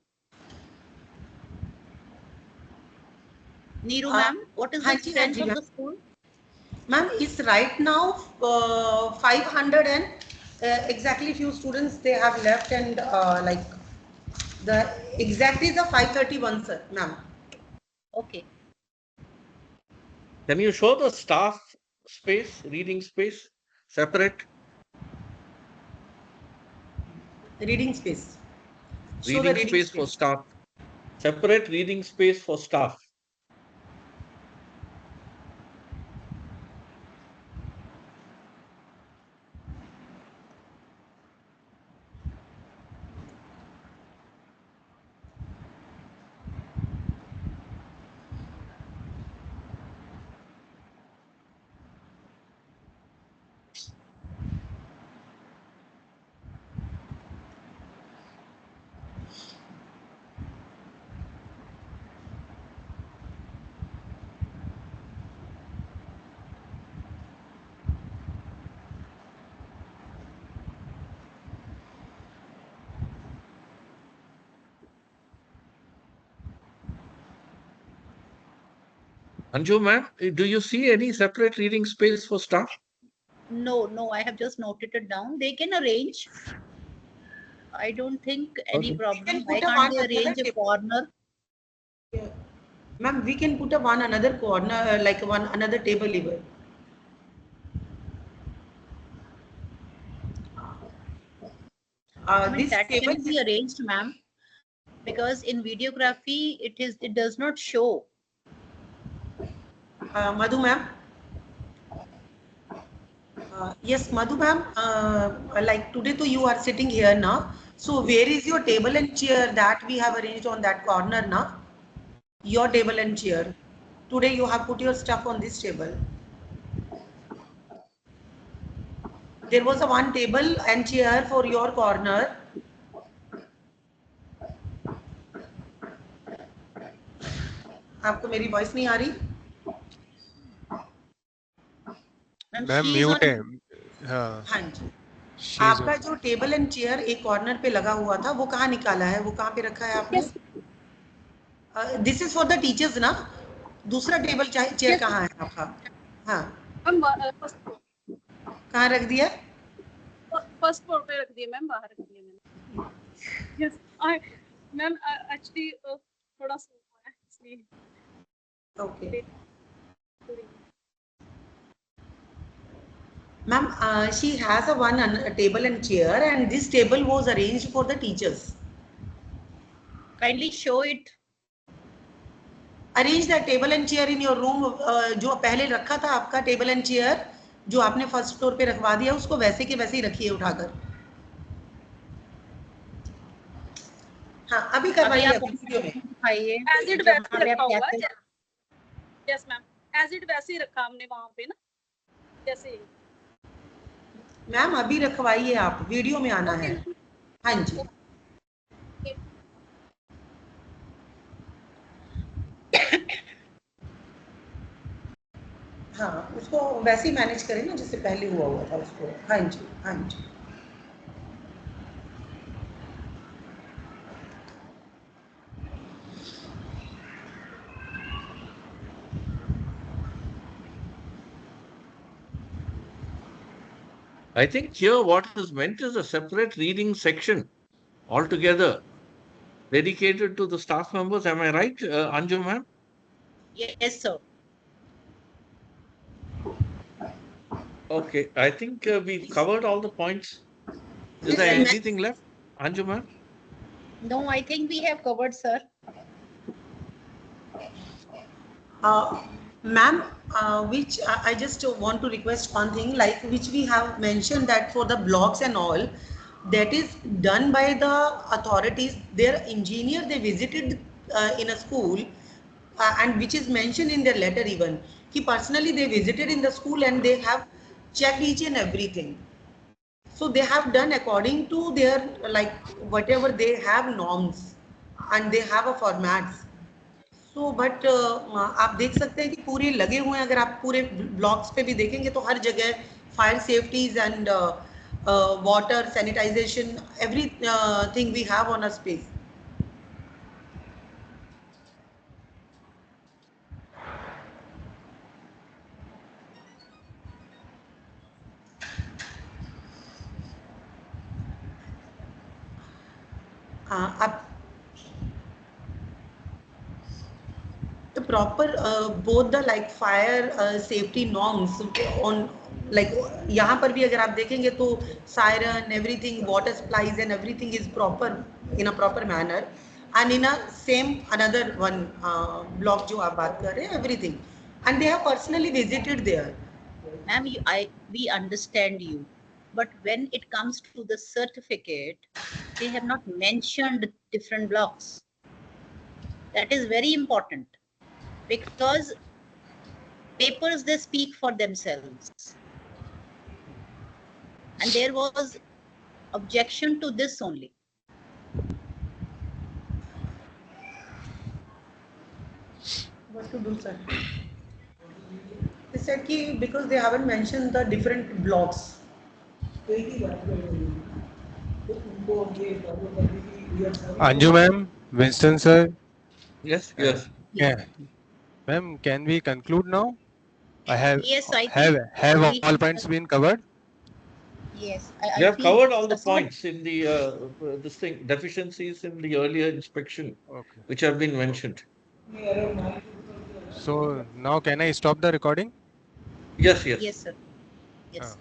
Neeru, ma'am, what is the Hanji, strength Hanji, of ma'am. the school? Ma'am, it's right now 500 and exactly few students they have left, and like the exactly the 531, sir, ma'am. Okay. Can you show the staff space, reading space, separate? Reading space. Show the Reading reading space for space. staff. Separate reading space for staff. Anju, ma'am, do you see any separate reading space for staff? No, no, I have just noted it down. They can arrange. I don't think any Okay. problem. Why put a can't one they another arrange a table. corner? Ma'am, we can put a one another corner, like one another table even. I mean, This that table can be arranged, ma'am, because in videography, it does not show. Madhu, ma'am. Yes, Madhu ma'am, like today to you are sitting here now. So where is your table and chair that we have arranged on that corner now? Your table and chair. Today you have put your stuff on this table. There was a one table and chair for your corner. आपको मेरी voice नहीं आ रही? Ma'am mute है। हाँ हाँ जी। she is आपका जो table and chair एक कॉर्नर पे लगा हुआ था वो कहाँ निकाला है? वो कहाँ पे रखा है आपने? This is for the teachers ना? दूसरा टेबल चेयर कहाँ है आपका? हाँ कहाँ रख दिया? फर्स्ट फ्लोर पे रख दिया मैम, बाहर रख दिया मैंने। यस मैम एक्चुअली थोड़ा स्लो है इसलिए। Okay Ma'am, she has a one table and chair, and this table was arranged for the teachers. Kindly show it. Arrange that table and chair in your room. जो पहले रखा था आपका table and chair जो आपने first floor पे रखवा दिया उसको वैसे के वैसे ही रखिए उठाकर। हाँ अभी करवाइए वीडियो में। एज इट वैसे रखा हुआ है। यस मैम, एज इट वैसे ही रखा हमने वहाँ पे ना, जैसे। मैम अभी रखवाइए, आप वीडियो में आना है। हाँ जी हाँ उसको वैसे ही मैनेज करें ना जैसे पहले हुआ था उसको। हाँ जी हाँ जी I think here what is meant is a separate reading section altogether dedicated to the staff members. Am I right, Anju ma'am? Yes, sir. Okay, I think we've covered all the points. Is there anything left, Anju ma'am? No, I think we have covered, sir. Ma'am, which I just want to request one thing, like which we have mentioned that for the blocks and all, that is done by the authorities. Their engineer, they visited in a school and which is mentioned in their letter even. Ki personally they visited in the school and they have checked each and everything. So they have done according to their like whatever they have norms and they have a formats. So but आप देख सकते हैं कि पूरे लगे हुए हैं। अगर आप पूरे ब्लॉक्स पे भी देखेंगे तो हर जगह fire safeties and water sanitization everything we have on a space. आप the proper both the like fire safety norms on like यहाँ पर भी अगर आप देखेंगे तो siren everything water supplies and everything is proper in a proper manner and in a same another one block जो आप बात कर रहे हैं everything and they have personally visited there. Ma'am, we understand you, but when it comes to the certificate, they have not mentioned different blocks. That is very important. Because papers, they speak for themselves. And there was objection to this only. What to do, sir? They said ki because they haven't mentioned the different blocks. Anju ma'am, Winston sir. Yes, yes. Yeah. Ma'am, can we conclude now? Yes, I have think all points been covered? Yes, We have covered all the points in the this thing deficiencies in the earlier inspection, which have been mentioned. So now can I stop the recording? Yes, yes. Yes, sir. Yes.